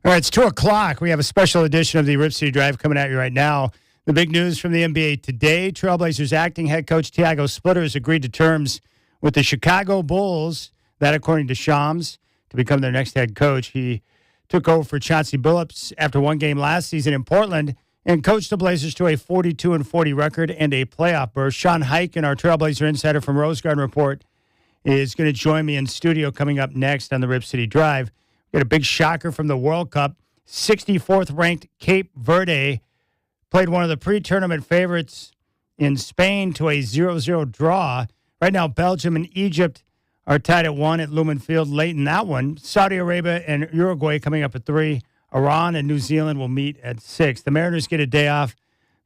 All right, it's 2 o'clock. We have a special edition of the Rip City Drive coming at you right now. The big news from the NBA today, Trailblazers acting head coach Tiago Splitter has agreed to terms with the Chicago Bulls, that according to Shams, to become their next head coach. He took over for Chauncey Billups after one game last season in Portland and coached the Blazers to a 42-40 record and a playoff berth. Sean Highkin, our Trailblazer insider from Rose Garden Report, is going to join me in studio coming up next on the Rip City Drive. We got a big shocker from the World Cup. 64th ranked Cape Verde played one of the pre-tournament favorites in Spain to a 0-0 draw. Right now, Belgium and Egypt are tied at 1 at Lumen Field late in that one. Saudi Arabia and Uruguay coming up at 3. Iran and New Zealand will meet at 6. The Mariners get a day off.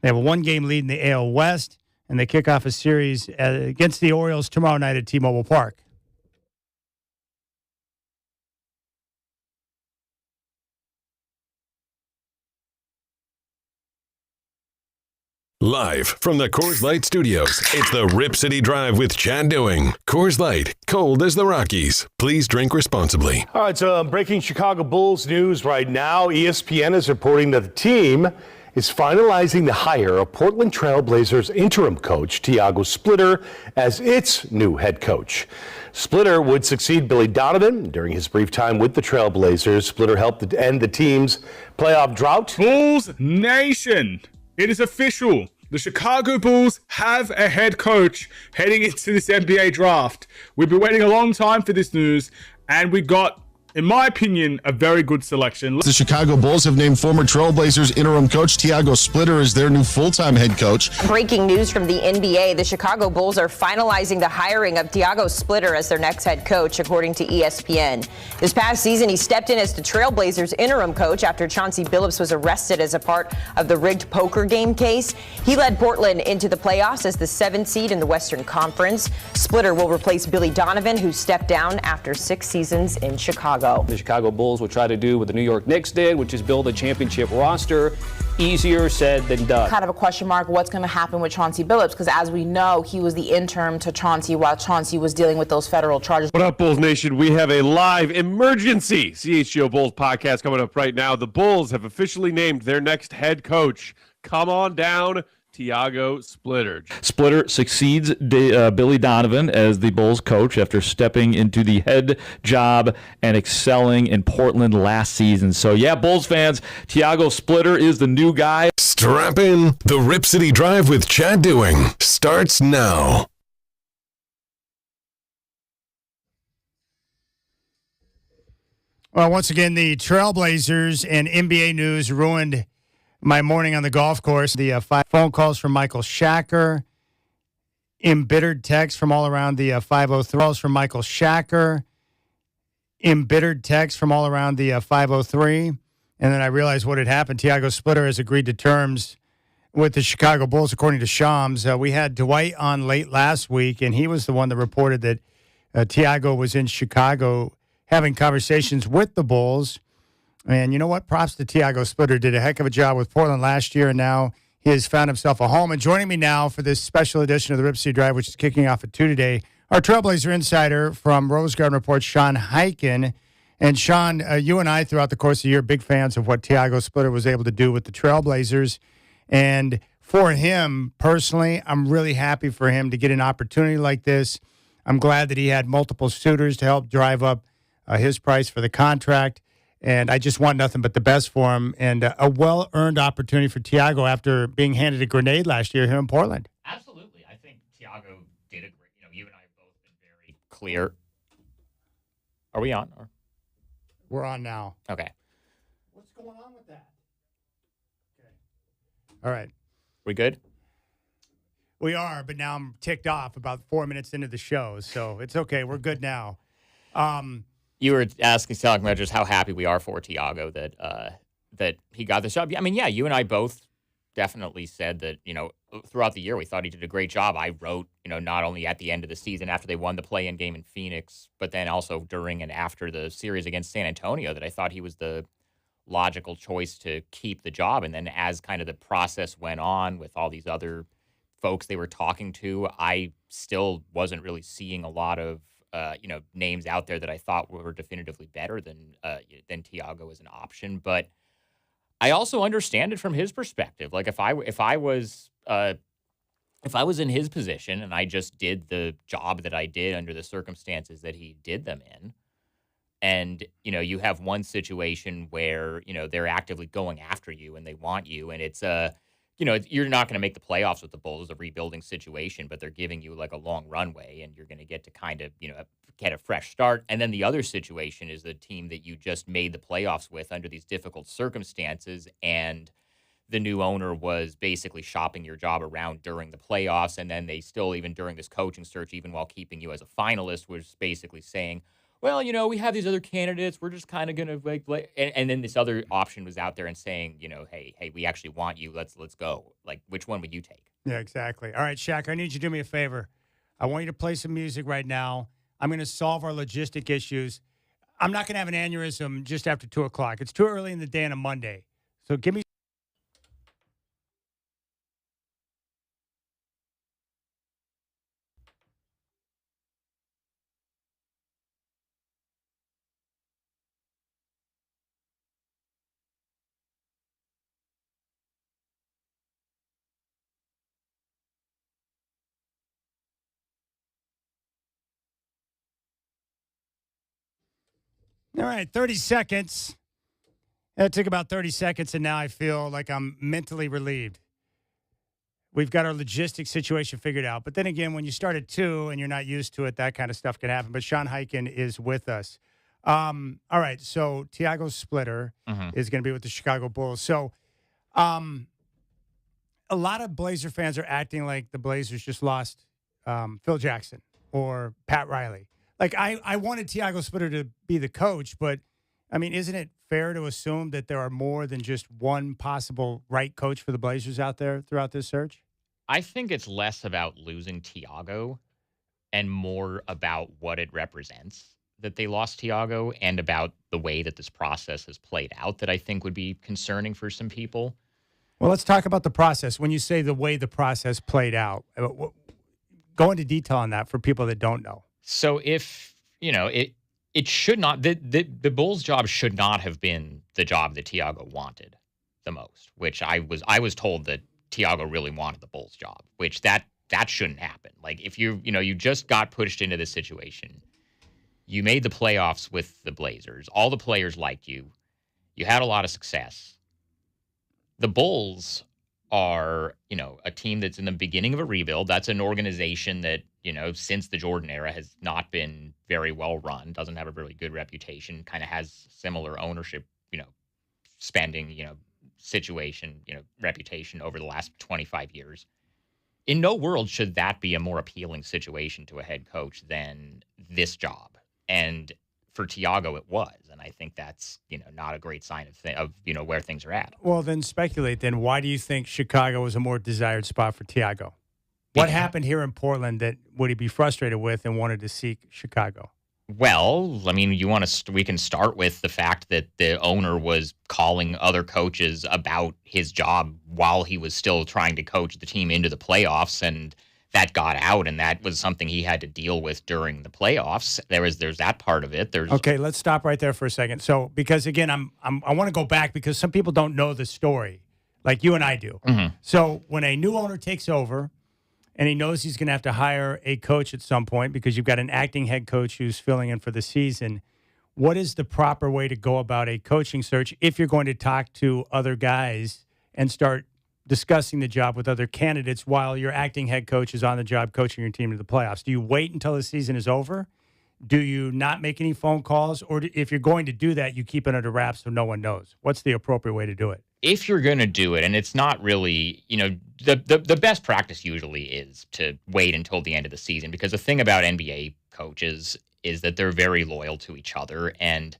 They have a one-game lead in the AL West, and they kick off a series against the Orioles tomorrow night at T-Mobile Park. Live from the Coors Light Studios, it's the Rip City Drive with Chad Doing. Coors Light, cold as the Rockies. Please drink responsibly. All right, so breaking Chicago Bulls news right now. ESPN is reporting that the team is finalizing the hire of Portland Trail Blazers interim coach Tiago Splitter as its new head coach. Splitter would succeed Billy Donovan during his brief time with the Trail Blazers. Splitter helped to end the team's playoff drought. Bulls Nation, it is official. The Chicago Bulls have a head coach heading into this NBA draft. We've been waiting a long time for this news, and we got, in my opinion, a very good selection. The Chicago Bulls have named former Trailblazers interim coach Tiago Splitter as their new full-time head coach. Breaking news from the NBA, the Chicago Bulls are finalizing the hiring of Tiago Splitter as their next head coach, according to ESPN. This past season, he stepped in as the Trailblazers interim coach after Chauncey Billups was arrested as a part of the rigged poker game case. He led Portland into the playoffs as the 7th seed in the Western Conference. Splitter will replace Billy Donovan, who stepped down after 6 seasons in Chicago. The Chicago Bulls will try to do what the New York Knicks did, which is build a championship roster. Easier said than done. Kind of a question mark, what's going to happen with Chauncey Billups? Because as we know, he was the interim to Chauncey while Chauncey was dealing with those federal charges. What up, Bulls Nation? We have a live emergency CHGO Bulls podcast coming up right now. The Bulls have officially named their next head coach. Come on down, Tiago Splitter. Splitter succeeds Billy Donovan as the Bulls coach after stepping into the head job and excelling in Portland last season. So, yeah, Bulls fans, Tiago Splitter is the new guy. Strap in. The Rip City Drive with Chad Doing starts now. Well, once again, the Trailblazers and NBA news ruined my morning on the golf course. The 5 phone calls from Michael Shacker, embittered texts from all around the 503. Calls from Michael Shacker, embittered texts from all around the 503. And then I realized what had happened. Tiago Splitter has agreed to terms with the Chicago Bulls, according to Shams. We had Dwight on late last week, and he was the one that reported that Tiago was in Chicago having conversations with the Bulls. And you know what? Props to Tiago Splitter. Did a heck of a job with Portland last year, and now he has found himself a home. And joining me now for this special edition of the Rip City Drive, which is kicking off at 2 today, our Trailblazer insider from Rose Garden Report, Sean Highkin. And Sean, you and I, throughout the course of the year, big fans of what Tiago Splitter was able to do with the Trailblazers. And for him, personally, I'm really happy for him to get an opportunity like this. I'm glad that he had multiple suitors to help drive up his price for the contract. And I just want nothing but the best for him, and a well-earned opportunity for Tiago after being handed a grenade last year here in Portland. Absolutely. I think Tiago did a great, you and I have both been very clear. Are we on? Or? We're on now. Okay. What's going on with that? Okay. All right. We good? We are, but now I'm ticked off about 4 minutes into the show, so it's okay. We're good now. You were talking about just how happy we are for Tiago that he got this job. I mean, yeah, you and I both definitely said that, throughout the year we thought he did a great job. I wrote, not only at the end of the season after they won the play-in game in Phoenix, but then also during and after the series against San Antonio that I thought he was the logical choice to keep the job. And then as kind of the process went on with all these other folks they were talking to, I still wasn't really seeing a lot of names out there that I thought were definitively better than Thiago as an option. But I also understand it from his perspective. Like if I was in his position and I just did the job that I did under the circumstances that he did them in, and you have one situation where they're actively going after you and they want you, and it's you're not going to make the playoffs with the Bulls, a rebuilding situation, but they're giving you like a long runway and you're going to get to kind of, get a fresh start. And then the other situation is the team that you just made the playoffs with under these difficult circumstances. And the new owner was basically shopping your job around during the playoffs. And then they still, even during this coaching search, even while keeping you as a finalist, was basically saying, well, we have these other candidates. We're just kind of going to and then this other option was out there and saying, hey, we actually want you. Let's go. Like, which one would you take? Yeah, exactly. All right, Shaq, I need you to do me a favor. I want you to play some music right now. I'm going to solve our logistic issues. I'm not going to have an aneurysm just after 2 o'clock. It's too early in the day on a Monday. So give me. All right, 30 seconds. It took about 30 seconds, and now I feel like I'm mentally relieved. We've got our logistics situation figured out. But then again, when you start at 2 and you're not used to it, that kind of stuff can happen. But Sean Highkin is with us. All right, so Thiago Splitter is going to be with the Chicago Bulls. So a lot of Blazer fans are acting like the Blazers just lost Phil Jackson or Pat Riley. Like, I wanted Thiago Splitter to be the coach, but, I mean, isn't it fair to assume that there are more than just one possible right coach for the Blazers out there throughout this search? I think it's less about losing Thiago and more about what it represents that they lost Thiago, and about the way that this process has played out that I think would be concerning for some people. Well, let's talk about the process. When you say the way the process played out, go into detail on that for people that don't know. So if, it should not, the Bulls' job should not have been the job that Thiago wanted the most, which I was told that Thiago really wanted the Bulls' job, which that shouldn't happen. Like, if you just got pushed into this situation, you made the playoffs with the Blazers, all the players liked you, you had a lot of success. The Bulls are, a team that's in the beginning of a rebuild. That's an organization that, since the Jordan era has not been very well run, doesn't have a really good reputation, kind of has similar ownership, spending, situation, reputation over the last 25 years. In no world should that be a more appealing situation to a head coach than this job. And for Thiago, it was. And I think that's, not a great sign of where things are at. Well, then speculate then. Why do you think Chicago was a more desired spot for Thiago? What happened here in Portland that would he be frustrated with and wanted to seek Chicago? Well, I mean, we can start with the fact that the owner was calling other coaches about his job while he was still trying to coach the team into the playoffs, and that got out, and that was something he had to deal with during the playoffs. There's that part of it. Okay, let's stop right there for a second. So, because again, I want to go back because some people don't know the story like you and I do. Mm-hmm. So, when a new owner takes over, and he knows he's going to have to hire a coach at some point because you've got an acting head coach who's filling in for the season. What is the proper way to go about a coaching search if you're going to talk to other guys and start discussing the job with other candidates while your acting head coach is on the job coaching your team to the playoffs? Do you wait until the season is over? Do you not make any phone calls? Or if you're going to do that, you keep it under wraps so no one knows? What's the appropriate way to do it? If you're going to do it, and it's not really, the best practice usually is to wait until the end of the season, because the thing about NBA coaches is that they're very loyal to each other, and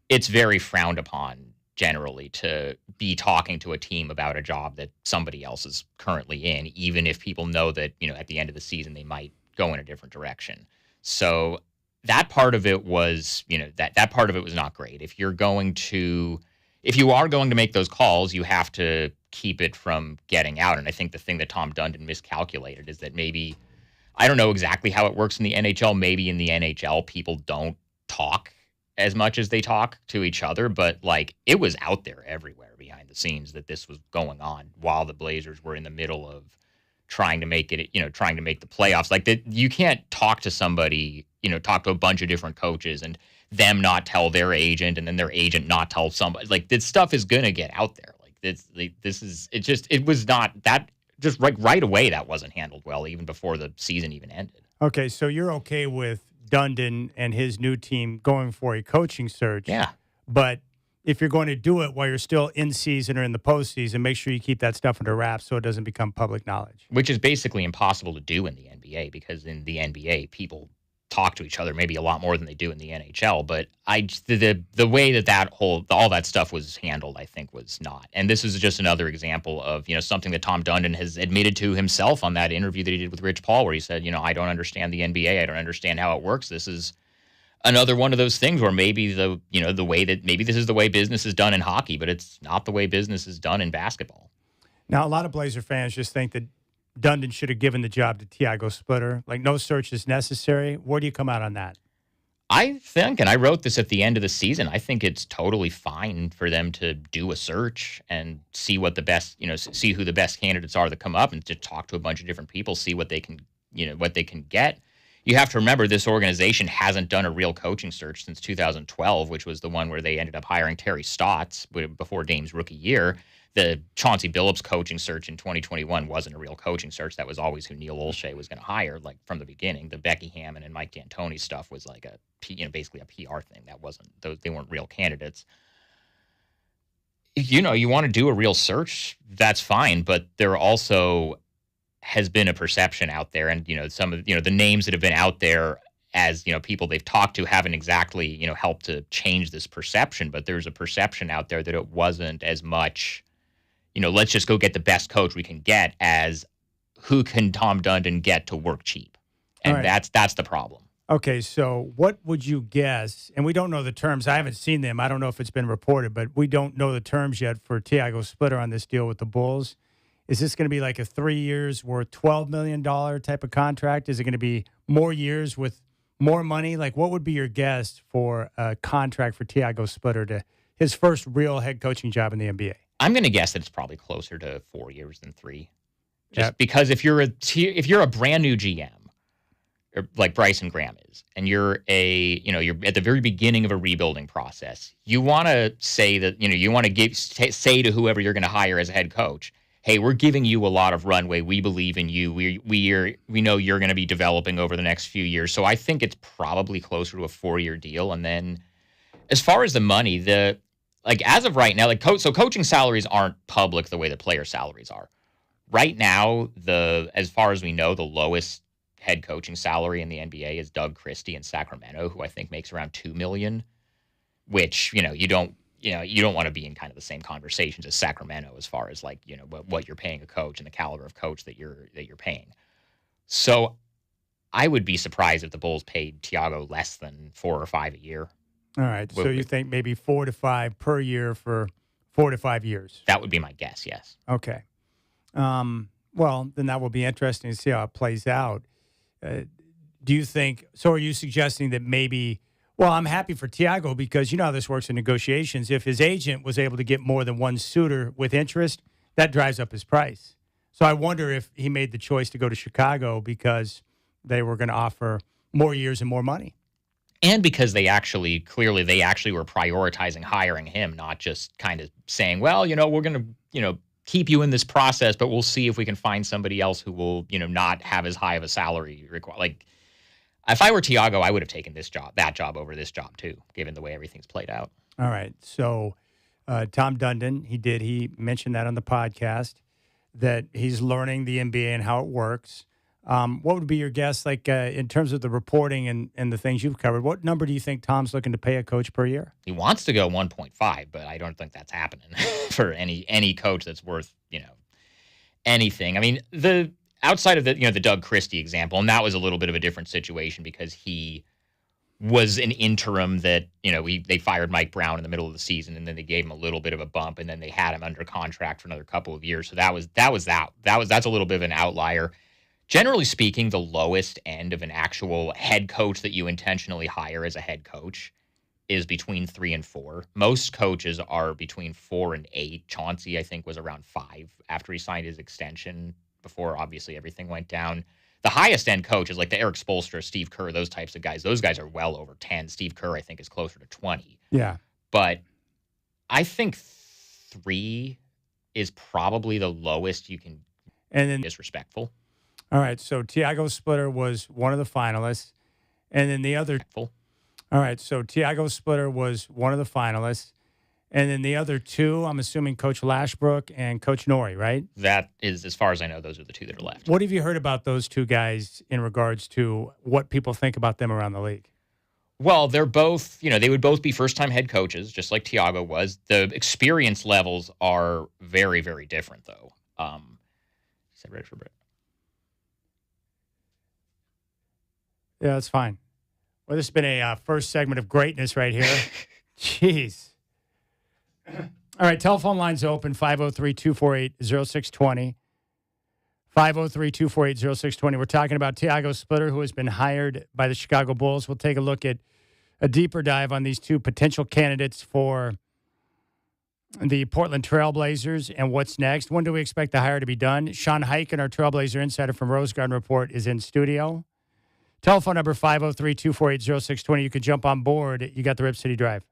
it's very frowned upon generally to be talking to a team about a job that somebody else is currently in, even if people know that, at the end of the season they might go in a different direction. So that part of it was, that part of it was not great. If you are going to make those calls, you have to keep it from getting out. And I think the thing that Tom Dundon miscalculated is that maybe I don't know exactly how it works in the NHL. Maybe in the NHL, people don't talk as much as they talk to each other, but like it was out there everywhere behind the scenes that this was going on while the Blazers were in the middle of trying to make it, trying to make the playoffs. Like that, you can't talk to somebody, talk to a bunch of different coaches and them not tell their agent and then their agent not tell somebody. Like this stuff is going to get out there. Like it was not that just like right away that wasn't handled well even before the season even ended. Okay, so you're okay with Dundon and his new team going for a coaching search. Yeah. But if you're going to do it while you're still in season or in the postseason, make sure you keep that stuff under wraps so it doesn't become public knowledge. Which is basically impossible to do in the NBA because in the NBA, people talk to each other maybe a lot more than they do in the NHL. But the way that all that stuff was handled, I think, was not. And this is just another example of something that Tom Dundon has admitted to himself on that interview that he did with Rich Paul, where he said, I don't understand the NBA. I don't understand how it works. This is another one of those things where maybe maybe this is the way business is done in hockey, but it's not the way business is done in basketball. Now, a lot of Blazer fans just think that Dundon should have given the job to Thiago Splitter. Like, no search is necessary. Where do you come out on that? I think, and I wrote this at the end of the season, I think it's totally fine for them to do a search and see what the best, see who the best candidates are that come up and to talk to a bunch of different people, see what they can, what they can get. You have to remember this organization hasn't done a real coaching search since 2012, which was the one where they ended up hiring Terry Stotts before Dame's rookie year. The Chauncey Billups coaching search in 2021 wasn't a real coaching search. That was always who Neil Olshey was going to hire, like from the beginning. The Becky Hammon and Mike D'Antoni stuff was like basically a PR thing. That wasn't they weren't real candidates. You want to do a real search, that's fine, but there also has been a perception out there, and some of the names that have been out there as people they've talked to haven't exactly helped to change this perception. But there's a perception out there that it wasn't as much. Let's just go get the best coach we can get as who can Tom Dundon get to work cheap. And that's the problem. Okay, so what would you guess, and we don't know the terms, I haven't seen them, I don't know if it's been reported, but we don't know the terms yet for Thiago Splitter on this deal with the Bulls. Is this going to be like a 3 years worth $12 million type of contract? Is it going to be more years with more money? Like, what would be your guess for a contract for Thiago Splitter to his first real head coaching job in the NBA? I'm going to guess that it's probably closer to 4 years than 3. Because if you're a brand new GM, like Bryson Graham is, and you're at the very beginning of a rebuilding process, you want to say that you want to say to whoever you're going to hire as a head coach, hey, we're giving you a lot of runway. We believe in you. We know you're going to be developing over the next few years. So I think it's probably closer to a 4-year deal. And then as far as the money, as of right now, so coaching salaries aren't public the way the player salaries are. Right now, as far as we know, the lowest head coaching salary in the NBA is Doug Christie in Sacramento, who I think makes around $2 million, which, you don't want to be in kind of the same conversations as Sacramento as far as what you're paying a coach and the caliber of coach that you're paying. So I would be surprised if the Bulls paid Thiago less than 4 or 5 a year. All right. So you think maybe 4 to 5 per year for 4 to 5 years? That would be my guess, yes. Okay. Well, then that will be interesting to see how it plays out. Do you think – so are you suggesting that maybe – well, I'm happy for Thiago because you know how this works in negotiations. If his agent was able to get more than one suitor with interest, that drives up his price. So I wonder if he made the choice to go to Chicago because they were going to offer more years and more money. And because they actually were prioritizing hiring him, not just kind of saying, well, we're going to, keep you in this process, but we'll see if we can find somebody else who will, not have as high of a salary required. Like, if I were Thiago, I would have taken that job over this job too, given the way everything's played out. All right. So Tom Dundon, he mentioned that on the podcast, that he's learning the NBA and how it works. What would be your guess, in terms of the reporting and the things you've covered? What number do you think Tom's looking to pay a coach per year? He wants to go 1.5, but I don't think that's happening for any coach that's worth anything. I mean, the outside of the Doug Christie example, and that was a little bit of a different situation because he was an interim that they fired Mike Brown in the middle of the season, and then they gave him a little bit of a bump, and then they had him under contract for another couple of years. So that's a little bit of an outlier. Generally speaking, the lowest end of an actual head coach that you intentionally hire as a head coach is between 3 and 4. Most coaches are between 4 and 8. Chauncey, I think, was around 5 after he signed his extension before obviously everything went down. The highest end coaches like the Eric Spoelstra, Steve Kerr, those types of guys, those guys are well over 10. Steve Kerr, I think, is closer to 20. Yeah. But I think 3 is probably the lowest you can And then disrespectful. All right, so Tiago Splitter was one of the finalists, and then the other. All right, so Tiago Splitter was one of the finalists, and then the other two, I'm assuming Coach Lashbrook and Coach Nori, right? That is, as far as I know, those are the two that are left. What have you heard about those two guys in regards to what people think about them around the league? Well, they're both, they would both be first-time head coaches, just like Tiago was. The experience levels are very, very different, though. Said ready for Brett. Yeah, that's fine. Well, this has been a first segment of greatness right here. Jeez. All right, telephone lines open, 503-248-0620. 503-248-0620. We're talking about Tiago Splitter, who has been hired by the Chicago Bulls. We'll take a look at a deeper dive on these two potential candidates for the Portland Trailblazers and what's next. When do we expect the hire to be done? Sean Heiken, our Trailblazer insider from Rose Garden Report, is in studio. Telephone number 503-248-0620. You could jump on board. You got the Rip City Drive.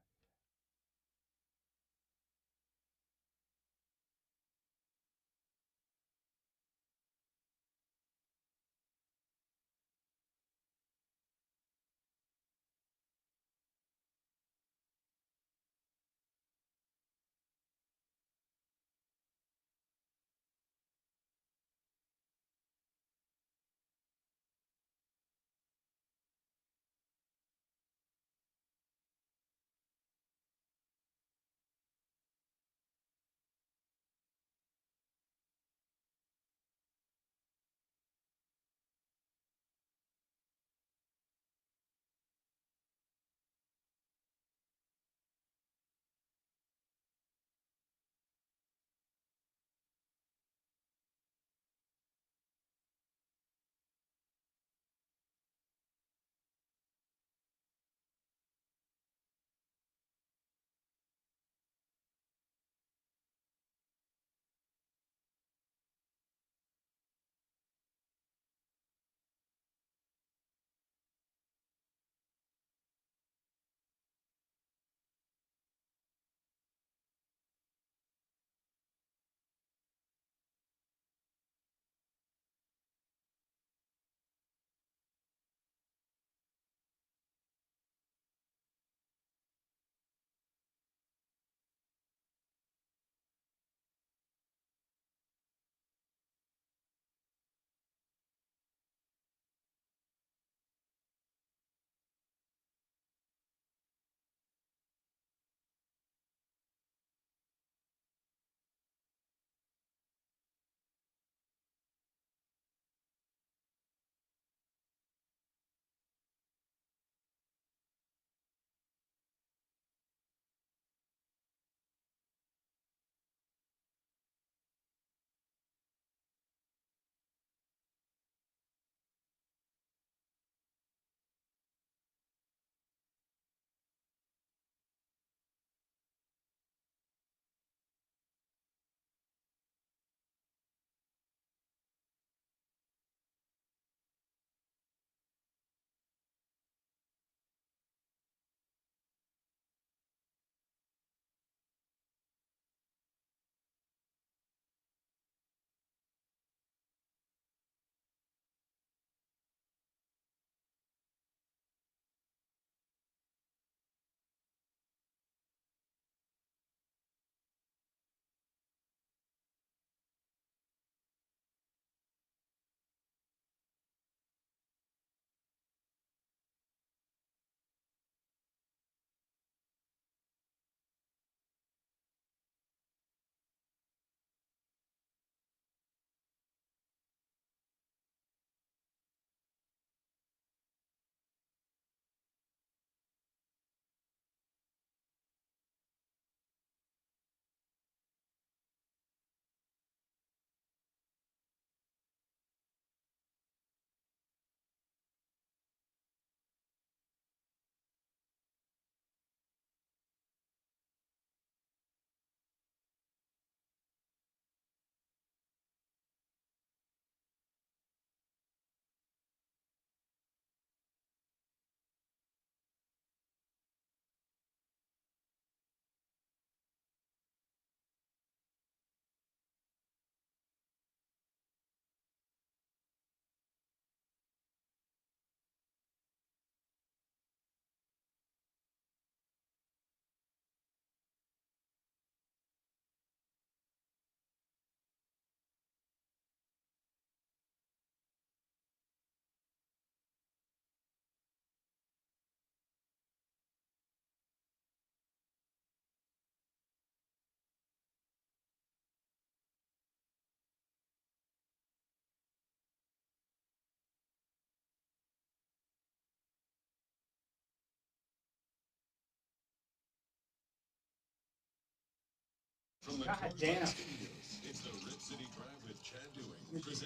God damn.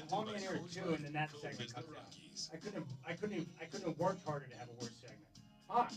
Hold me in here too, and then that segment comes out. I couldn't have worked harder to have a worse segment. Fuck.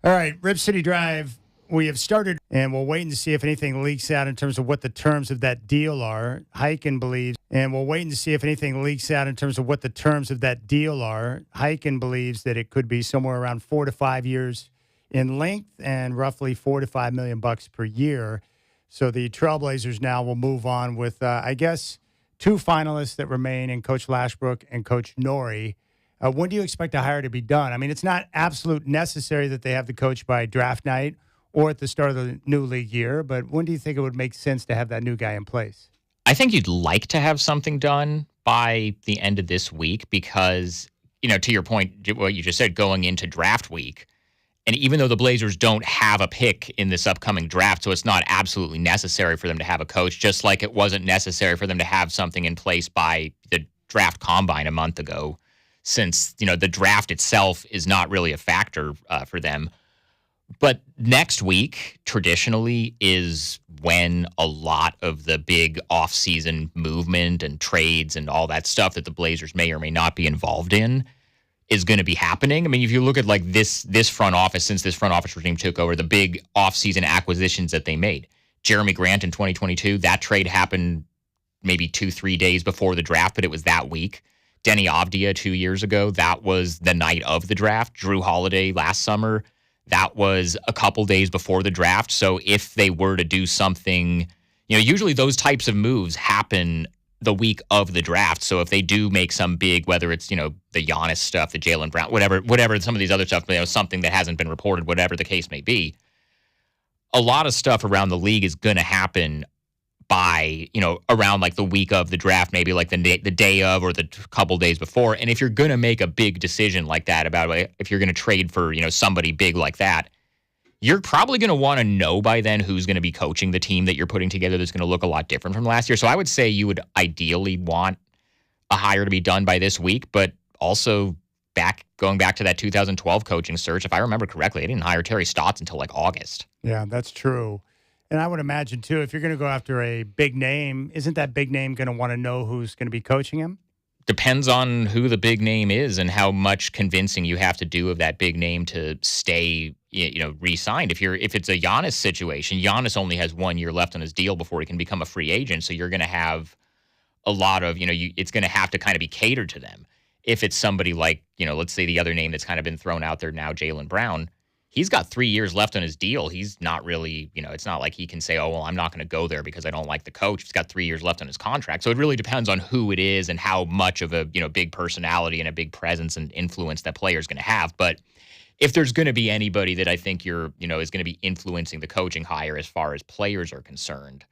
All right, Rip City Drive. We have started, and we'll wait and see if anything leaks out in terms of what the terms of that deal are. Heiken believes, and we'll wait and see if anything leaks out in terms of what the terms of that deal are. Heiken believes that it could be somewhere around 4 to 5 years in length and roughly $4 to $5 million per year. So the Trailblazers now will move on with, I guess, 2 finalists that remain in Coach Lashbrook and Coach Norrie. When do you expect a hire to be done? I mean, it's not absolute necessary that they have the coach by draft night or at the start of the new league year, but when do you think it would make sense to have that new guy in place? I think you'd like to have something done by the end of this week because, to your point, what you just said, going into draft week, and even though the Blazers don't have a pick in this upcoming draft, so it's not absolutely necessary for them to have a coach, just like it wasn't necessary for them to have something in place by the draft combine a month ago, since, the draft itself is not really a factor for them. But next week, traditionally, is when a lot of the big offseason movement and trades and all that stuff that the Blazers may or may not be involved in is going to be happening. I mean, if you look at like this front office, since this front office regime took over, the big offseason acquisitions that they made. Jeremy Grant in 2022, that trade happened maybe 2-3 days before the draft, but it was that week. Denny Avdia 2 years ago, that was the night of the draft. Drew Holiday last summer, that was a couple days before the draft. So if they were to do something, usually those types of moves happen the week of the draft. So if they do make some big, whether it's, the Giannis stuff, the Jaylen Brown, whatever, some of these other stuff, something that hasn't been reported, whatever the case may be, a lot of stuff around the league is going to happen by, around like the week of the draft, maybe like the day of or the couple days before. And if you're going to make a big decision like that about if you're going to trade for, somebody big like that, you're probably going to want to know by then who's going to be coaching the team that you're putting together that's going to look a lot different from last year. So I would say you would ideally want a hire to be done by this week, but also going back to that 2012 coaching search, if I remember correctly, they didn't hire Terry Stotts until like August. Yeah, that's true. And I would imagine, too, if you're going to go after a big name, isn't that big name going to want to know who's going to be coaching him? Depends on who the big name is and how much convincing you have to do of that big name to stay, re-signed. If it's a Giannis situation, Giannis only has 1 year left on his deal before he can become a free agent. So you're going to have a lot of, it's going to have to kind of be catered to them. If it's somebody like, let's say the other name that's kind of been thrown out there now, Jaylen Brown, he's got 3 years left on his deal. He's not really, it's not like he can say, oh, well, I'm not going to go there because I don't like the coach. He's got 3 years left on his contract. So it really depends on who it is and how much of a, big personality and a big presence and influence that player is going to have. But if there's going to be anybody that I think is going to be influencing the coaching hire as far as players are concerned,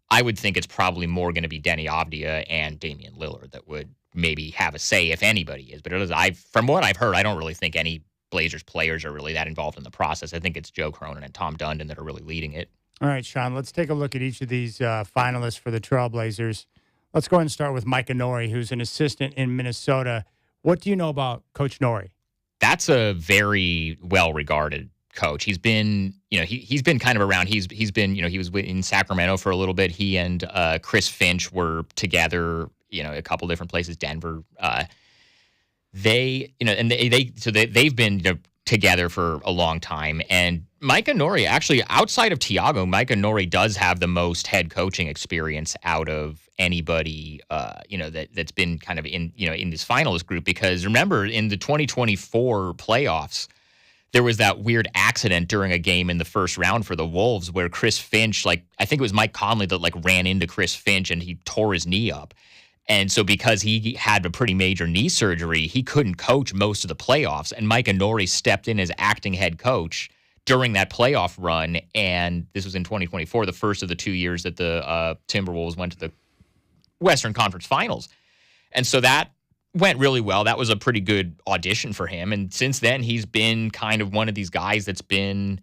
I would think it's probably more going to be Denny Avdia and Damian Lillard that would maybe have a say if anybody is. But from what I've heard, I don't really think any Blazers players are really that involved in the process. I think it's Joe Cronin and Tom Dundon that are really leading it. All right, Sean, let's take a look at each of these finalists for the Trailblazers. Let's go ahead and start with Micah Norrie, who's an assistant in Minnesota. What do you know about Coach Norrie? That's a very well-regarded coach. He's been, he's been kind of around. He's been, he was in Sacramento for a little bit. He and Chris Finch were together, a couple different places, Denver. They've been together for a long time. And Micah Norrie, actually, outside of Tiago, Micah Norrie does have the most head coaching experience out of anybody, that's been kind of in this finalist group. Because remember, in the 2024 playoffs, there was that weird accident during a game in the first round for the Wolves where Chris Finch, I think it was Mike Conley that ran into Chris Finch and he tore his knee up. And so because he had a pretty major knee surgery, he couldn't coach most of the playoffs. And Micah Norrie stepped in as acting head coach during that playoff run. And this was in 2024, the first of the 2 years that the Timberwolves went to the Western Conference Finals. And so that went really well. That was a pretty good audition for him. And since then, he's been kind of one of these guys that's been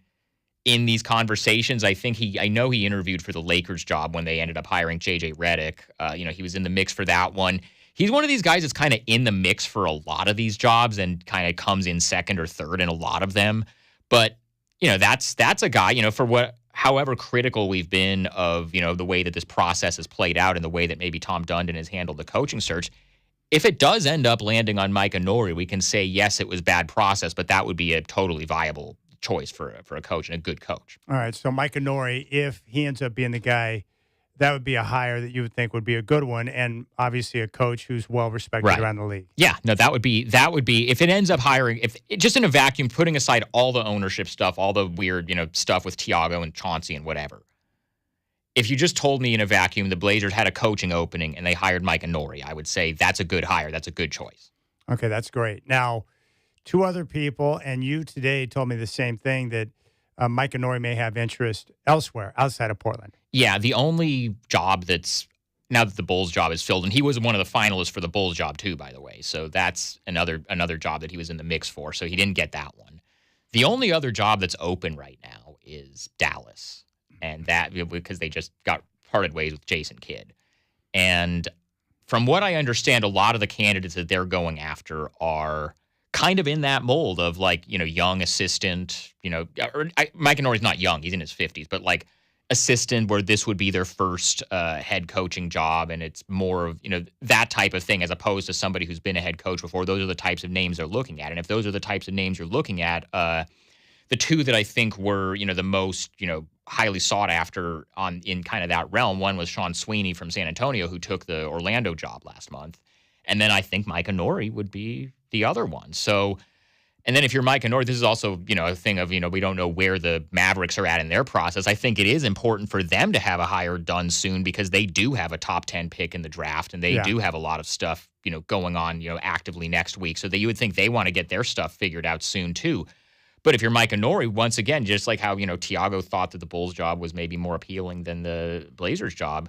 in these conversations. I know he interviewed for the Lakers job when they ended up hiring JJ Redick. He was in the mix for that one. He's one of these guys that's kind of in the mix for a lot of these jobs and kind of comes in second or third in a lot of them. But, that's a guy, for however critical we've been of, the way that this process has played out and the way that maybe Tom Dundon has handled the coaching search. If it does end up landing on Mike Inori, we can say, yes, it was bad process, but that would be a totally viable choice for a coach and a good coach. All right, so Mike Inori, if he ends up being the guy, that would be a hire that you would think would be a good one, and obviously a coach who's well respected around the league. Yeah, no, that would be if it ends up hiring, if just in a vacuum, putting aside all the ownership stuff, all the weird stuff with Thiago and Chauncey and whatever. If you just told me in a vacuum the Blazers had a coaching opening and they hired Mike Inori, I would say that's a good hire. That's a good choice. Okay, that's great. Now, two other people, and you today told me the same thing, that Mike Inori may have interest elsewhere outside of Portland. Yeah, the only job that's now that the Bulls job is filled, and he was one of the finalists for the Bulls job too, by the way. So that's another job that he was in the mix for. So he didn't get that one. The only other job that's open right now is Dallas, and that because they just got parted ways with Jason Kidd. And from what I understand, a lot of the candidates that they're going after are kind of in that mold of young assistant, Mike Inori's not young, he's in his 50s, but assistant where this would be their first head coaching job. And it's more of, that type of thing as opposed to somebody who's been a head coach before. Those are the types of names they're looking at. And if those are the types of names you're looking at, the two that I think were, the most, highly sought after in kind of that realm, one was Sean Sweeney from San Antonio, who took the Orlando job last month. And then I think Mike Inori would be the other one. So, and then if you're Mike Inori, this is also, a thing of, we don't know where the Mavericks are at in their process. I think it is important for them to have a hire done soon because they do have a top 10 pick in the draft and they do have a lot of stuff, going on, actively next week. So that you would think they want to get their stuff figured out soon too. But if you're Mike Inori, once again, just like how, Thiago thought that the Bulls job was maybe more appealing than the Blazers job,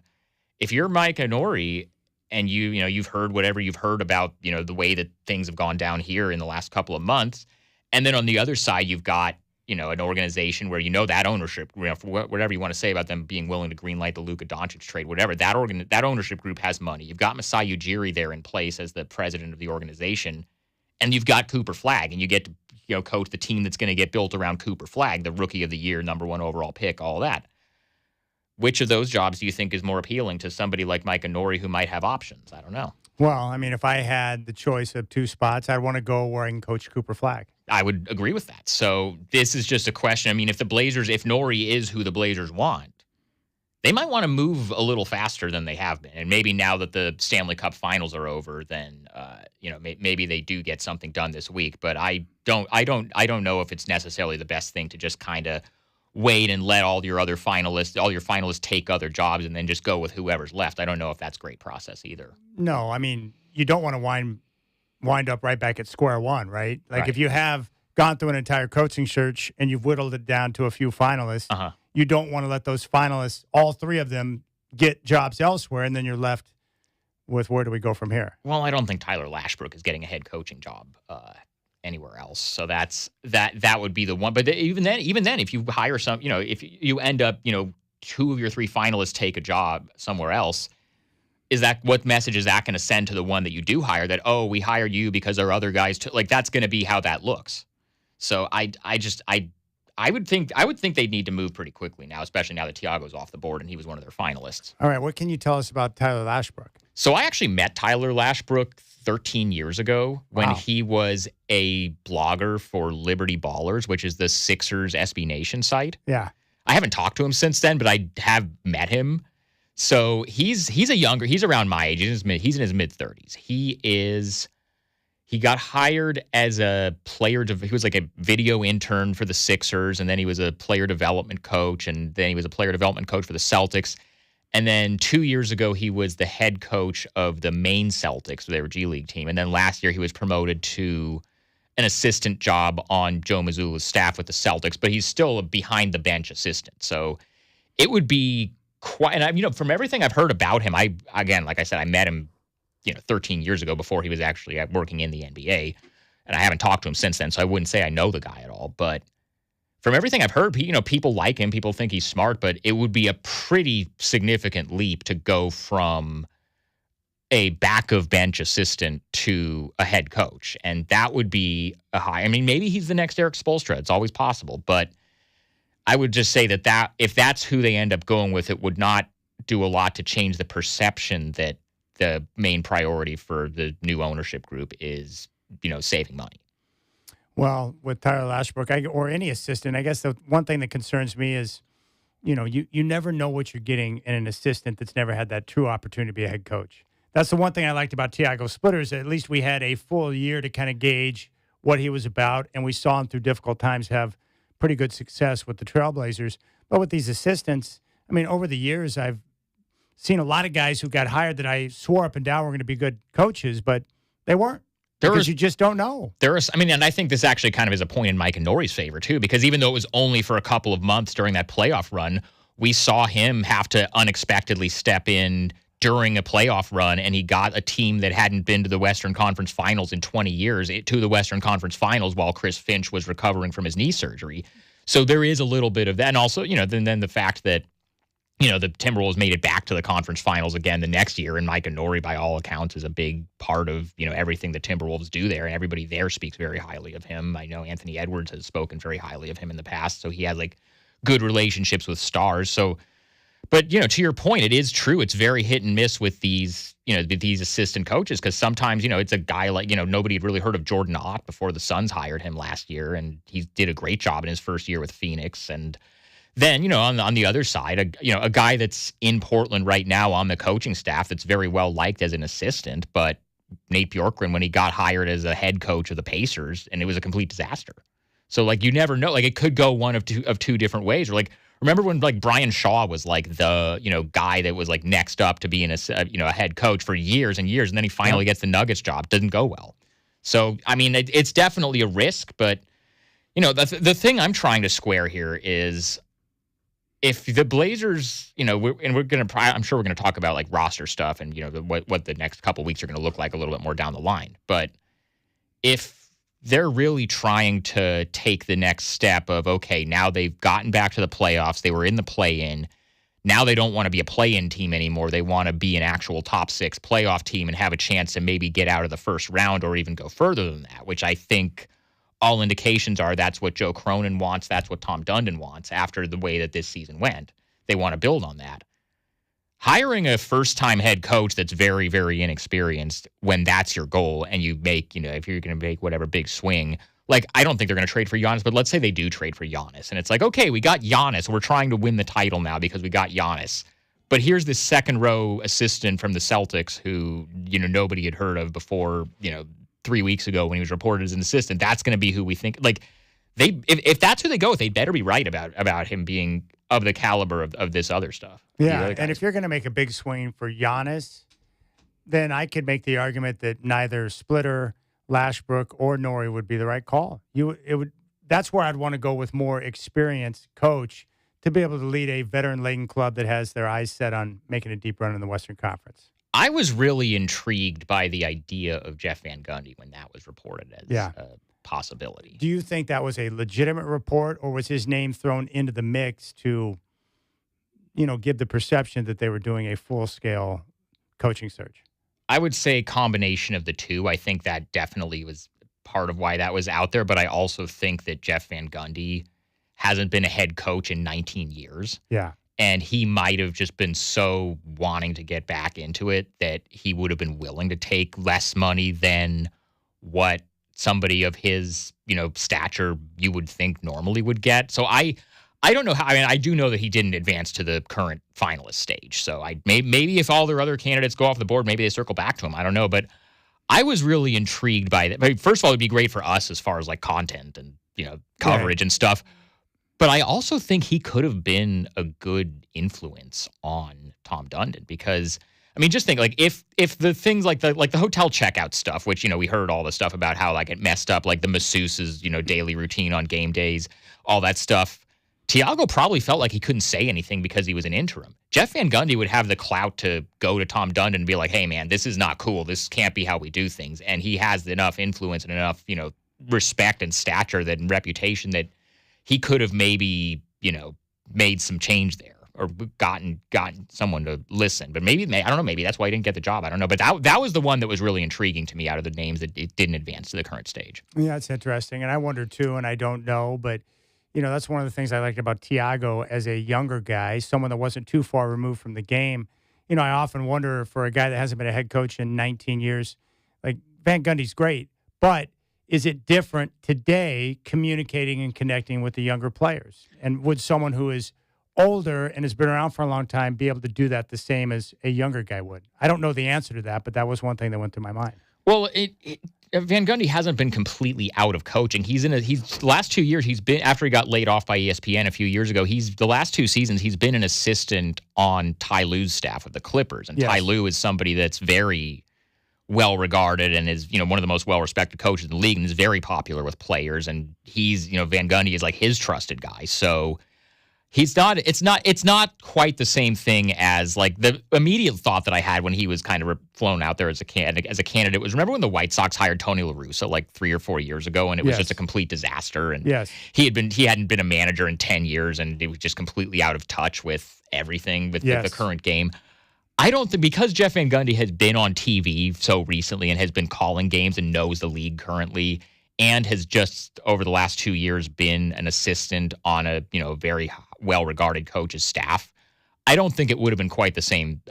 if you're Mike Inori and you've heard whatever you've heard about, the way that things have gone down here in the last couple of months, and then on the other side, you've got, an organization where that ownership, for whatever you want to say about them being willing to greenlight the Luka Doncic trade, whatever, that ownership group has money. You've got Masai Ujiri there in place as the president of the organization, and you've got Cooper Flagg, and you get to coach the team that's going to get built around Cooper Flagg, the rookie of the year, number 1 overall pick, all that. Which of those jobs do you think is more appealing to somebody like Mike Inori who might have options? I don't know. Well, I mean, if I had the choice of two spots, I'd want to go where I can coach Cooper Flagg. I would agree with that. So this is just a question. I mean, if Nori is who the Blazers want, they might want to move a little faster than they have been. And maybe now that the Stanley Cup Finals are over, then maybe they do get something done this week. But I don't know if it's necessarily the best thing to just kind of wait and let all your finalists take other jobs and then just go with whoever's left. I don't know if that's a great process either. No, I mean, you don't want to wind up right back at square one, right? Like if you have gone through an entire coaching search and you've whittled it down to a few finalists, you don't want to let those finalists, all three of them, get jobs elsewhere, and then you're left with where do we go from here? Well, I don't think Tyler Lashbrook is getting a head coaching job anywhere else. So that would be the one. But even then, if you hire if you end up, 2 of your 3 finalists take a job somewhere else, what message is that going to send to the one that you do hire that, oh, we hired you because our other guys that's going to be how that looks. So I would think they'd need to move pretty quickly now, especially now that Thiago's off the board and he was one of their finalists. All right, what can you tell us about Tyler Lashbrook? So I actually met Tyler Lashbrook 13 years ago when he was a blogger for Liberty Ballers, which is the Sixers SB Nation site. Yeah. I haven't talked to him since then, but I have met him. So he's around my age. He's in his mid-30s. He got hired as a player. He was like a video intern for the Sixers, and then he was a player development coach, and then he was a player development coach for the Celtics. And then 2 years ago, he was the head coach of the Maine Celtics, their G League team. And then last year, he was promoted to an assistant job on Joe Mazzulla's staff with the Celtics, but he's still a behind-the-bench assistant. So it would be quite, and from everything I've heard about him, like I said, I met him 13 years ago before he was actually working in the NBA, and I haven't talked to him since then, so I wouldn't say I know the guy at all. But from everything I've heard, people like him, people think he's smart, but it would be a pretty significant leap to go from a back of bench assistant to a head coach. And that would be a high. I mean, maybe he's the next Eric Spoelstra. It's always possible. But I would just say that if that's who they end up going with, it would not do a lot to change the perception that the main priority for the new ownership group is, saving money. Well, with Tyler Lashbrook or any assistant, I guess the one thing that concerns me is, you never know what you're getting in an assistant that's never had that true opportunity to be a head coach. That's the one thing I liked about Tiago Splitter is that at least we had a full year to kind of gauge what he was about, and we saw him through difficult times have pretty good success with the Trailblazers. But with these assistants, I mean, over the years, I've seen a lot of guys who got hired that I swore up and down were going to be good coaches, but they weren't. Because you just don't know. And I think this actually kind of is a point in Mike and Nori's favor, too, because even though it was only for a couple of months during that playoff run, we saw him have to unexpectedly step in during a playoff run, and he got a team that hadn't been to the Western Conference Finals in 20 years to the Western Conference Finals while Chris Finch was recovering from his knee surgery. So there is a little bit of that. And also, then the fact that, the Timberwolves made it back to the conference finals again the next year, and Mike and Nori, by all accounts, is a big part of, everything the Timberwolves do there, and everybody there speaks very highly of him. I know Anthony Edwards has spoken very highly of him in the past, so he has, good relationships with stars. So, but, to your point, it is true. It's very hit and miss with these, these assistant coaches, because sometimes, it's a guy like, nobody had really heard of Jordan Ott before the Suns hired him last year, and he did a great job in his first year with Phoenix. And then, on the other side, a guy that's in Portland right now on the coaching staff that's very well liked as an assistant, but Nate Bjorkgren, when he got hired as a head coach of the Pacers, and it was a complete disaster. So, you never know. It could go one of two different ways. Or, remember when, Brian Shaw was, the, guy that was, next up to being a head coach for years and years, and then he finally gets the Nuggets job. Doesn't go well. So, I mean, it's definitely a risk, but, the thing I'm trying to square here is, if the Blazers, I'm sure we're going to talk about roster stuff and, what the next couple weeks are going to look like a little bit more down the line. But if they're really trying to take the next step of, okay, now they've gotten back to the playoffs, they were in the play-in, now they don't want to be a play-in team anymore. They want to be an actual top 6 playoff team and have a chance to maybe get out of the first round or even go further than that, which I think all indications are that's what Joe Cronin wants. That's what Tom Dundon wants after the way that this season went. They want to build on that. Hiring a first-time head coach that's very, very inexperienced when that's your goal and you make, if you're going to make whatever big swing, I don't think they're going to trade for Giannis, but let's say they do trade for Giannis. And it's okay, we got Giannis. We're trying to win the title now because we got Giannis. But here's this second-row assistant from the Celtics who, nobody had heard of before, 3 weeks ago when he was reported as an assistant. That's going to be who we think. If that's who they go with, they better be right about him being of the caliber of this other stuff. Yeah, and if you're going to make a big swing for Giannis, then I could make the argument that neither Splitter, Lashbrook, or Nori would be the right call. That's where I'd want to go with more experienced coach to be able to lead a veteran-laden club that has their eyes set on making a deep run in the Western Conference. I was really intrigued by the idea of Jeff Van Gundy when that was reported as a possibility. Do you think that was a legitimate report, or was his name thrown into the mix to, give the perception that they were doing a full-scale coaching search? I would say a combination of the two. I think that definitely was part of why that was out there, but I also think that Jeff Van Gundy hasn't been a head coach in 19 years. Yeah. And he might have just been so wanting to get back into it that he would have been willing to take less money than what somebody of his, stature you would think normally would get. So I don't know how. I mean, I do know that he didn't advance to the current finalist stage. So maybe if all their other candidates go off the board, maybe they circle back to him. I don't know, but I was really intrigued by that. I mean, first of all, it'd be great for us as far as content and coverage and stuff. But I also think he could have been a good influence on Tom Dundon because, I mean, just think if the things like the hotel checkout stuff, which, we heard all the stuff about how it messed up, the masseuse's, daily routine on game days, all that stuff. Tiago probably felt like he couldn't say anything because he was an interim. Jeff Van Gundy would have the clout to go to Tom Dundon and be like, hey, man, this is not cool. This can't be how we do things. And he has enough influence and enough, respect and stature and reputation that he could have maybe, made some change there or gotten someone to listen. But maybe I don't know. Maybe that's why he didn't get the job. I don't know. But that was the one that was really intriguing to me out of the names that it didn't advance to the current stage. Yeah, it's interesting. And I wonder, too, and I don't know, but, that's one of the things I liked about Tiago as a younger guy, someone that wasn't too far removed from the game. I often wonder for a guy that hasn't been a head coach in 19 years, like Van Gundy's great, but is it different today communicating and connecting with the younger players? And would someone who is older and has been around for a long time be able to do that the same as a younger guy would? I don't know the answer to that, but that was one thing that went through my mind. Well, Van Gundy hasn't been completely out of coaching. He's the last 2 years he's been, after he got laid off by ESPN a few years ago, the last 2 seasons he's been an assistant on Ty Lue's staff of the Clippers. And yes. Ty Lue is somebody that's very well regarded and is, one of the most well respected coaches in the league and is very popular with players. And he's, Van Gundy is like his trusted guy. So it's not quite the same thing as like the immediate thought that I had when he was kind of flown out there as a candidate was, remember when the White Sox hired Tony La Russa like 3 or 4 years ago and it was just a complete disaster. And he hadn't been a manager in 10 years and he was just completely out of touch with everything with the current game. I don't think, because Jeff Van Gundy has been on TV so recently and has been calling games and knows the league currently and has just over the last 2 years been an assistant on a very well-regarded coach's staff, I don't think it would have been quite the same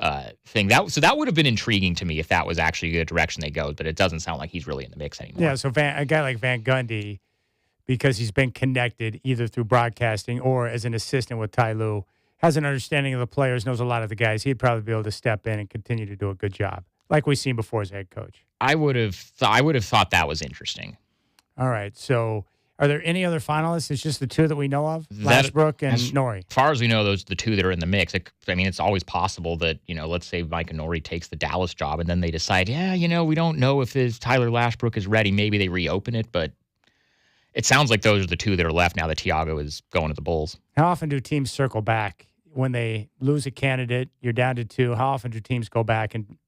thing. So that would have been intriguing to me if that was actually the direction they go, but it doesn't sound like he's really in the mix anymore. Yeah, so a guy like Van Gundy, because he's been connected either through broadcasting or as an assistant with Ty Lue, has an understanding of the players, knows a lot of the guys, he'd probably be able to step in and continue to do a good job, like we've seen before as head coach. I would have thought that was interesting. All right, so are there any other finalists? It's just the two that we know of, Lashbrook and Norrie. As far as we know, those are the two that are in the mix. It's always possible that, let's say Mike Norrie takes the Dallas job and then they decide, we don't know if Tyler Lashbrook is ready. Maybe they reopen it, but it sounds like those are the two that are left now that Tiago is going to the Bulls. How often do teams circle back when they lose a candidate? You're down to two. How often do teams go back and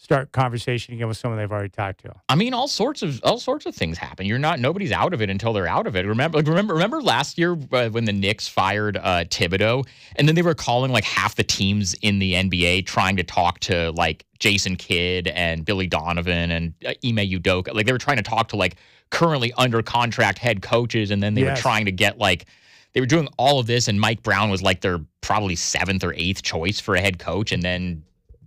start conversation again with someone they've already talked to? All sorts of things happen. Nobody's out of it until they're out of it. Remember last year when the Knicks fired Thibodeau, and then they were calling like half the teams in the NBA trying to talk to like Jason Kidd and Billy Donovan and Ime Udoka. Like they were trying to talk to like currently under contract head coaches, and then they were trying to get like they were doing all of this, and Mike Brown was like their probably 7th or 8th choice for a head coach, and then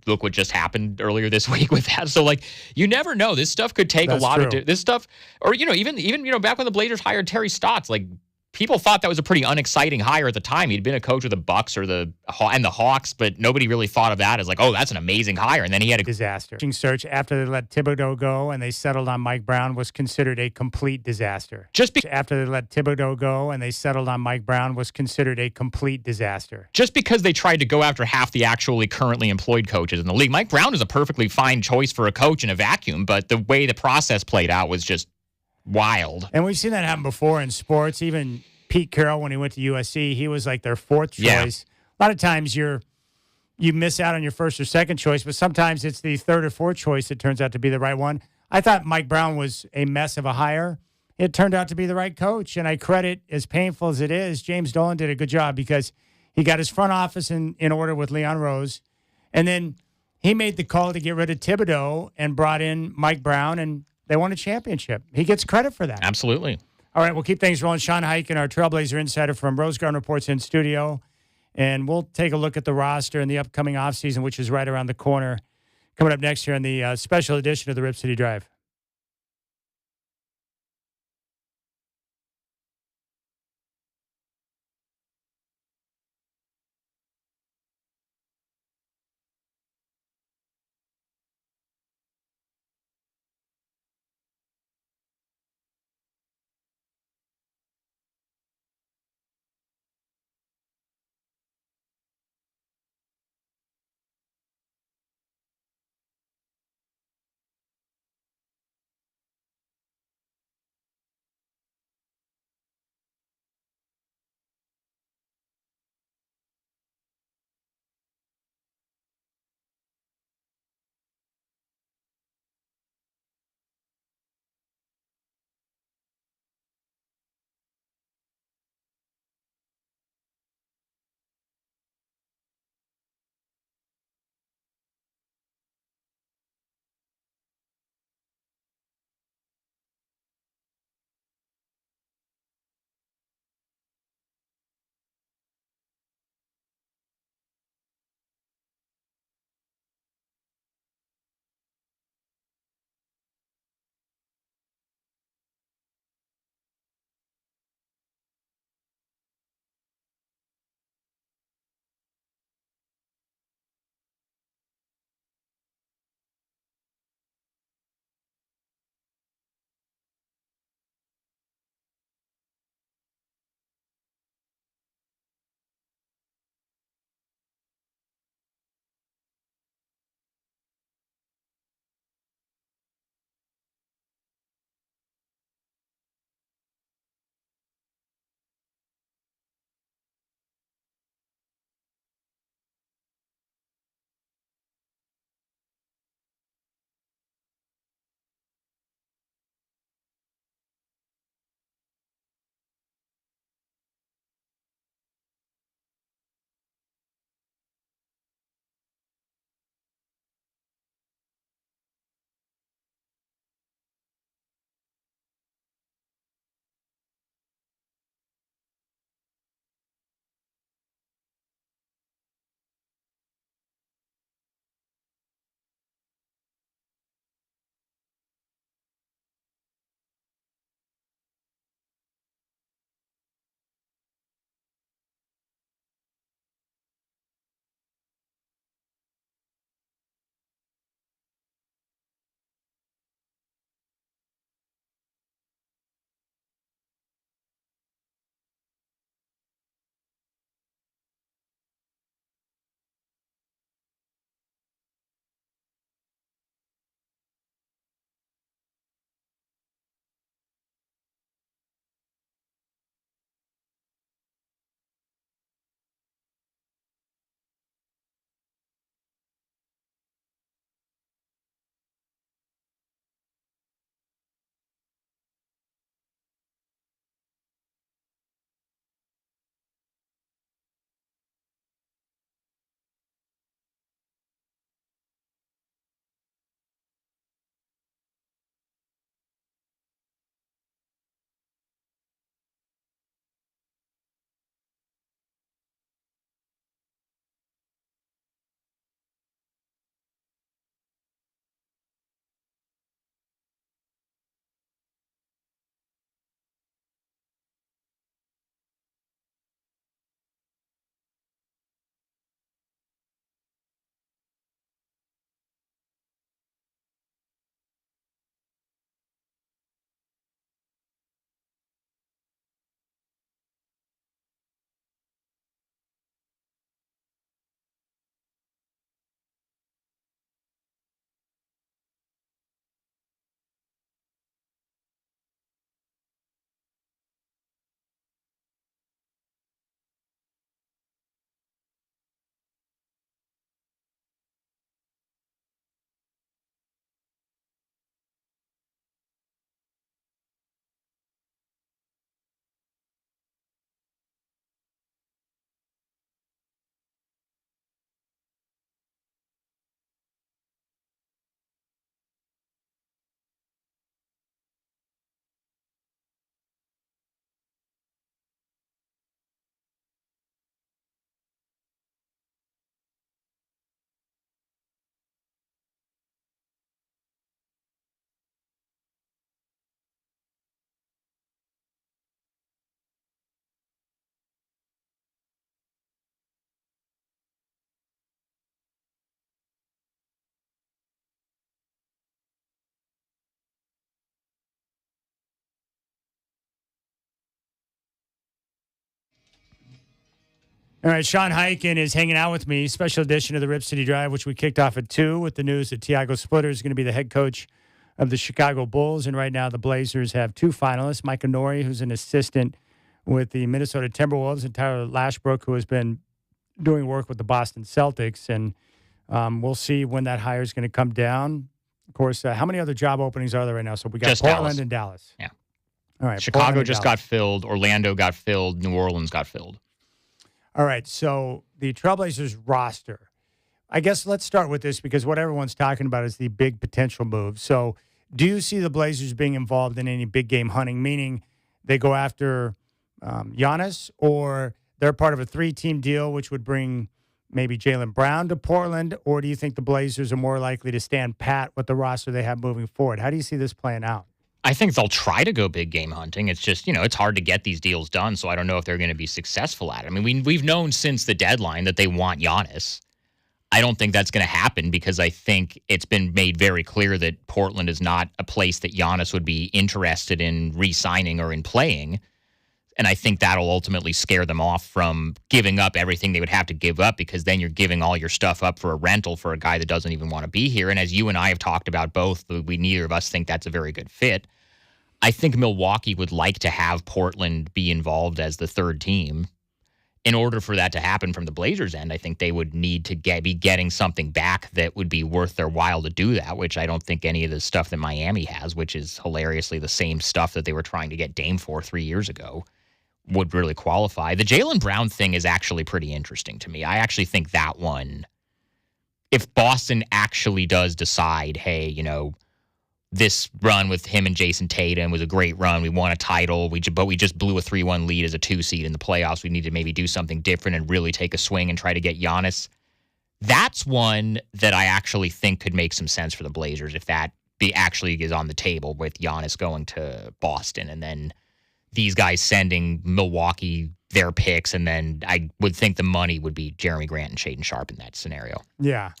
look what just happened earlier this week with that. So, like, you never know. This stuff could take a lot of this stuff. Or, even back when the Blazers hired Terry Stotts, like, people thought that was a pretty unexciting hire at the time. He'd been a coach of the Bucks and the Hawks, but nobody really thought of that as like, oh, that's an amazing hire. And then he had a disaster. Search after they let Thibodeau go and they settled on Mike Brown was considered a complete disaster. After they let Thibodeau go and they settled on Mike Brown was considered a complete disaster. Just because they tried to go after half the actually currently employed coaches in the league. Mike Brown is a perfectly fine choice for a coach in a vacuum, but the way the process played out was just wild. And we've seen that happen before in sports. Even Pete Carroll, when he went to USC, he was like their 4th choice. Yeah. A lot of times you miss out on your 1st or 2nd choice, but sometimes it's the 3rd or 4th choice that turns out to be the right one. I thought Mike Brown was a mess of a hire. It turned out to be the right coach, and I credit, as painful as it is, James Dolan did a good job because he got his front office in order with Leon Rose, and then he made the call to get rid of Thibodeau and brought in Mike Brown, and they won a championship. He gets credit for that. Absolutely. All right, we'll keep things rolling. Sean Heiken, our Trailblazer insider from Rose Garden Reports in studio, and we'll take a look at the roster and the upcoming offseason, which is right around the corner, coming up next here on the special edition of the Rip City Drive. All right, Sean Hyken is hanging out with me. Special edition of the Rip City Drive, which we kicked off at 2 with the news that Tiago Splitter is going to be the head coach of the Chicago Bulls. And right now the Blazers have 2 finalists, Mike Nori, who's an assistant with the Minnesota Timberwolves, and Tyler Lashbrook, who has been doing work with the Boston Celtics. And we'll see when that hire is going to come down. Of course, how many other job openings are there right now? So we got just Portland Dallas. and Dallas. Yeah. All right. Chicago just got filled. Orlando got filled. New Orleans got filled. All right, so the Trailblazers roster. I guess let's start with this because what everyone's talking about is the big potential move. So do you see the Blazers being involved in any big game hunting, meaning they go after Giannis, or they're part of a 3-team deal, which would bring maybe Jaylen Brown to Portland, or do you think the Blazers are more likely to stand pat with the roster they have moving forward? How do you see this playing out? I think they'll try to go big game hunting. It's just, it's hard to get these deals done, so I don't know if they're going to be successful at it. I mean, we've known since the deadline that they want Giannis. I don't think that's going to happen because I think it's been made very clear that Portland is not a place that Giannis would be interested in re-signing or in playing. And I think that'll ultimately scare them off from giving up everything they would have to give up, because then you're giving all your stuff up for a rental for a guy that doesn't even want to be here. And as you and I have talked about both, we neither of us think that's a very good fit. I think Milwaukee would like to have Portland be involved as the third team. In order for that to happen from the Blazers' end, I think they would need to be getting something back that would be worth their while to do that, which I don't think any of the stuff that Miami has, which is hilariously the same stuff that they were trying to get Dame for 3 years ago, would really qualify. The Jaylen Brown thing is actually pretty interesting to me. I actually think that one, if Boston actually does decide, hey, this run with him and Jason Tatum was a great run. We won a title, but we just blew a 3-1 lead as a 2 seed in the playoffs. We need to maybe do something different and really take a swing and try to get Giannis. That's one that I actually think could make some sense for the Blazers if that actually is on the table, with Giannis going to Boston and then these guys sending Milwaukee their picks, and then I would think the money would be Jeremy Grant and Shaedon Sharpe in that scenario. Yeah.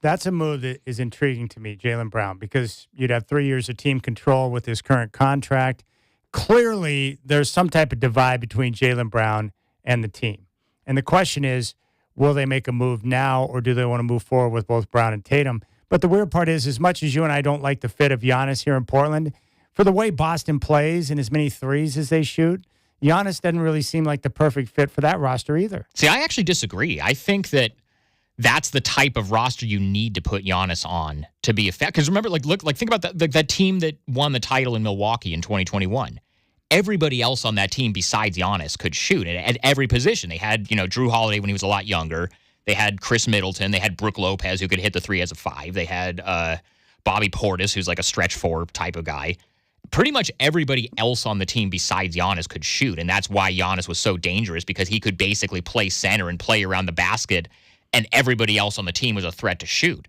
That's a move that is intriguing to me, Jaylen Brown, because you'd have 3 years of team control with his current contract. Clearly, there's some type of divide between Jaylen Brown and the team. And the question is, will they make a move now, or do they want to move forward with both Brown and Tatum? But the weird part is, as much as you and I don't like the fit of Giannis here in Portland, for the way Boston plays and as many threes as they shoot, Giannis doesn't really seem like the perfect fit for that roster either. See, I actually disagree. I think that's the type of roster you need to put Giannis on to be effective. Because remember, think about that team that won the title in Milwaukee in 2021. Everybody else on that team besides Giannis could shoot at every position. They had, Drew Holiday when he was a lot younger. They had Chris Middleton. They had Brook Lopez, who could hit the 3 as a 5. They had Bobby Portis, who's like a stretch 4 type of guy. Pretty much everybody else on the team besides Giannis could shoot, and that's why Giannis was so dangerous, because he could basically play center and play around the basket, and everybody else on the team was a threat to shoot.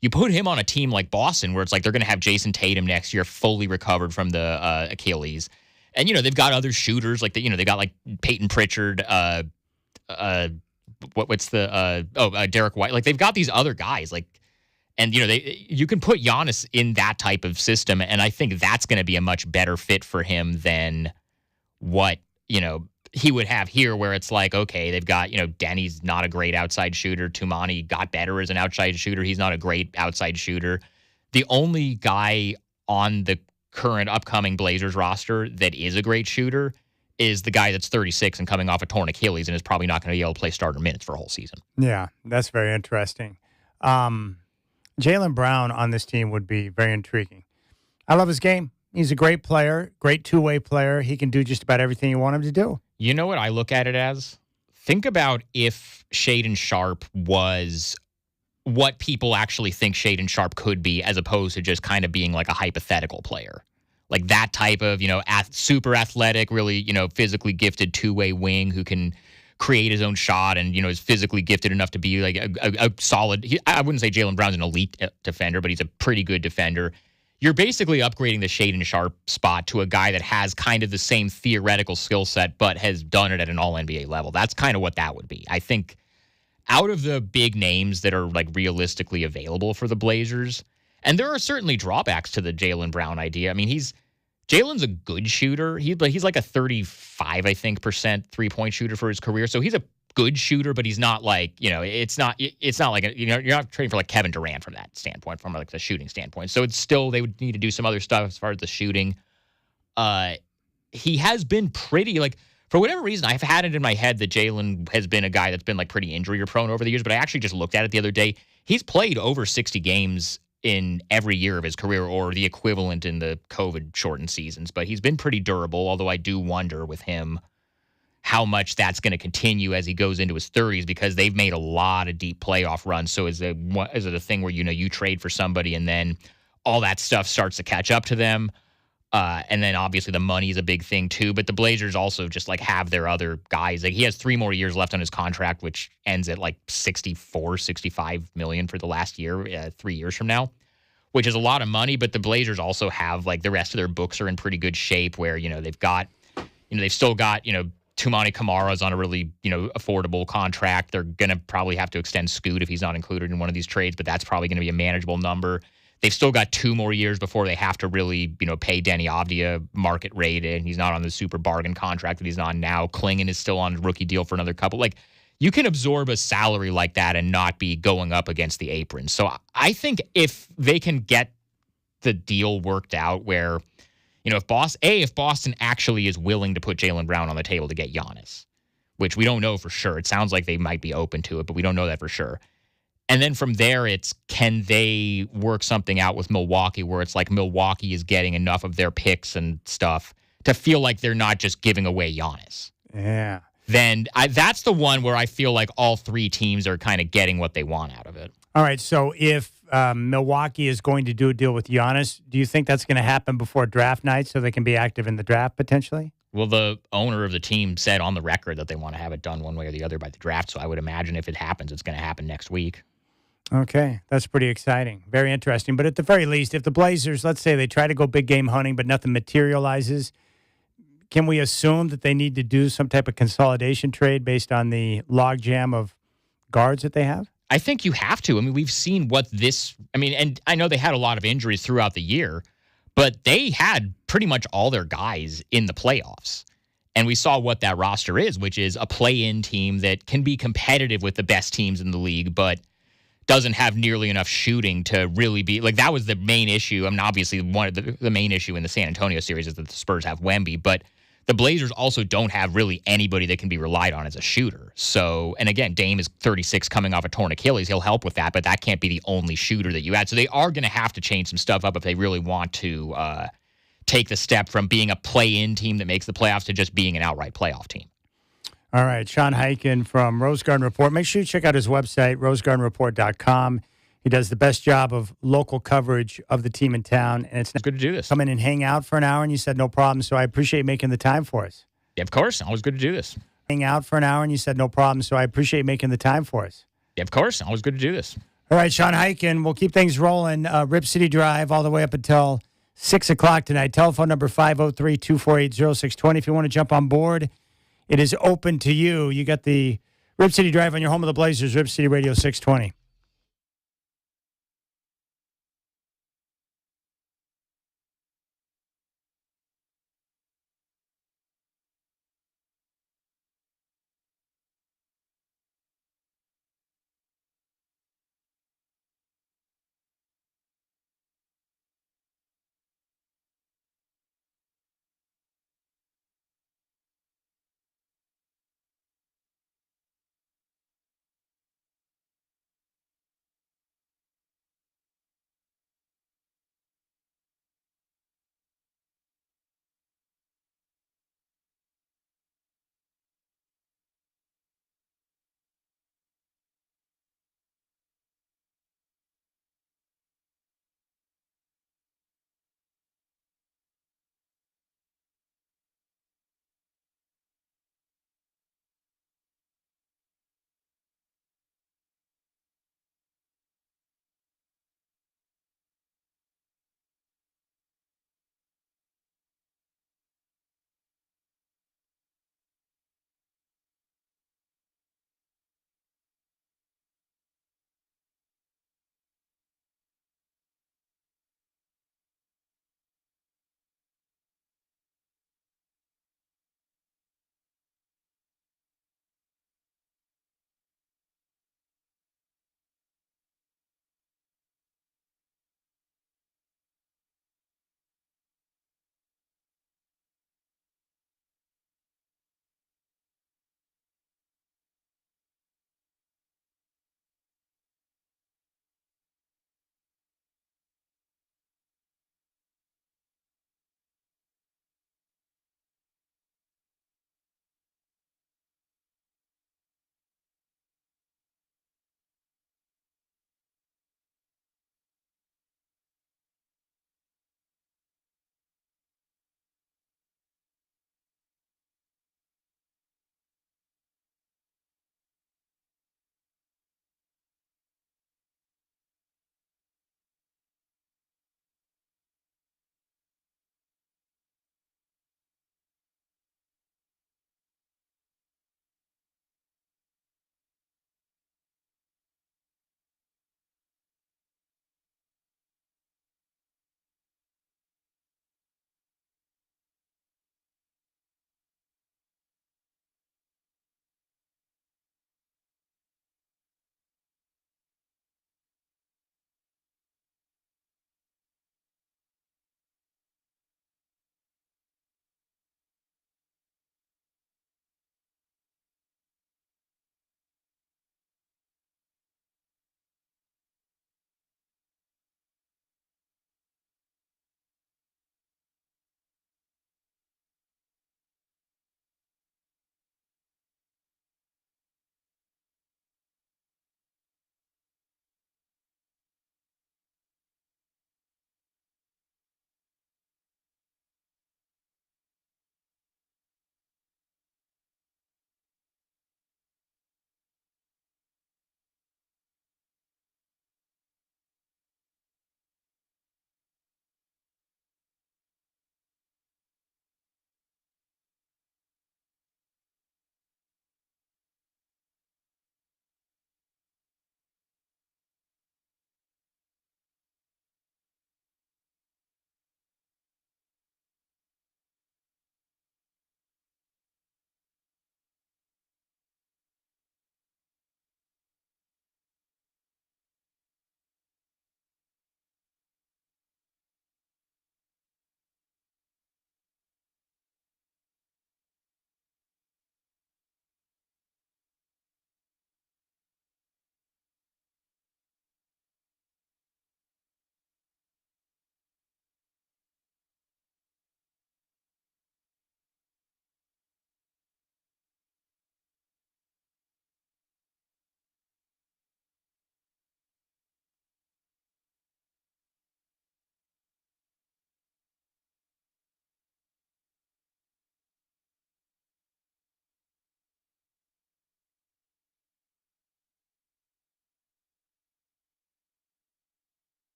You put him on a team like Boston, where it's like they're going to have Jason Tatum next year, fully recovered from the Achilles, and they've got other shooters like they got like Peyton Pritchard, Derek White. Like they've got these other guys like. And, you can put Giannis in that type of system, and I think that's going to be a much better fit for him than what, he would have here, where it's like, okay, they've got, Denny's not a great outside shooter. Tumani got better as an outside shooter. He's not a great outside shooter. The only guy on the current upcoming Blazers roster that is a great shooter is the guy that's 36 and coming off a torn Achilles and is probably not going to be able to play starter minutes for a whole season. Yeah, that's very interesting. Jaylen Brown on this team would be very intriguing. I love his game. He's a great player, great two-way player. He can do just about everything you want him to do. You know what I look at it as? Think about if Shaedon Sharpe was what people actually think Shaedon Sharpe could be, as opposed to just kind of being like a hypothetical player. Like that type of, super athletic, really, physically gifted two-way wing who can create his own shot and, is physically gifted enough to be like a solid. I wouldn't say Jaylen Brown's an elite defender, but he's a pretty good defender. You're basically upgrading the Shaedon Sharpe spot to a guy that has kind of the same theoretical skill set, but has done it at an all-NBA level. That's kind of what that would be. I think out of the big names that are like realistically available for the Blazers, and there are certainly drawbacks to the Jaylen Brown idea. I mean, Jaylen's a good shooter. He's like a 35, I think, % 3-point shooter for his career. So he's a good shooter, but he's not like, it's not like, you're not trading for like Kevin Durant from that standpoint, from like the shooting standpoint. So it's still, they would need to do some other stuff as far as the shooting. He has been pretty, like, for whatever reason, I've had it in my head that Jalen has been a guy that's been like pretty injury prone over the years, but I actually just looked at it the other day. He's played over 60 games in every year of his career, or the equivalent in the COVID shortened seasons, but he's been pretty durable, although I do wonder with him how much that's going to continue as he goes into his 30s, because they've made a lot of deep playoff runs. So is it a thing where, you trade for somebody and then all that stuff starts to catch up to them? And then obviously the money is a big thing too, but the Blazers also just like have their other guys. Like he has 3 more years left on his contract, which ends at like 65 million for the last year, 3 years from now, which is a lot of money. But the Blazers also have like the rest of their books are in pretty good shape where, they've got, they've still got, Tumani Kamara's on a really, affordable contract. They're going to probably have to extend Scoot if he's not included in one of these trades, but that's probably going to be a manageable number. They've still got 2 more years before they have to really, pay Denny Avdia market rate, and he's not on the super bargain contract that he's on now. Klingon is still on a rookie deal for another couple. Like, you can absorb a salary like that and not be going up against the apron. So I think if they can get the deal worked out where, if Boston actually is willing to put Jaylen Brown on the table to get Giannis, which we don't know for sure. It sounds like they might be open to it, but we don't know that for sure. And then from there, it's can they work something out with Milwaukee where it's like Milwaukee is getting enough of their picks and stuff to feel like they're not just giving away Giannis. Yeah. Then that's the one where I feel like all 3 teams are kind of getting what they want out of it. All right, so if Milwaukee is going to do a deal with Giannis, do you think that's going to happen before draft night so they can be active in the draft potentially? Well, the owner of the team said on the record that they want to have it done one way or the other by the draft, so I would imagine if it happens, it's going to happen next week. Okay, that's pretty exciting. Very interesting. But at the very least, if the Blazers, let's say they try to go big game hunting, but nothing materializes, can we assume that they need to do some type of consolidation trade based on the logjam of guards that they have? I think you have to. I mean, we've seen and I know they had a lot of injuries throughout the year, but they had pretty much all their guys in the playoffs. And we saw what that roster is, which is a play-in team that can be competitive with the best teams in the league, but doesn't have nearly enough shooting to really be like that was the main issue. I mean, obviously one of the main issue in the San Antonio series is that the Spurs have Wemby, but the Blazers also don't have really anybody that can be relied on as a shooter. So, and again, Dame is 36 coming off a torn Achilles. He'll help with that, but that can't be the only shooter that you add. So they are going to have to change some stuff up if they really want to take the step from being a play-in team that makes the playoffs to just being an outright playoff team. All right, Sean Highkin from Rose Garden Report. Make sure you check out his website, rosegardenreport.com. He does the best job of local coverage of the team in town. And it's good to do this. Come in and hang out for an hour, and you said no problem. So I appreciate making the time for us. Yeah, of course. Always good to do this. Hang out for an hour, and you said no problem. So I appreciate making the time for us. Yeah, of course. Always good to do this. All right, Sean Highkin. We'll keep things rolling. Rip City Drive all the way up until 6 o'clock tonight. Telephone number 503-248-0620. If you want to jump on board, it is open to you. You got the Rip City Drive on your home of the Blazers, Rip City Radio 620.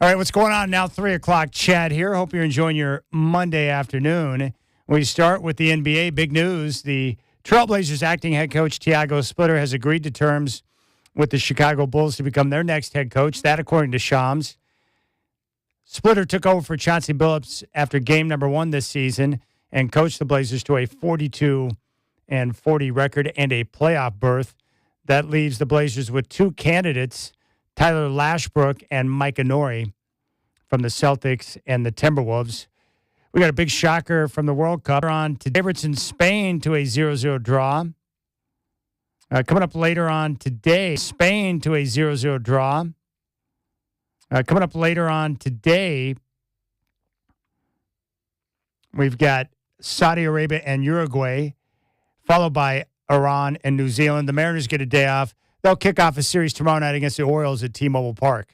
All right, what's going on now? 3 o'clock, Chad here. Hope you're enjoying your Monday afternoon. We start with the NBA. Big news. The Trailblazers acting head coach, Tiago Splitter, has agreed to terms with the Chicago Bulls to become their next head coach. That, according to Shams. Splitter took over for Chauncey Billups after game number 1 this season and coached the Blazers to a 42-40 record and a playoff berth. That leaves the Blazers with 2 candidates, Tyler Lashbrook and Micah Nori from the Celtics and the Timberwolves. We got a big shocker from the World Cup on to favorites in Spain to a 0-0 draw. Coming up later on today, Spain to a 0-0 draw. Coming up later on today, we've got Saudi Arabia and Uruguay, followed by Iran and New Zealand. The Mariners get a day off. They'll kick off a series tomorrow night against the Orioles at T-Mobile Park.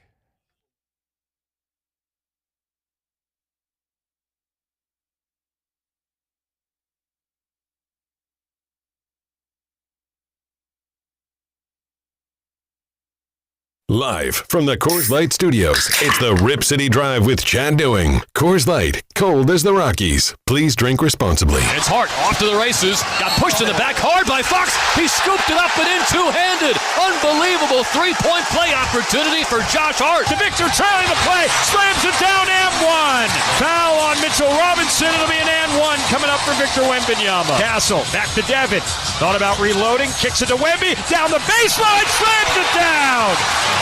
Live from the Coors Light Studios, it's the Rip City Drive with Chad Doing. Coors Light, cold as the Rockies. Please drink responsibly. It's Hart off to the races. Got pushed in the back hard by Fox. He scooped it up and in two-handed. Unbelievable three-point play opportunity for Josh Hart. To Victor trailing the play. Slams it down and one. Foul on Mitchell Robinson. It'll be an and one coming up for Victor Wembanyama. Castle back to Devin. Thought about reloading. Kicks it to Wemby. Down the baseline. Slams it down.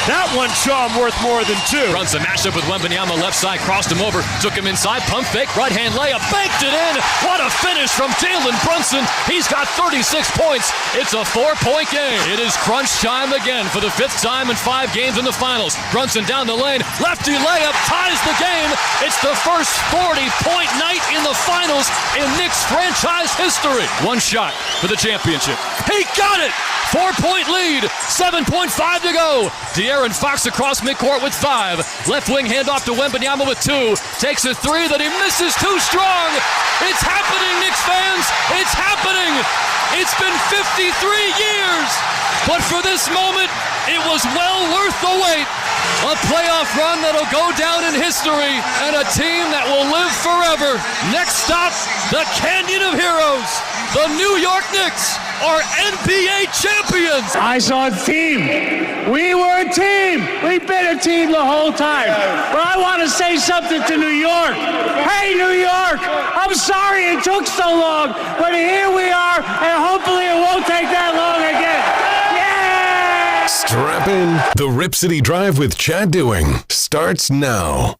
That one saw him worth more than 2. Brunson matched up with Wembanyama left side, crossed him over, took him inside, pump fake, right hand layup, banked it in. What a finish from Jalen Brunson. He's got 36 points. It's a 4-point game. It is crunch time again for the 5th time in 5 games in the finals. Brunson down the lane, lefty layup, ties the game. It's the first 40-point night in the finals in Knicks franchise history. One shot for the championship. He got it! 4-point lead, 7.5 to go. De'Aaron Fox across midcourt with 5. Left wing handoff to Wembanyama with 2. Takes a 3 that he misses too strong. It's happening, Knicks fans. It's happening. It's been 53 years. But for this moment, it was well worth the wait. A playoff run that'll go down in history and a team that will live forever. Next stop, the Canyon of Heroes. The New York Knicks are NBA champions. Eyes on team. We were a team. We've been a team the whole time. But I want to say something to New York. Hey, New York, I'm sorry it took so long, but here we are, and hopefully it won't take that long again. Yeah! Strap in. The Rip City Drive with Chad Doing starts now.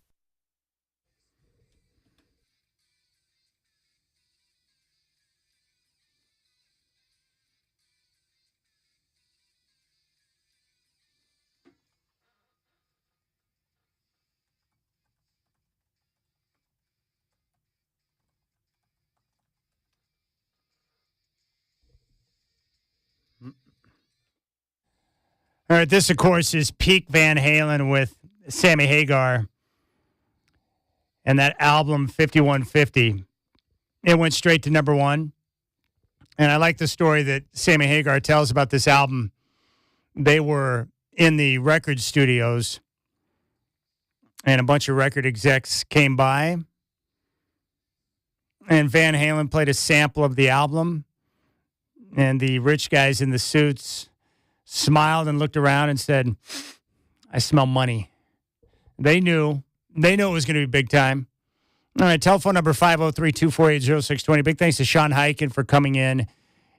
All right, this, of course, is peak Van Halen with Sammy Hagar and that album 5150. It went straight to number 1. And I like the story that Sammy Hagar tells about this album. They were in the record studios, and a bunch of record execs came by, and Van Halen played a sample of the album, and the rich guys in the suits smiled and looked around and said, I smell money. They knew it was going to be big time. All right, telephone number 503-248-0620. Big thanks to Sean Hyken for coming in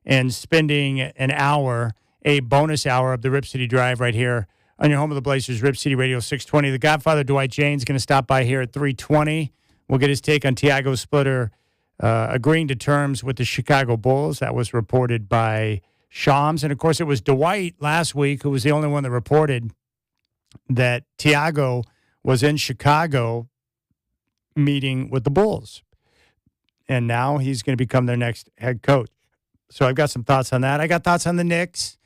and spending an hour, a bonus hour of the Rip City Drive right here on your home of the Blazers, Rip City Radio 620. The Godfather, Dwight Jane, is going to stop by here at 3:20. We'll get his take on Tiago Splitter agreeing to terms with the Chicago Bulls. That was reported by Shams. And, of course, it was Dwight last week who was the only one that reported that Tiago was in Chicago meeting with the Bulls. And now he's going to become their next head coach. So I've got some thoughts on that. I got thoughts on the Knicks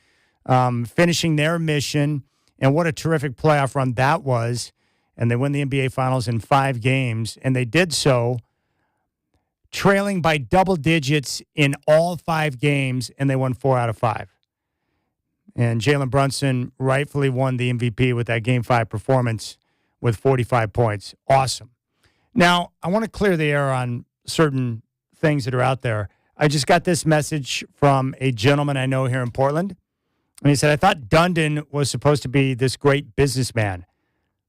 finishing their mission and what a terrific playoff run that was. And they win the NBA Finals in 5 games. And they did so trailing by double digits in all 5 games, and they won 4 out of 5. And Jalen Brunson rightfully won the MVP with that Game 5 performance with 45 points. Awesome. Now, I want to clear the air on certain things that are out there. I just got this message from a gentleman I know here in Portland. And he said, I thought Dundon was supposed to be this great businessman.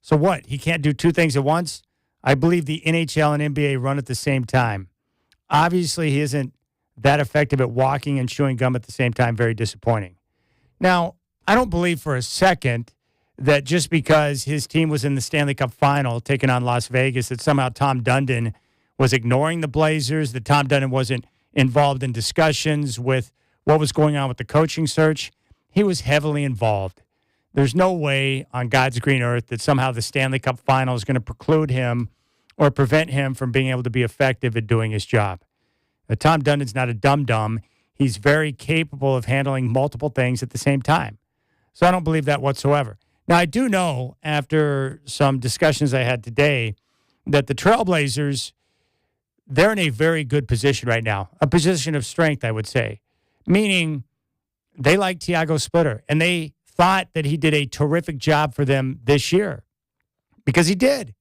So what? He can't do two things at once? I believe the NHL and NBA run at the same time. Obviously, he isn't that effective at walking and chewing gum at the same time. Very disappointing. Now, I don't believe for a second that just because his team was in the Stanley Cup final taking on Las Vegas, that somehow Tom Dundon was ignoring the Blazers, that Tom Dundon wasn't involved in discussions with what was going on with the coaching search. He was heavily involved. There's no way on God's green earth that somehow the Stanley Cup final is going to preclude him or prevent him from being able to be effective at doing his job. Tom Dundon's not a dum-dum. He's very capable of handling multiple things at the same time. So I don't believe that whatsoever. Now, I do know, after some discussions I had today, that the Trailblazers, they're in a very good position right now, a position of strength, I would say, meaning they like Tiago Splitter, and they thought that he did a terrific job for them this year because he did.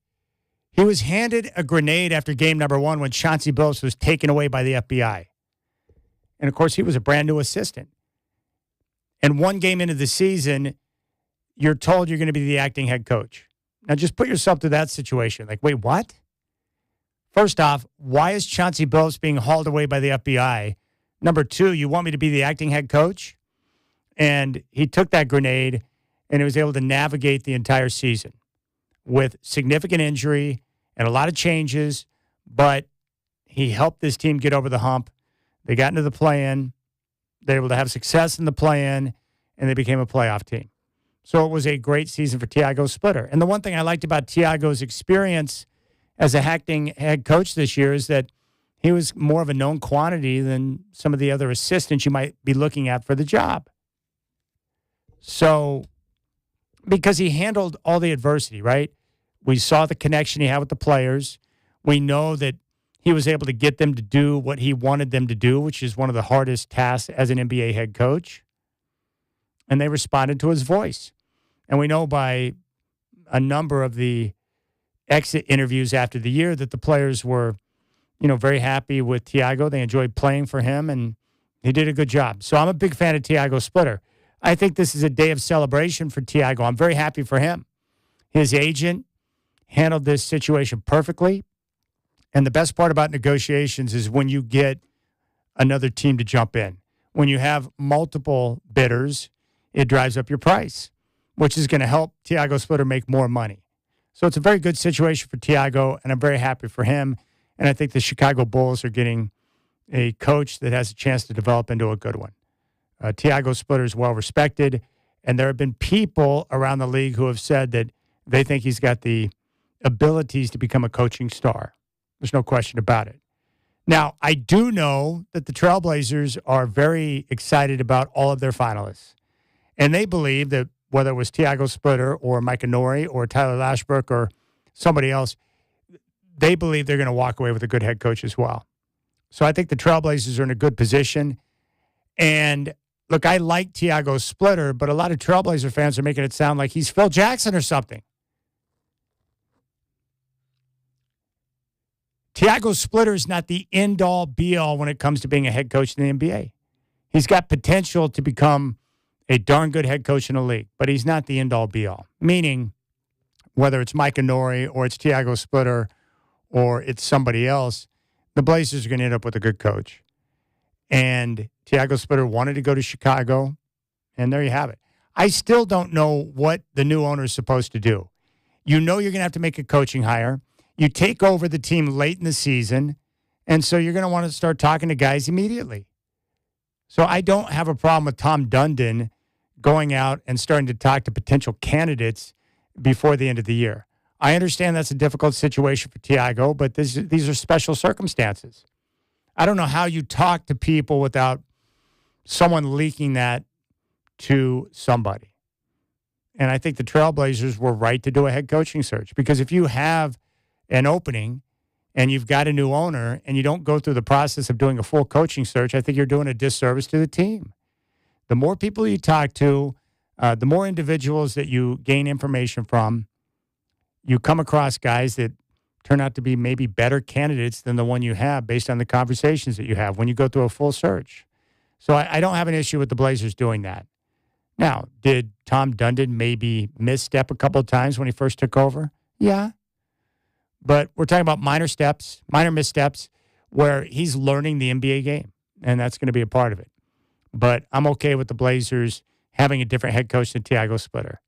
He was handed a grenade after game number 1 when Chauncey Billups was taken away by the FBI. And, of course, he was a brand new assistant. And one game into the season, you're told you're going to be the acting head coach. Now, just put yourself through that situation. Like, wait, what? First off, why is Chauncey Billups being hauled away by the FBI? Number 2, you want me to be the acting head coach? And he took that grenade and he was able to navigate the entire season with significant injury and a lot of changes, but he helped this team get over the hump. They got into the play-in. They were able to have success in the play-in, and they became a playoff team. So it was a great season for Tiago Splitter. And the one thing I liked about Tiago's experience as a acting head coach this year is that he was more of a known quantity than some of the other assistants you might be looking at for the job. So, because he handled all the adversity, right? We saw the connection he had with the players. We know that he was able to get them to do what he wanted them to do, which is one of the hardest tasks as an NBA head coach. And they responded to his voice. And we know by a number of the exit interviews after the year that the players were, very happy with Tiago. They enjoyed playing for him, and he did a good job. So I'm a big fan of Tiago Splitter. I think this is a day of celebration for Tiago. I'm very happy for him. His agent handled this situation perfectly. And the best part about negotiations is when you get another team to jump in. When you have multiple bidders, it drives up your price, which is going to help Tiago Splitter make more money. So it's a very good situation for Tiago, and I'm very happy for him. And I think the Chicago Bulls are getting a coach that has a chance to develop into a good one. Tiago Splitter is well respected, and there have been people around the league who have said that they think he's got the abilities to become a coaching star. There's no question about it. Now, I do know that the Trailblazers are very excited about all of their finalists, and they believe that whether it was Tiago Splitter or Micah Nori or Tyler Lashbrook or somebody else, they believe they're going to walk away with a good head coach as well. So I think the Trailblazers are in a good position. And look, I like Tiago Splitter, but a lot of Trailblazer fans are making it sound like he's Phil Jackson or something. Tiago Splitter is not the end-all, be-all when it comes to being a head coach in the NBA. He's got potential to become a darn good head coach in the league, but he's not the end-all, be-all. Meaning, whether it's Micah Nori or it's Tiago Splitter or it's somebody else, the Blazers are going to end up with a good coach. And Tiago Splitter wanted to go to Chicago, and there you have it. I still don't know what the new owner is supposed to do. You know you're going to have to make a coaching hire. You take over the team late in the season, and so you're going to want to start talking to guys immediately. So I don't have a problem with Tom Dundon going out and starting to talk to potential candidates before the end of the year. I understand that's a difficult situation for Tiago, but these are special circumstances. I don't know how you talk to people without someone leaking that to somebody. And I think the Trailblazers were right to do a head coaching search, because if you have an opening and you've got a new owner and you don't go through the process of doing a full coaching search, I think you're doing a disservice to the team. The more people you talk to, the more individuals that you gain information from, you come across guys that turn out to be maybe better candidates than the one you have based on the conversations that you have when you go through a full search. So I don't have an issue with the Blazers doing that. Now, did Tom Dundon maybe misstep a couple of times when he first took over? Yeah. But we're talking about minor missteps, where he's learning the NBA game, and that's going to be a part of it. But I'm okay with the Blazers having a different head coach than Tiago Splitter.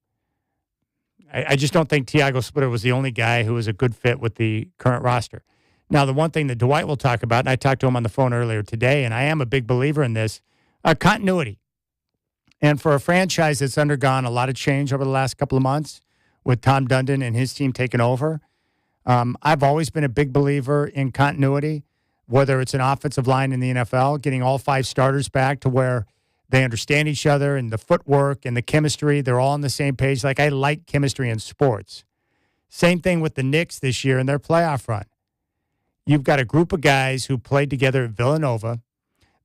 I just don't think Tiago Splitter was the only guy who was a good fit with the current roster. Now, the one thing that Dwight will talk about, and I talked to him on the phone earlier today, and I am a big believer in this, continuity. And for a franchise that's undergone a lot of change over the last couple of months with Tom Dundon and his team taking over, I've always been a big believer in continuity, whether it's an offensive line in the NFL, getting all 5 starters back to where they understand each other and the footwork and the chemistry. They're all on the same page. Like, I like chemistry in sports. Same thing with the Knicks this year in their playoff run. You've got a group of guys who played together at Villanova.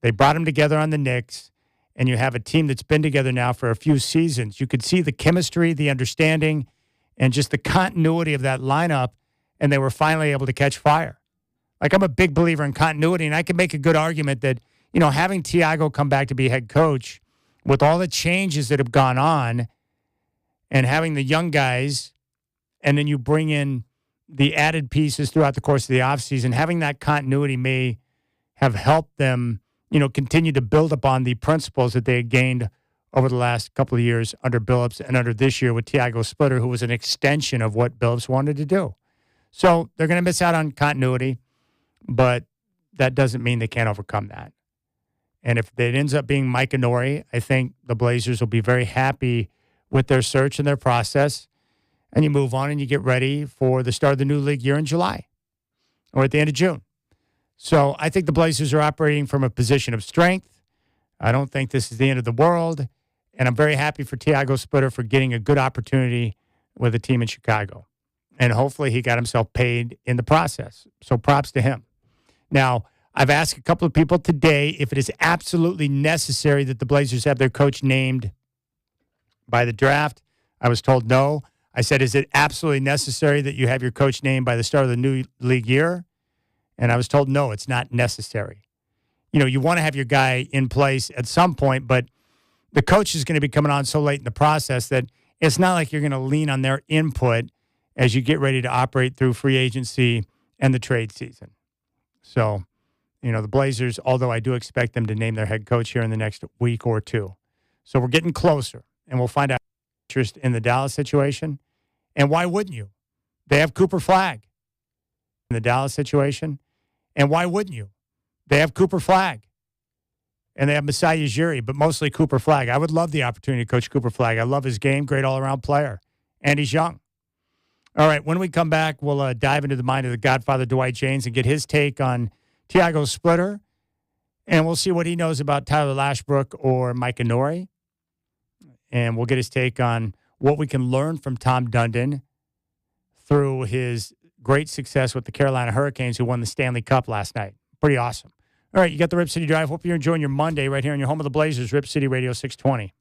They brought them together on the Knicks, and you have a team that's been together now for a few seasons. You could see the chemistry, the understanding, and just the continuity of that lineup, and they were finally able to catch fire. Like, I'm a big believer in continuity, and I can make a good argument that, having Tiago come back to be head coach with all the changes that have gone on and having the young guys, and then you bring in the added pieces throughout the course of the offseason, having that continuity may have helped them, continue to build upon the principles that they had gained over the last couple of years under Billups and under this year with Tiago Splitter, who was an extension of what Billups wanted to do. So they're going to miss out on continuity, but that doesn't mean they can't overcome that. And if it ends up being Mike Inori, I think the Blazers will be very happy with their search and their process. And you move on and you get ready for the start of the new league year in July or at the end of June. So I think the Blazers are operating from a position of strength. I don't think this is the end of the world. And I'm very happy for Tiago Splitter for getting a good opportunity with a team in Chicago. And hopefully he got himself paid in the process. So props to him. Now, I've asked a couple of people today if it is absolutely necessary that the Blazers have their coach named by the draft. I was told no. I said, is it absolutely necessary that you have your coach named by the start of the new league year? And I was told no, it's not necessary. You want to have your guy in place at some point, but the coach is going to be coming on so late in the process that it's not like you're going to lean on their input as you get ready to operate through free agency and the trade season. So, the Blazers, although I do expect them to name their head coach here in the next week or two. So we're getting closer, and we'll find out interest in the Dallas situation. And why wouldn't you? They have Cooper Flagg in the Dallas situation. And why wouldn't you? They have Cooper Flagg. And they have Masai Ujiri, but mostly Cooper Flagg. I would love the opportunity to coach Cooper Flagg. I love his game, great all-around player. And he's young. All right, when we come back, we'll dive into the mind of the Godfather, Dwight Jaynes, and get his take on Tiago Splitter. And we'll see what he knows about Tyler Lashbrook or Mike Inori. And we'll get his take on what we can learn from Tom Dundon through his great success with the Carolina Hurricanes, who won the Stanley Cup last night. Pretty awesome. All right, you got the Rip City Drive. Hope you're enjoying your Monday right here on your home of the Blazers, Rip City Radio 620.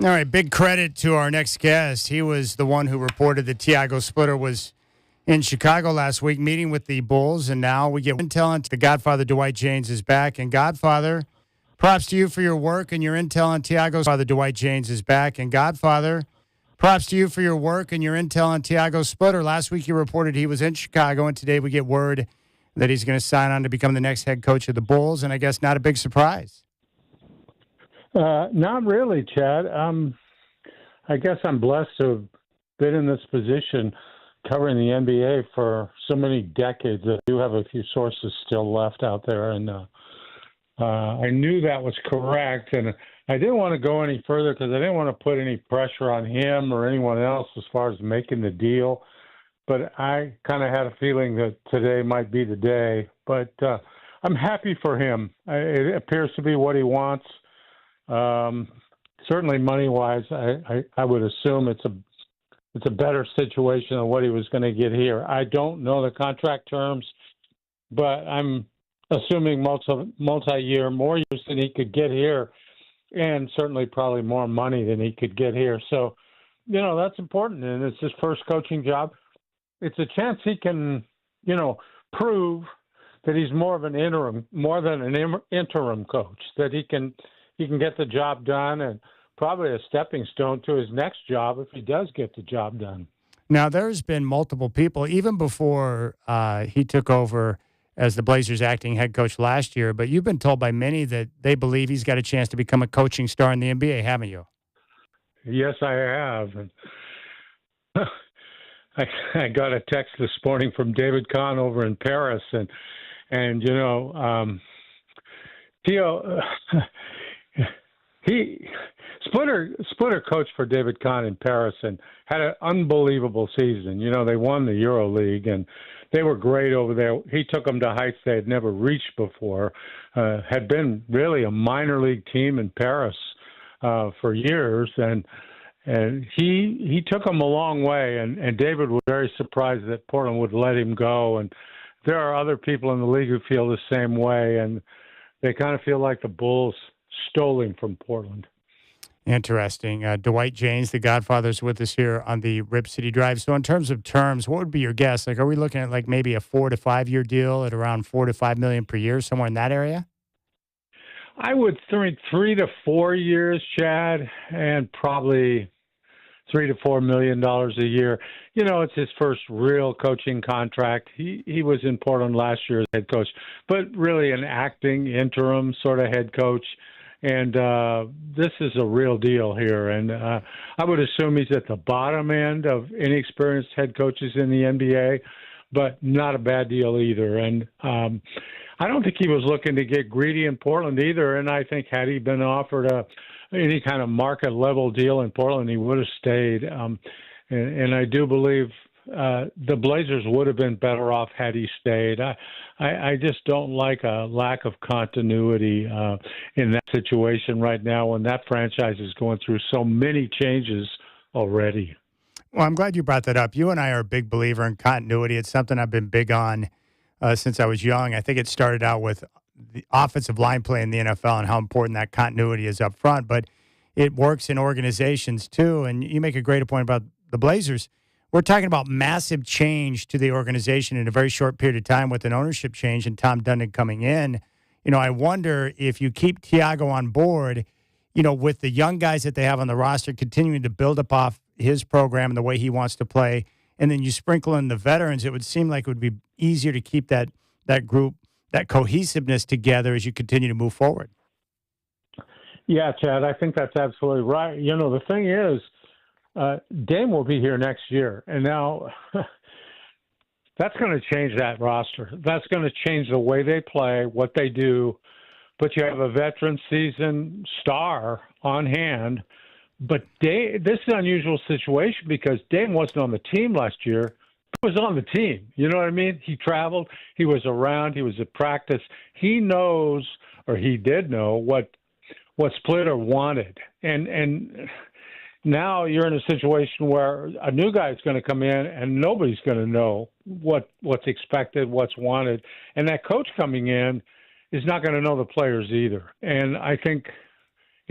All right, big credit to our next guest. He was the one who reported that Tiago Splitter was in Chicago last week meeting with the Bulls, and now we get intel. The Godfather Dwight Jaynes is back. And Godfather, props to you for your work and your intel on Tiago. Father Dwight Jaynes is back. And Godfather, props to you for your work and your intel on Tiago Splitter. Last week you reported he was in Chicago, and today we get word that he's going to sign on to become the next head coach of the Bulls, and I guess not a big surprise. Not really, Chad. I guess I'm blessed to have been in this position covering the NBA for so many decades. I do have a few sources still left out there, and I knew that was correct. And I didn't want to go any further because I didn't want to put any pressure on him or anyone else as far as making the deal. But I kind of had a feeling that today might be the day. But I'm happy for him. It appears to be what he wants. Certainly money-wise, I would assume it's a better situation than what he was going to get here. I don't know the contract terms, but I'm assuming multi-year, more years than he could get here, and certainly probably more money than he could get here. So, that's important, and it's his first coaching job. It's a chance he can, prove that he's more than an interim coach, that he can get the job done, and probably a stepping stone to his next job if he does get the job done. Now, there's been multiple people, even before he took over as the Blazers' acting head coach last year, but you've been told by many that they believe he's got a chance to become a coaching star in the NBA, haven't you? Yes, I have. And I got a text this morning from David Kahn over in Paris, and Theo, Splitter coached for David Kahn in Paris and had an unbelievable season. They won the EuroLeague, and they were great over there. He took them to heights they had never reached before. Had been really a minor league team in Paris for years, and he took them a long way. And David was very surprised that Portland would let him go. And there are other people in the league who feel the same way, and they kind of feel like the Bulls stole him from Portland. Interesting. Dwight Jaynes, the Godfather's with us here on the Rip City Drive. So in terms of terms, what would be your guess? Are we looking at maybe a 4 to 5 year deal at around $4 to $5 million per year, somewhere in that area? I would think 3 to 4 years, Chad, and probably $3 to $4 million a year. It's his first real coaching contract. He was in Portland last year as head coach, but really an acting interim sort of head coach. And this is a real deal here. And I would assume he's at the bottom end of inexperienced head coaches in the NBA, but not a bad deal either. And I don't think he was looking to get greedy in Portland either. And I think had he been offered any kind of market level deal in Portland, he would have stayed. And I do believe the Blazers would have been better off had he stayed. I just don't like a lack of continuity in that situation right now when that franchise is going through so many changes already. Well, I'm glad you brought that up. You and I are a big believer in continuity. It's something I've been big on since I was young. I think it started out with the offensive line play in the NFL and how important that continuity is up front, but it works in organizations too. And you make a great point about the Blazers. We're talking about massive change to the organization in a very short period of time with an ownership change and Tom Dundon coming in. I wonder if you keep Tiago on board, with the young guys that they have on the roster continuing to build up off his program and the way he wants to play, and then you sprinkle in the veterans, it would seem like it would be easier to keep that group, that cohesiveness together as you continue to move forward. Yeah, Chad, I think that's absolutely right. The thing is, Dame will be here next year, and now that's going to change that roster. That's going to change the way they play, what they do. But you have a veteran seasoned star on hand. But this is an unusual situation because Dame wasn't on the team last year. He was on the team. You know what I mean? He traveled. He was around. He was at practice. He knows, or he did know, what Splitter wanted. And now you're in a situation where a new guy is going to come in and nobody's going to know what's expected, what's wanted. And that coach coming in is not going to know the players either. And I think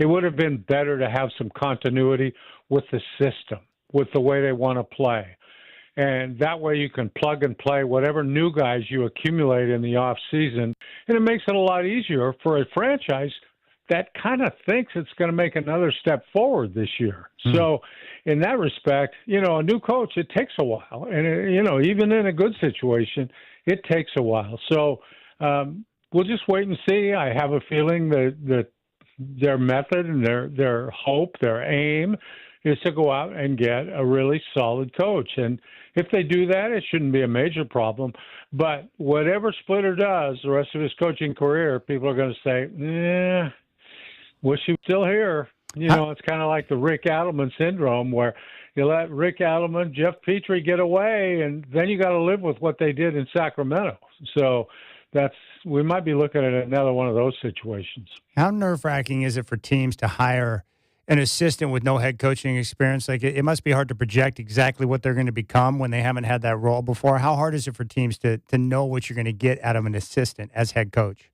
It would have been better to have some continuity with the system, with the way they want to play. And that way you can plug and play whatever new guys you accumulate in the off season. And it makes it a lot easier for a franchise that kind of thinks it's going to make another step forward this year. So in that respect, a new coach, it takes a while. And, even in a good situation, it takes a while. So we'll just wait and see. I have a feeling that their method and their hope, their aim is to go out and get a really solid coach. And if they do that, it shouldn't be a major problem. But whatever Splitter does the rest of his coaching career, people are going to say, wish he was still here. It's kind of like the Rick Adelman syndrome, where you let Rick Adelman, Jeff Petrie get away, and then you got to live with what they did in Sacramento. So we might be looking at another one of those situations. How nerve-wracking is it for teams to hire an assistant with no head coaching experience? Like, it must be hard to project exactly what they're going to become when they haven't had that role before. How hard is it for teams to know what you're going to get out of an assistant as head coach?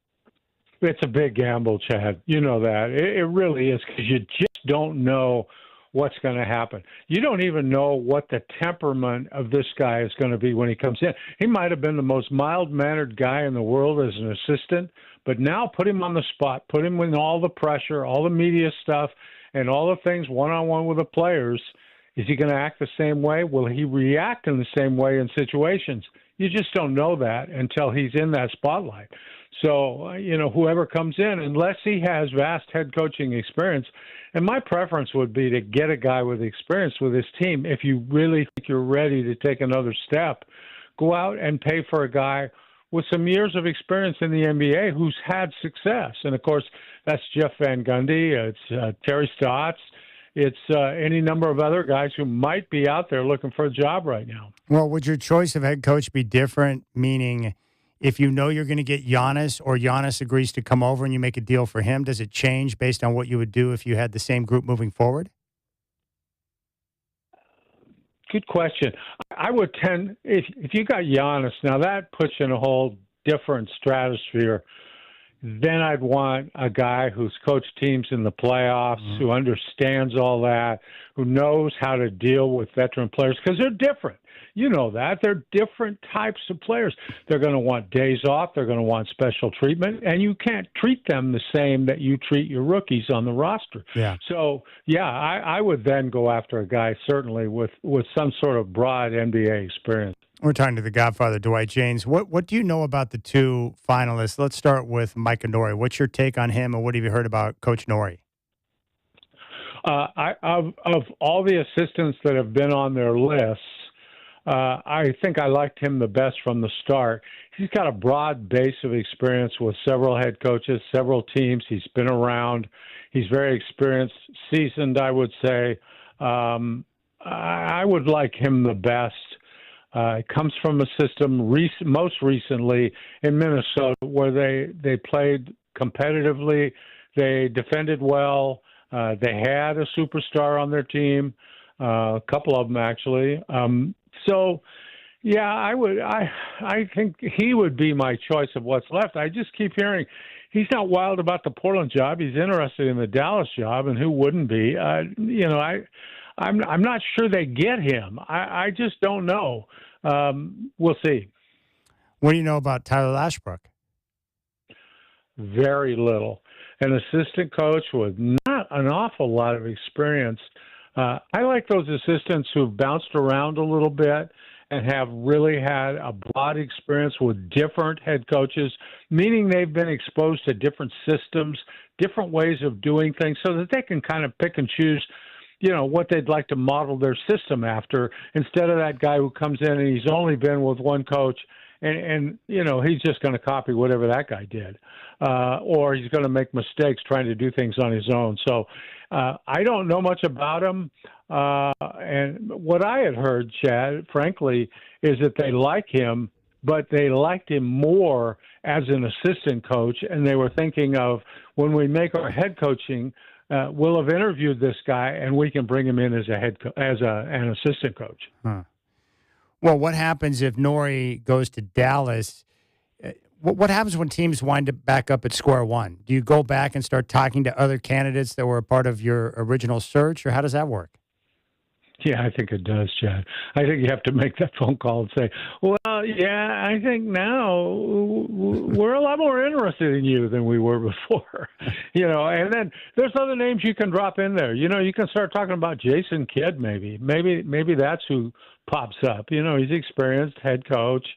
It's a big gamble, Chad. You know that. It really is, because you just don't know what's going to happen. You don't even know what the temperament of this guy is going to be when he comes in. He might have been the most mild-mannered guy in the world as an assistant, but now put him on the spot, put him in all the pressure, all the media stuff, and all the things one-on-one with the players. Is he going to act the same way? Will he react in the same way in situations? You just don't know that until he's in that spotlight. So, whoever comes in, unless he has vast head coaching experience, and my preference would be to get a guy with experience with his team. If you really think you're ready to take another step, go out and pay for a guy with some years of experience in the NBA who's had success. And, of course, that's Jeff Van Gundy. It's Terry Stotts. It's any number of other guys who might be out there looking for a job right now. Well, would your choice of head coach be different, meaning if you know you're going to get Giannis, or Giannis agrees to come over and you make a deal for him, does it change based on what you would do if you had the same group moving forward? Good question. I would tend, if you got Giannis, now that puts you in a whole different stratosphere. Then I'd want a guy who's coached teams in the playoffs, who understands all that, who knows how to deal with veteran players, because they're different. You know that. They're different types of players. They're going to want days off. They're going to want special treatment, and you can't treat them the same that you treat your rookies on the roster. Yeah. So, I would then go after a guy certainly with some sort of broad NBA experience. We're talking to the Godfather, Dwight James. What do you know about the two finalists? Let's start with Micah Nori. What's your take on him, and what have you heard about Coach Nori? Of all the assistants that have been on their lists, I think I liked him the best from the start. He's got a broad base of experience with several head coaches, several teams. He's been around. He's very experienced, seasoned, I would say. I would like him the best. It comes from a system most recently in Minnesota where they played competitively. They defended well. They had a superstar on their team, a couple of them actually. I think he would be my choice of what's left. I just keep hearing he's not wild about the Portland job. He's interested in the Dallas job, and who wouldn't be? I'm not sure they get him. I just don't know. We'll see. What do you know about Tyler Lashbrook? Very little. An assistant coach with not an awful lot of experience. I like those assistants who've bounced around a little bit and have really had a broad experience with different head coaches, meaning they've been exposed to different systems, different ways of doing things, so that they can kind of pick and choose, what they'd like to model their system after, instead of that guy who comes in and he's only been with one coach and he's just going to copy whatever that guy did, or he's going to make mistakes trying to do things on his own. So I don't know much about him. And what I had heard, Chad, frankly, is that they like him, but they liked him more as an assistant coach. And they were thinking of, when we make our head coaching, we'll have interviewed this guy and we can bring him in as an assistant coach. Huh. Well, what happens if Nori goes to Dallas? what happens when teams wind up back up at square one? Do you go back and start talking to other candidates that were a part of your original search, or how does that work? Yeah, I think it does, Chad. I think you have to make that phone call and say, well, yeah, I think now we're a lot more interested in you than we were before. And then there's other names you can drop in there. You can start talking about Jason Kidd maybe. Maybe that's who pops up. He's experienced head coach.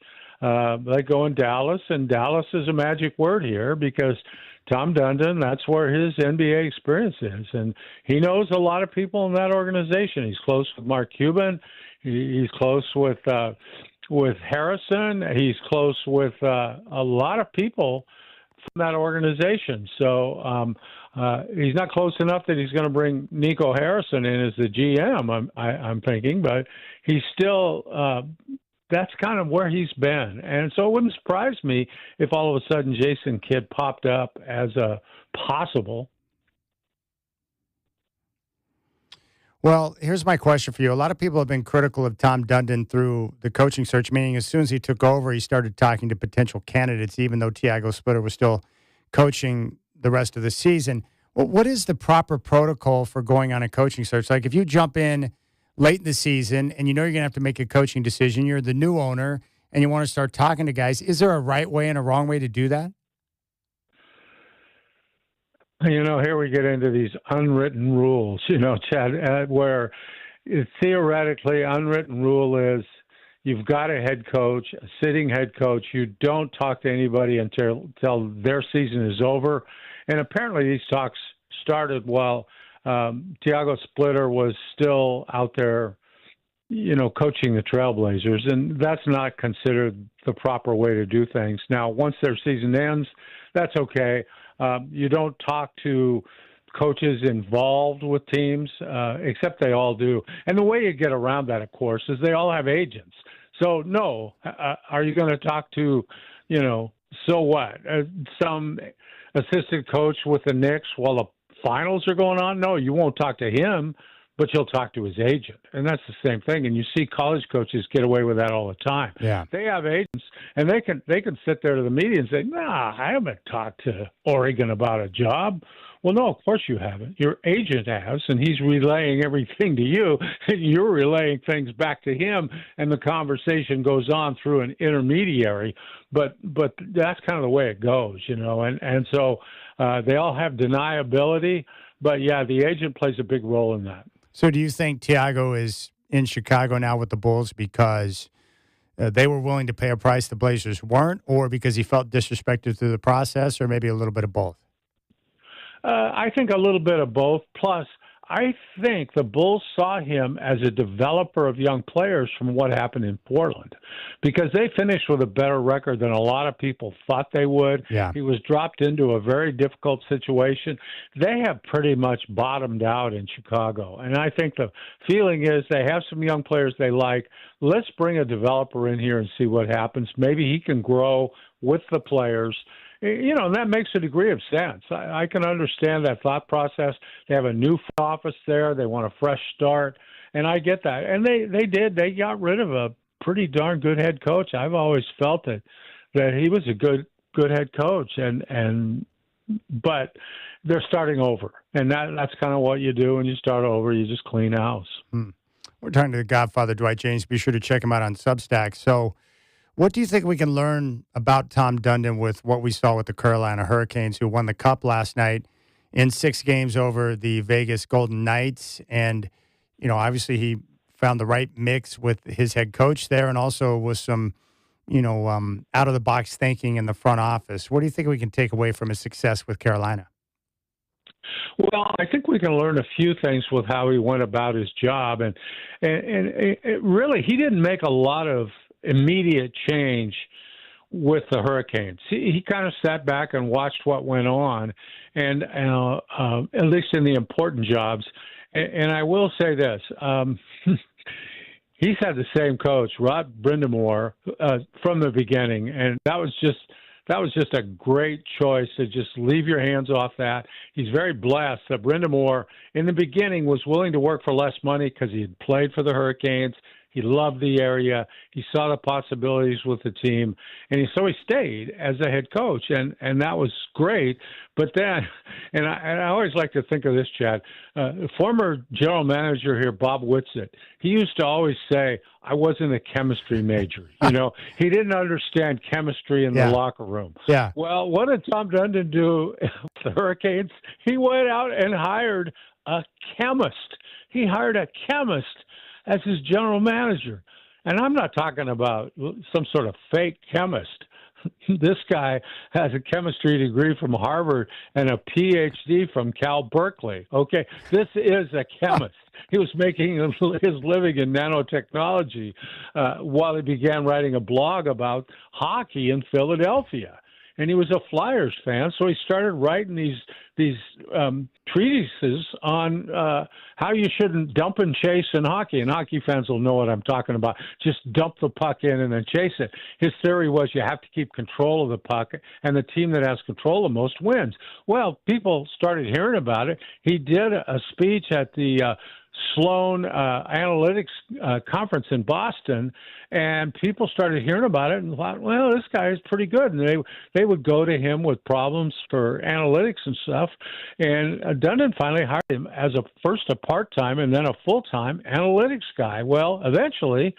They go in Dallas, and Dallas is a magic word here because Tom Dundon, that's where his NBA experience is. And he knows a lot of people in that organization. He's close with Mark Cuban. He's close with Harrison. He's close with a lot of people from that organization. So he's not close enough that he's going to bring Nico Harrison in as the GM, I'm thinking. But he's still that's kind of where he's been. And so it wouldn't surprise me if all of a sudden Jason Kidd popped up as a possible. Well, here's my question for you. A lot of people have been critical of Tom Dundon through the coaching search, meaning as soon as he took over, he started talking to potential candidates, even though Tiago Splitter was still coaching the rest of the season. Well, what is the proper protocol for going on a coaching search? Like if you jump in late in the season and you're going to have to make a coaching decision, you're the new owner and you want to start talking to guys, is there a right way and a wrong way to do that? Here we get into these unwritten rules, Chad, where theoretically unwritten rule is you've got a head coach, a sitting head coach. You don't talk to anybody until their season is over. And apparently these talks started while Tiago Splitter was still out there, coaching the Trailblazers, and that's not considered the proper way to do things. Now, once their season ends, that's okay. You don't talk to coaches involved with teams, except they all do. And the way you get around that, of course, is they all have agents. So, no, are you going to talk to, so what? Some assistant coach with the Knicks while the finals are going on? No, you won't talk to him, but you'll talk to his agent. And that's the same thing. And you see college coaches get away with that all the time. Yeah. They have agents, and they can sit there to the media and say, nah, I haven't talked to Oregon about a job. Well, no, of course you haven't. Your agent has, and he's relaying everything to you, and you're relaying things back to him, and the conversation goes on through an intermediary. But that's kind of the way it goes, and so they all have deniability. But, yeah, the agent plays a big role in that. So do you think Tiago is in Chicago now with the Bulls because they were willing to pay a price the Blazers weren't, or because he felt disrespected through the process, or maybe a little bit of both? I think a little bit of both. Plus, I think the Bulls saw him as a developer of young players from what happened in Portland, because they finished with a better record than a lot of people thought they would. Yeah. He was dropped into a very difficult situation. They have pretty much bottomed out in Chicago, and I think the feeling is they have some young players they like. Let's bring a developer in here and see what happens. Maybe he can grow with the players. And that makes a degree of sense. I can understand that thought process. They have a new front office there. They want a fresh start, and I get that. And they did. They got rid of a pretty darn good head coach. I've always felt that he was a good head coach, but they're starting over, and that's kind of what you do when you start over. You just clean house. We're talking to the Godfather, Dwight James. Be sure to check him out on Substack. So, what do you think we can learn about Tom Dundon with what we saw with the Carolina Hurricanes, who won the Cup last night in 6 games over the Vegas Golden Knights? And, obviously he found the right mix with his head coach there and also with some, out-of-the-box thinking in the front office. What do you think we can take away from his success with Carolina? Well, I think we can learn a few things with how he went about his job. And really, he didn't make a lot of immediate change with the Hurricanes. He kind of sat back and watched what went on, and at least in the important jobs. And I will say this: he's had the same coach, Rod Brindamore, from the beginning, and that was just a great choice to just leave your hands off that. He's very blessed that Brindamore, in the beginning, was willing to work for less money because he had played for the Hurricanes. He loved the area. He saw the possibilities with the team, and so he stayed as a head coach, and that was great. But then, and I always like to think of this, Chad, former general manager here, Bob Whitsitt, he used to always say, I wasn't a chemistry major. He didn't understand chemistry in the locker room. Yeah. Well, what did Tom Dundon do with the Hurricanes? He went out and hired a chemist. He hired a chemist as his general manager. And I'm not talking about some sort of fake chemist. This guy has a chemistry degree from Harvard and a PhD from Cal Berkeley. Okay, this is a chemist. He was making his living in nanotechnology while he began writing a blog about hockey in Philadelphia. And he was a Flyers fan, so he started writing these treatises on how you shouldn't dump and chase in hockey. And hockey fans will know what I'm talking about. Just dump the puck in and then chase it. His theory was you have to keep control of the puck, and the team that has control the most wins. Well, people started hearing about it. He did a speech at the Sloan Analytics conference in Boston, and people started hearing about it and thought, well, this guy is pretty good. And they would go to him with problems for analytics and stuff. And Dundon finally hired him as first a part-time and then a full-time analytics guy. Well, eventually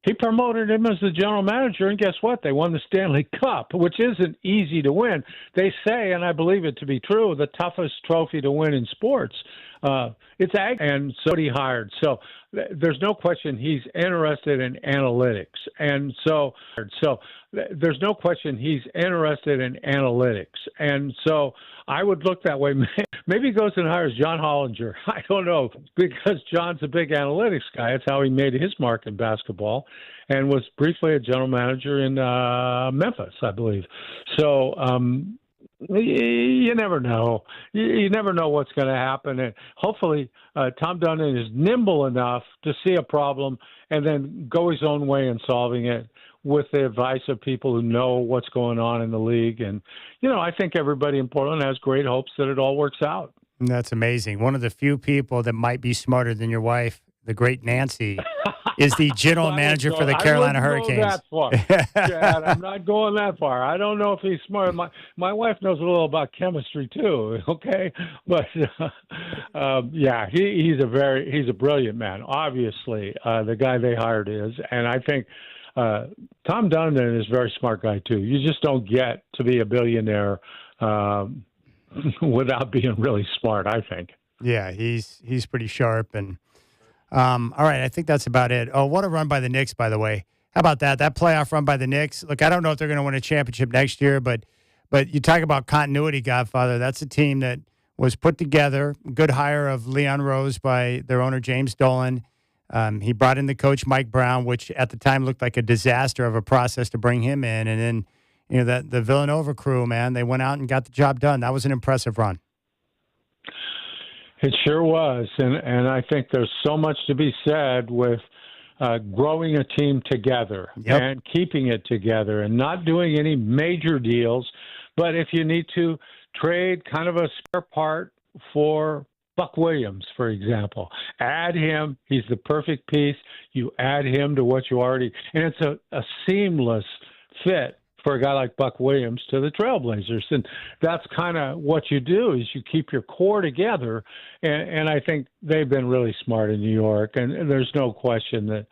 he promoted him as the general manager, and guess what? They won the Stanley Cup, which isn't easy to win. They say, and I believe it to be true, the toughest trophy to win in sports. It's ag, and so he hired. So there's no question he's interested in analytics, and so there's no question he's interested in analytics, and so I would look that way. Maybe he goes and hires John Hollinger. I don't know, because John's a big analytics guy. It's how he made his mark in basketball, and was briefly a general manager in Memphis, I believe. So. You never know. You never know what's going to happen. And hopefully Tom Dundon is nimble enough to see a problem and then go his own way in solving it with the advice of people who know what's going on in the league. And, I think everybody in Portland has great hopes that it all works out. That's amazing. One of the few people that might be smarter than your wife, the great Nancy, is the general manager for the Carolina Hurricanes. Chad, I'm not going that far. I don't know if he's smart. My wife knows a little about chemistry too. Okay, but yeah, he's a brilliant man. Obviously, the guy they hired is, and I think Tom Dundon is a very smart guy too. You just don't get to be a billionaire without being really smart, I think. Yeah, he's pretty sharp. And all right, I think that's about it. Oh, what a run by the Knicks, by the way. How about that? That playoff run by the Knicks. Look, I don't know if they're going to win a championship next year, but you talk about continuity, Godfather. That's a team that was put together. Good hire of Leon Rose by their owner, James Dolan. He brought in the coach, Mike Brown, which at the time looked like a disaster of a process to bring him in. And then, the Villanova crew, man, they went out and got the job done. That was an impressive run. It sure was, and I think there's so much to be said with growing a team together and keeping it together and not doing any major deals. But if you need to trade kind of a spare part for Buck Williams, for example, add him. He's the perfect piece. You add him to what you already – and it's a seamless fit for a guy like Buck Williams to the Trailblazers. And that's kind of what you do, is you keep your core together. And I think they've been really smart in New York. And there's no question that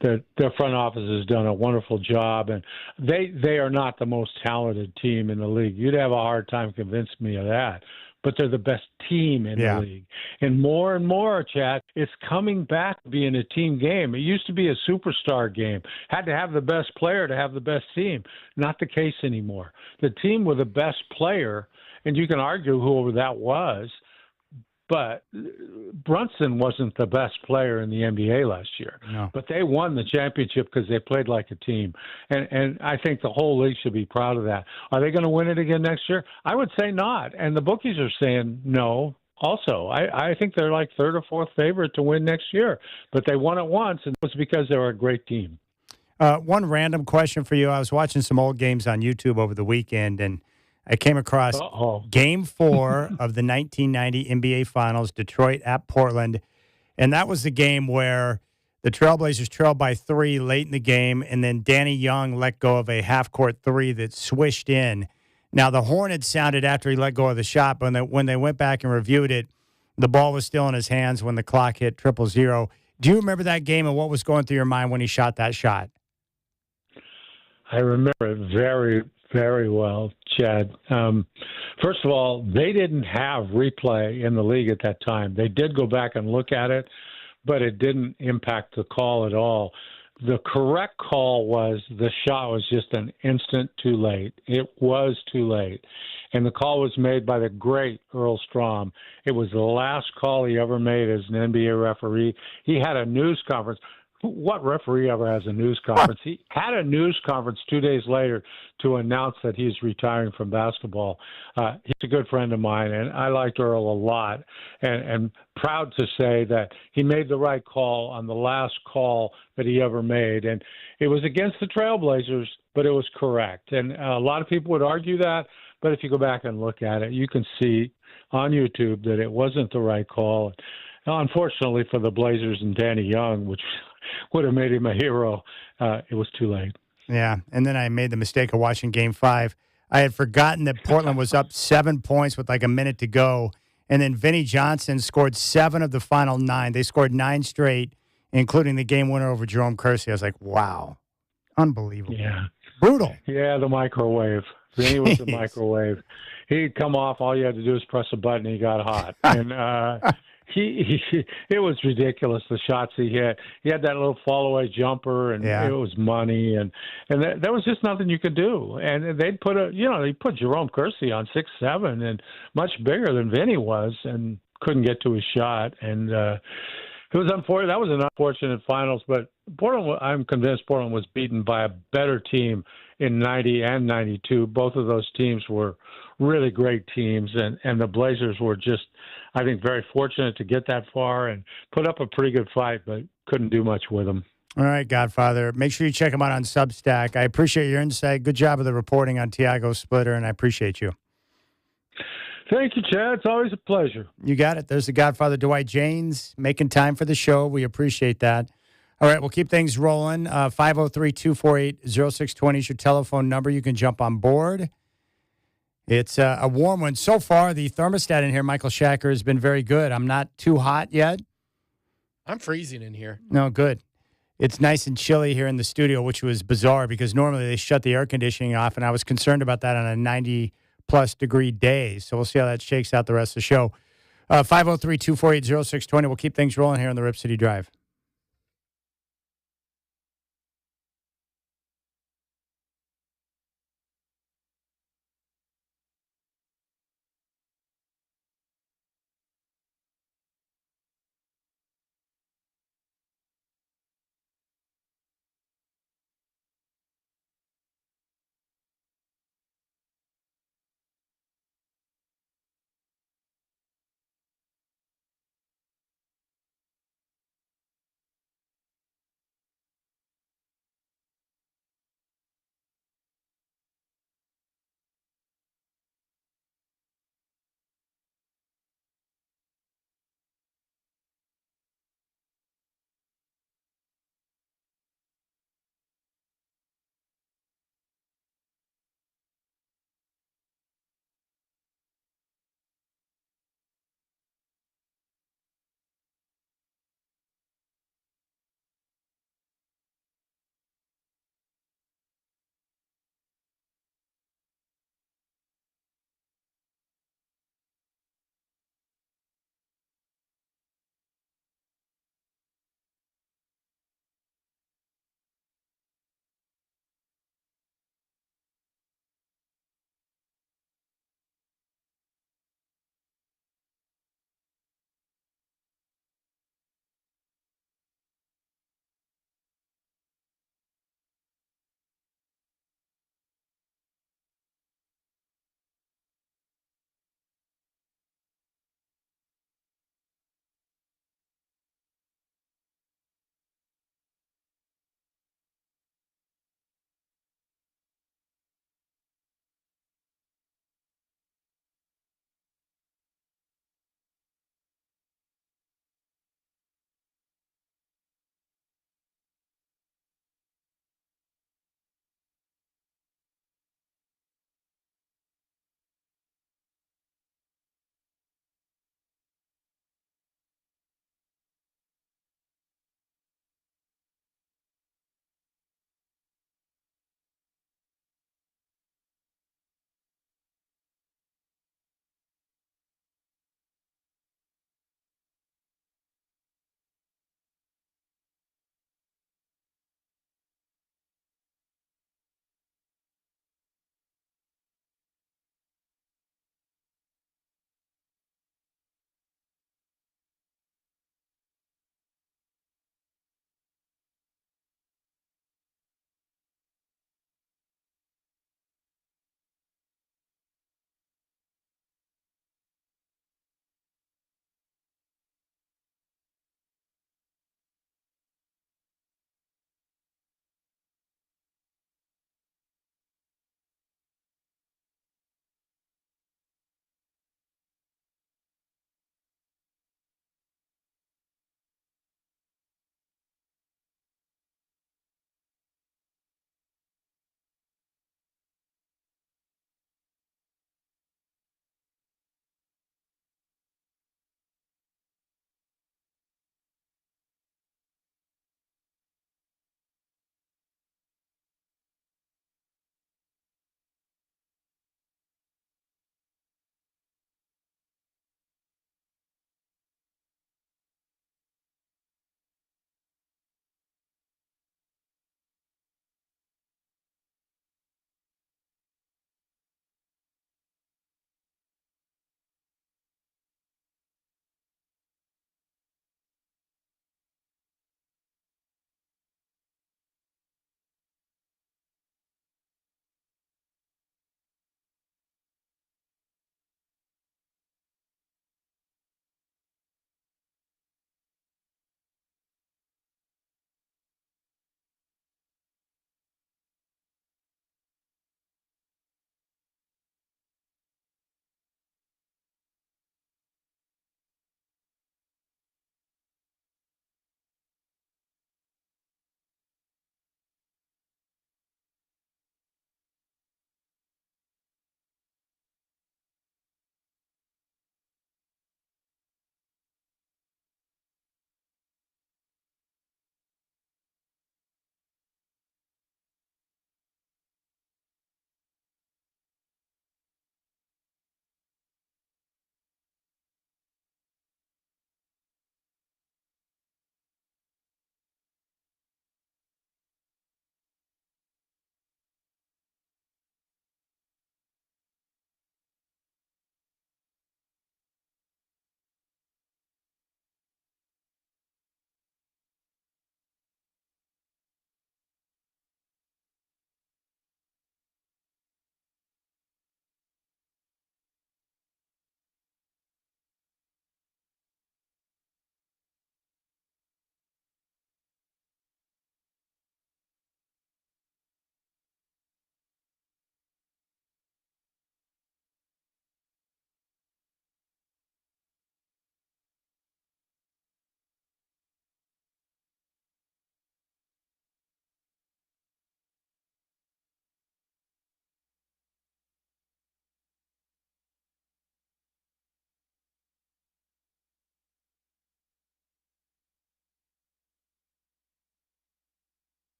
their front office has done a wonderful job. And they are not the most talented team in the league. You'd have a hard time convincing me of that. But they're the best team in the league. And more, Chad, it's coming back to being a team game. It used to be a superstar game. Had to have the best player to have the best team. Not the case anymore. The team with the best player, and you can argue whoever that was, but Brunson wasn't the best player in the NBA last year. No. But they won the championship because they played like a team. And I think the whole league should be proud of that. Are they going to win it again next year? I would say not. And the bookies are saying no also. I think they're like third or fourth favorite to win next year. But they won it once, and it was because they were a great team. One random question for you. I was watching some old games on YouTube over the weekend, and I came across Game 4 of the 1990 NBA Finals, Detroit at Portland, and that was the game where The Trailblazers trailed by 3 late in the game, and then Danny Young let go of a half-court 3 that swished in. Now, the Hornets sounded after he let go of the shot, but when they went back and reviewed it, the ball was still in his hands when the clock hit 000. Do you remember that game and what was going through your mind when he shot that shot? I remember it very, very well, Chad. First of all, they didn't have replay in the league at that time. They did go back and look at it, but it didn't impact the call at all. The correct call was the shot was just an instant too late. It was too late. And the call was made by the great Earl Strom. It was the last call he ever made as an NBA referee. He had a news conference. What referee ever has a news conference? He had a news conference 2 days later to announce that he's retiring from basketball. He's a good friend of mine, and I liked Earl a lot, and proud to say that he made the right call on the last call that he ever made. And it was against the Trailblazers, but it was correct. And a lot of people would argue that, but if you go back and look at it, you can see on YouTube that it wasn't the right call. Now, unfortunately for the Blazers and Danny Young, which would have made him a hero, it was too late. Yeah, and then I made the mistake of watching Game 5. I had forgotten that Portland was up 7 points with like a minute to go, and then Vinnie Johnson scored 7 of the final 9. They scored 9 straight, including the game winner over Jerome Kersey. I was like, wow, unbelievable. Yeah. Brutal. Yeah, the microwave. Vinny was the microwave. He'd come off, all you had to do was press a button, and he got hot. And it was ridiculous, the shots he hit. He had that little fall-away jumper, and it was money, and there was just nothing you could do. And they'd they put Jerome Kersey on 6'7", and much bigger than Vinny was, and couldn't get to his shot. And it was unfortunate. That was an unfortunate finals, but Portland, I'm convinced Portland was beaten by a better team in 90 and 92. Both of those teams were really great teams, and the Blazers were just, I think, very fortunate to get that far and put up a pretty good fight, but couldn't do much with them. All right, Godfather. Make sure you check him out on Substack. I appreciate your insight. Good job of the reporting on Tiago Splitter, and I appreciate you. Thank you, Chad. It's always a pleasure. You got it. There's the Godfather, Dwight James, making time for the show. We appreciate that. All right, we'll keep things rolling. 503-248-0620 is your telephone number. You can jump on board. It's a warm one. So far, the thermostat in here, Michael Shacker, has been very good. I'm not too hot yet. I'm freezing in here. No, good. It's nice and chilly here in the studio, which was bizarre because normally they shut the air conditioning off, and I was concerned about that on a 90-plus degree day. So we'll see how that shakes out the rest of the show. 503-248-0620. We'll keep things rolling here on the Rip City Drive.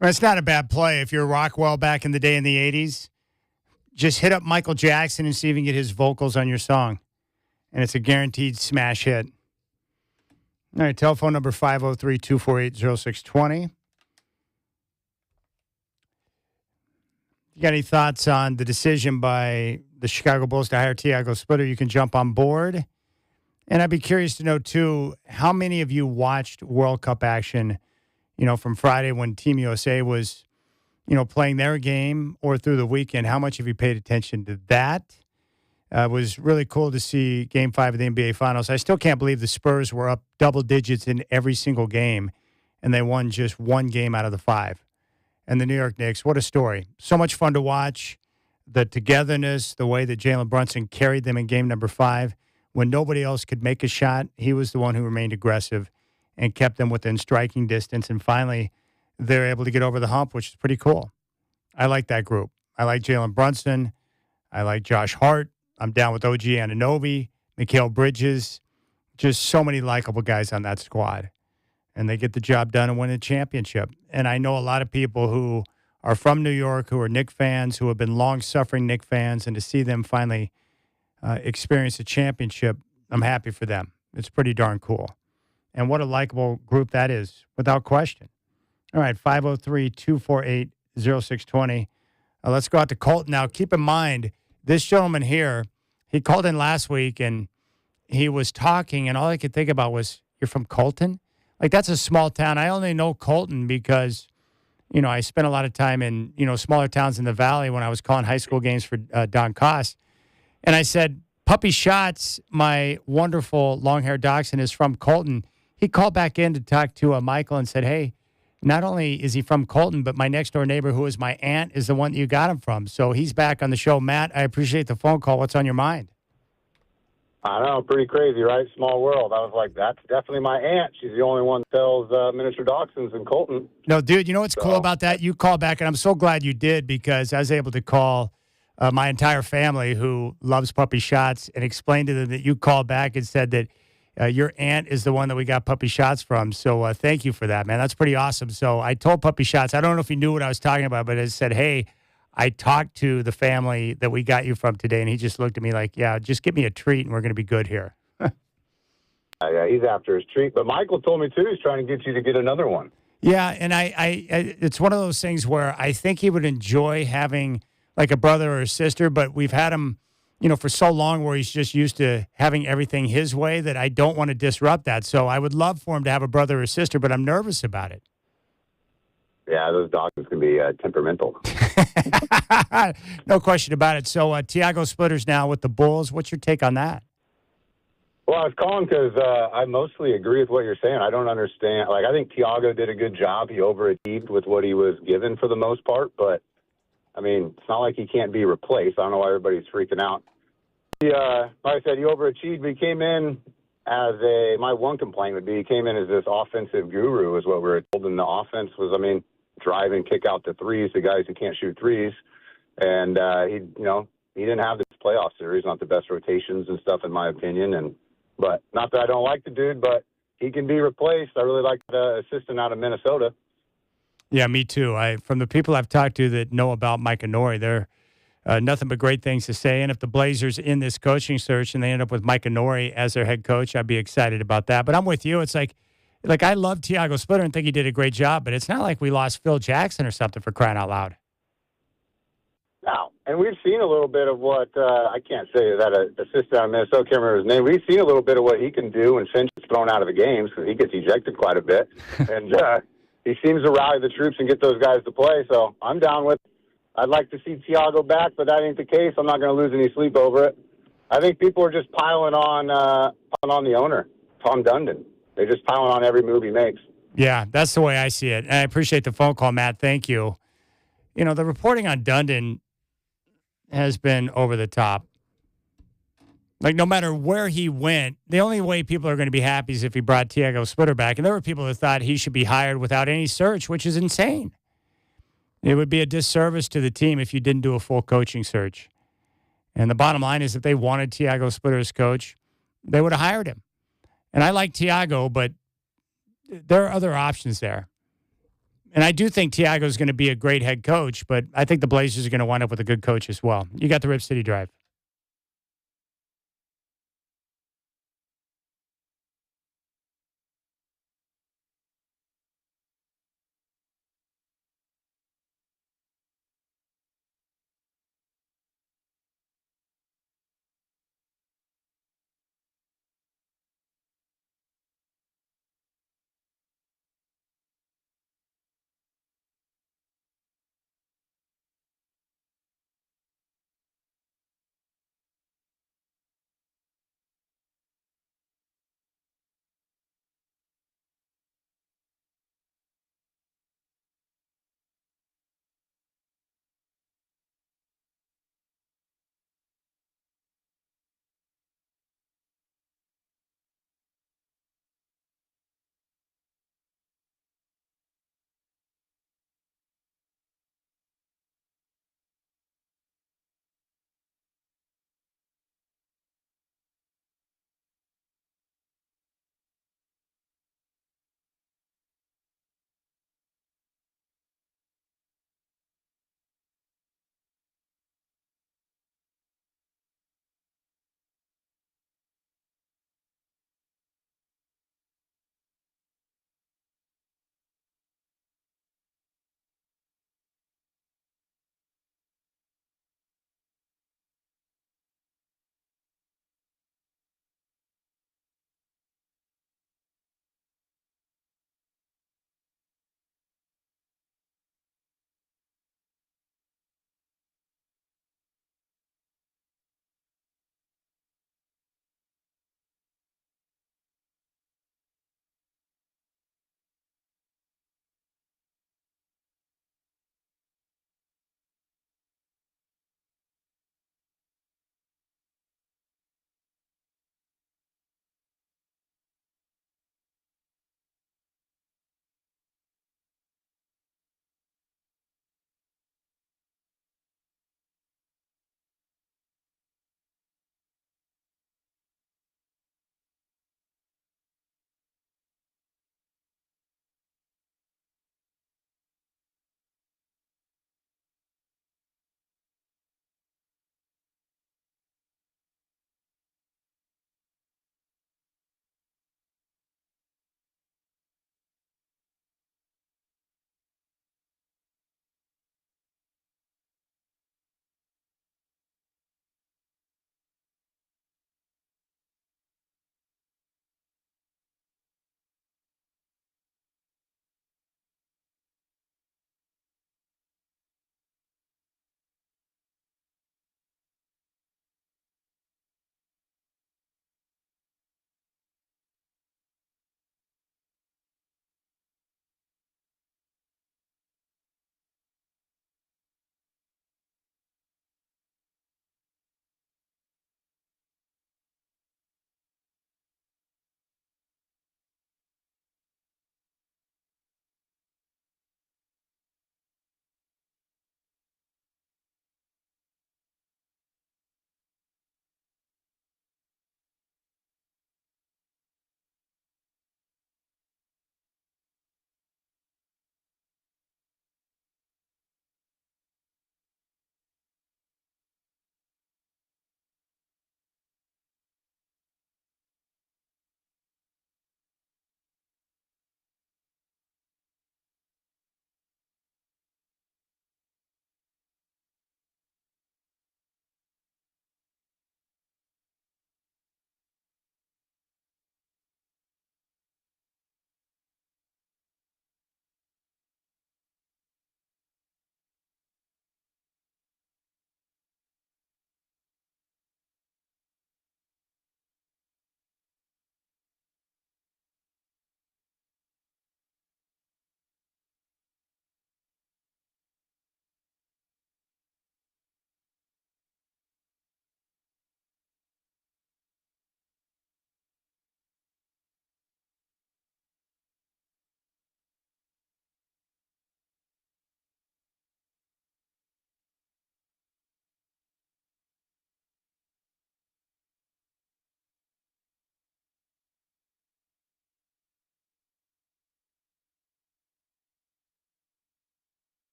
Well, it's not a bad play. If you're Rockwell back in the day in the 80s, just hit up Michael Jackson and see if you can get his vocals on your song. And it's a guaranteed smash hit. All right, telephone number 503-248-0620. You got any thoughts on the decision by the Chicago Bulls to hire Tiago Splitter? You can jump on board. And I'd be curious to know, too, how many of you watched World Cup action, from Friday when Team USA was, playing their game, or through the weekend? How much have you paid attention to that? It was really cool to see Game 5 of the NBA Finals. I still can't believe the Spurs were up double digits in every single game, and they won just one game out of the 5. And the New York Knicks, what a story. So much fun to watch. The togetherness, the way that Jalen Brunson carried them in game number 5. When nobody else could make a shot, he was the one who remained aggressive and kept them within striking distance. And finally, they're able to get over the hump, which is pretty cool. I like that group. I like Jalen Brunson. I like Josh Hart. I'm down with OG Anunoby, Mikal Bridges. Just so many likable guys on that squad. And they get the job done and win a championship. And I know a lot of people who are from New York, who are Knicks fans, who have been long-suffering Knicks fans, and to see them finally experience a championship, I'm happy for them. It's pretty darn cool. And what a likable group that is, without question. All right, 503-248-0620. Let's go out to Colton now. Keep in mind, this gentleman here, he called in last week, and he was talking, and all I could think about was, you're from Colton? Like, that's a small town. I only know Colton because, I spent a lot of time in, smaller towns in the Valley when I was calling high school games for Don Cost. And I said, Puppy Shots, my wonderful long-haired dachshund, is from Colton. He called back in to talk to Michael and said, hey, not only is he from Colton, but my next-door neighbor, who is my aunt, is the one that you got him from. So he's back on the show. Matt, I appreciate the phone call. What's on your mind? I know, pretty crazy, right? Small world. I was like, that's definitely my aunt. She's the only one that sells miniature dachshunds in Colton. No, dude, you know what's cool about that? You called back, and I'm so glad you did, because I was able to call my entire family who loves Puppy Shots and explain to them that you called back and said that your aunt is the one that we got Puppy Shots from. So thank you for that, man. That's pretty awesome. So I told Puppy Shots, I don't know if he knew what I was talking about, but I said, hey, I talked to the family that we got you from today, and he just looked at me like, yeah, just give me a treat and we're going to be good here. Yeah, he's after his treat. But Michael told me, too, he's trying to get you to get another one. Yeah, and I it's one of those things where I think he would enjoy having like a brother or a sister, but we've had him, for so long where he's just used to having everything his way that I don't want to disrupt that. So I would love for him to have a brother or sister, but I'm nervous about it. Yeah, those dachshunds can be temperamental. No question about it. So Tiago Splitter's now with the Bulls. What's your take on that? Well, I was calling because I mostly agree with what you're saying. I don't understand. Like, I think Tiago did a good job. He overachieved with what he was given for the most part, but I mean, it's not like he can't be replaced. I don't know why everybody's freaking out. Like I said, he overachieved. But he came in as my one complaint would be he came in as this offensive guru is what we were told. And the offense was, drive and kick out the threes, the guys who can't shoot threes. And he didn't have this playoff series, not the best rotations and stuff, in my opinion. But not that I don't like the dude, but he can be replaced. I really like the assistant out of Minnesota. Yeah, me too. From the people I've talked to that know about Mike Inouye, they're nothing but great things to say. And if the Blazers in this coaching search and they end up with Mike Inouye as their head coach, I'd be excited about that. But I'm with you. It's like I love Tiago Splitter and think he did a great job, but it's not like we lost Phil Jackson or something, for crying out loud. No, and we've seen a little bit of what I can't say that assistant out of Minnesota, can't remember his name. We've seen a little bit of what he can do when Finch is thrown out of the games because he gets ejected quite a bit. And he seems to rally the troops and get those guys to play. So I'm down with it. I'd like to see Tiago back, but that ain't the case. I'm not going to lose any sleep over it. I think people are just piling on the owner, Tom Dundon. They're just piling on every move he makes. Yeah, that's the way I see it. And I appreciate the phone call, Matt. Thank you. The reporting on Dundon has been over the top. Like, no matter where he went, the only way people are going to be happy is if he brought Tiago Splitter back. And there were people that thought he should be hired without any search, which is insane. It would be a disservice to the team if you didn't do a full coaching search. And the bottom line is if they wanted Tiago Splitter as coach, they would have hired him. And I like Tiago, but there are other options there. And I do think Tiago is going to be a great head coach, but I think the Blazers are going to wind up with a good coach as well. You got the Rip City Drive.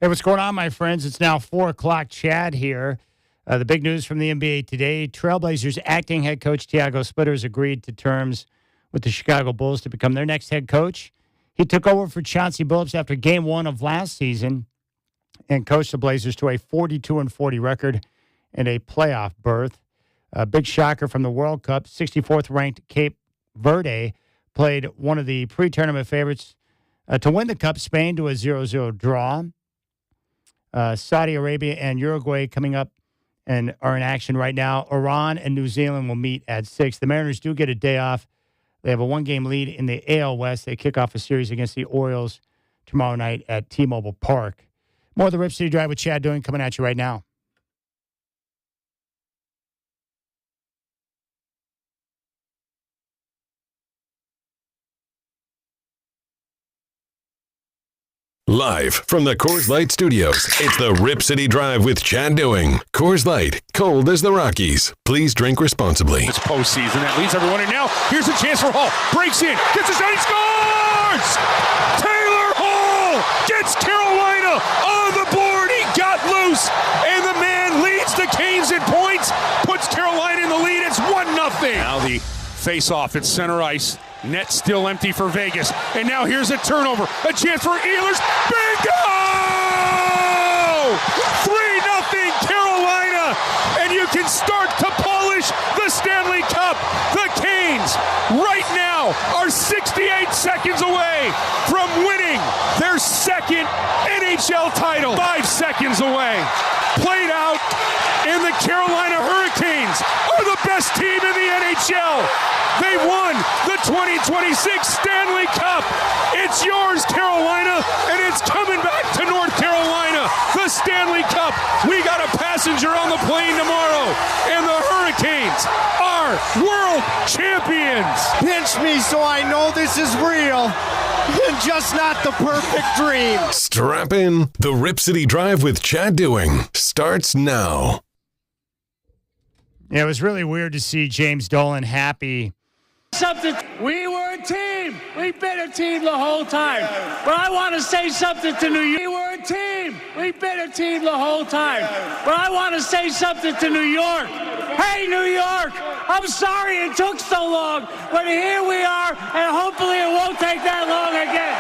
Hey, what's going on, my friends? It's now 4 o'clock. Chad here. The big news from the NBA today, Trailblazers acting head coach Tiago Splitter has agreed to terms with the Chicago Bulls to become their next head coach. He took over for Chauncey Billups after Game 1 of last season and coached the Blazers to a 42-40 record and a playoff berth. A big shocker from the World Cup, 64th-ranked Cape Verde played one of the pre-tournament favorites to win the Cup, Spain, to a 0-0 draw. Saudi Arabia and Uruguay coming up and are in action right now. Iran and New Zealand will meet at 6. The Mariners do get a day off. They have a one-game lead in the AL West. They kick off a series against the Orioles tomorrow night at T-Mobile Park. More of the Rip City Drive with Chad Doing coming at you right now. Live from the Coors Light Studios, it's the Rip City Drive with Chad Doing. Coors Light, cold as the Rockies. Please drink responsibly. It's postseason. That leads everyone in now. Here's a chance for Hall. Breaks in. Gets a shot. He scores! Taylor Hall gets Carolina on the board. He got loose. And the man leads the Canes in points. Puts Carolina in the lead. It's 1-0. Now the face-off at center ice. Net still empty for Vegas. And now here's a turnover. A chance for Ehlers. Bingo! 3-0 Carolina. And you can start to polish the Stanley Cup. The Canes right now are 68 seconds away from winning their second NHL title. 5 seconds away. Played out, and the Carolina Hurricanes are the best team in the NHL. They won the 2026 Stanley Cup. It's yours, Carolina, and it's coming back to North Carolina. The Stanley Cup. We got a passenger on the plane tomorrow, and the Hurricanes are world champions. Pinch me so I know this is real and just not the perfect dream. Strap in. The Rip City Drive with Chad Doing starts now. Yeah, it was really weird to see James Dolan happy. Something. We were a team. We've been a team the whole time. But I want to say something to New York. We were a team. We've been a team the whole time. But I want to say something to New York. Hey, New York, I'm sorry it took so long, but here we are, and hopefully it won't take that long again.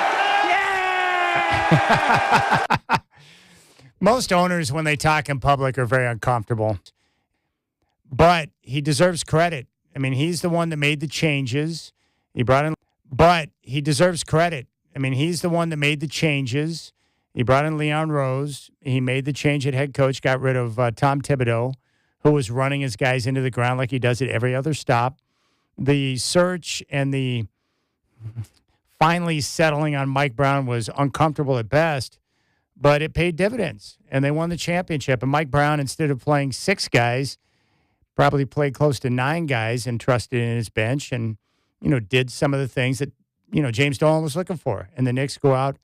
Yeah! Most owners, when they talk in public, are very uncomfortable. But he deserves credit. I mean, he's the one that made the changes. He brought in, but he deserves credit. I mean, he's the one that made the changes. He brought in Leon Rose. He made the change at head coach, got rid of Tom Thibodeau, who was running his guys into the ground like he does at every other stop. The search and the finally settling on Mike Brown was uncomfortable at best, but it paid dividends, and they won the championship. And Mike Brown, instead of playing 6 guys, probably played close to 9 guys and trusted in his bench and, did some of the things that, James Dolan was looking for. And the Knicks go out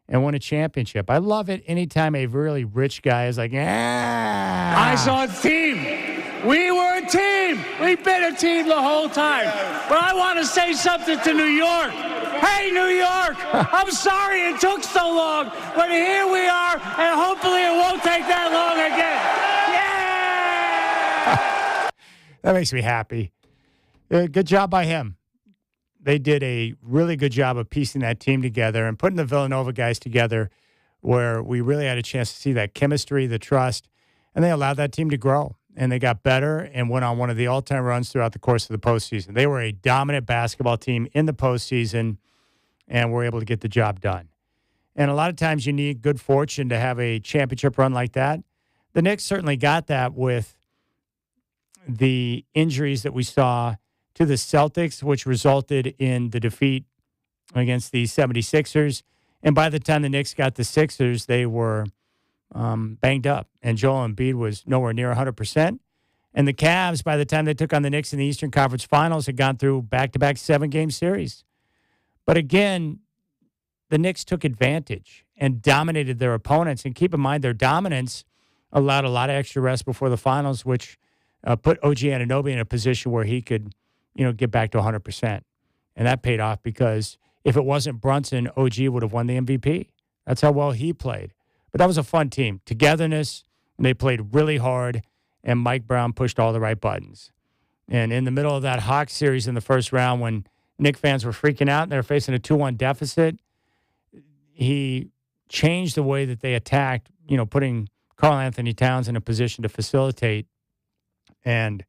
and win a championship. I love it anytime a really rich guy is like, I saw a team. We were a team. We've been a team the whole time. But I want to say something to New York. Hey, New York, I'm sorry it took so long, but here we are, and hopefully it won't take that long again. Yeah! That makes me happy. Good job by him. They did a really good job of piecing that team together and putting the Villanova guys together where we really had a chance to see that chemistry, the trust, and they allowed that team to grow. And they got better and went on one of the all-time runs throughout the course of the postseason. They were a dominant basketball team in the postseason and were able to get the job done. And a lot of times you need good fortune to have a championship run like that. The Knicks certainly got that with the injuries that we saw to the Celtics, which resulted in the defeat against the 76ers. And by the time the Knicks got the Sixers, they were banged up. And Joel Embiid was nowhere near 100%. And the Cavs, by the time they took on the Knicks in the Eastern Conference Finals, had gone through back-to-back 7-game series. But again, the Knicks took advantage and dominated their opponents. And keep in mind, their dominance allowed a lot of extra rest before the finals, which put OG Anunoby in a position where he could, get back to 100%. And that paid off because if it wasn't Brunson, OG would have won the MVP. That's how well he played. But that was a fun team. Togetherness, they played really hard, and Mike Brown pushed all the right buttons. And in the middle of that Hawks series in the first round, when Knicks fans were freaking out and they were facing a 2-1 deficit, he changed the way that they attacked, putting Karl Anthony Towns in a position to facilitate, and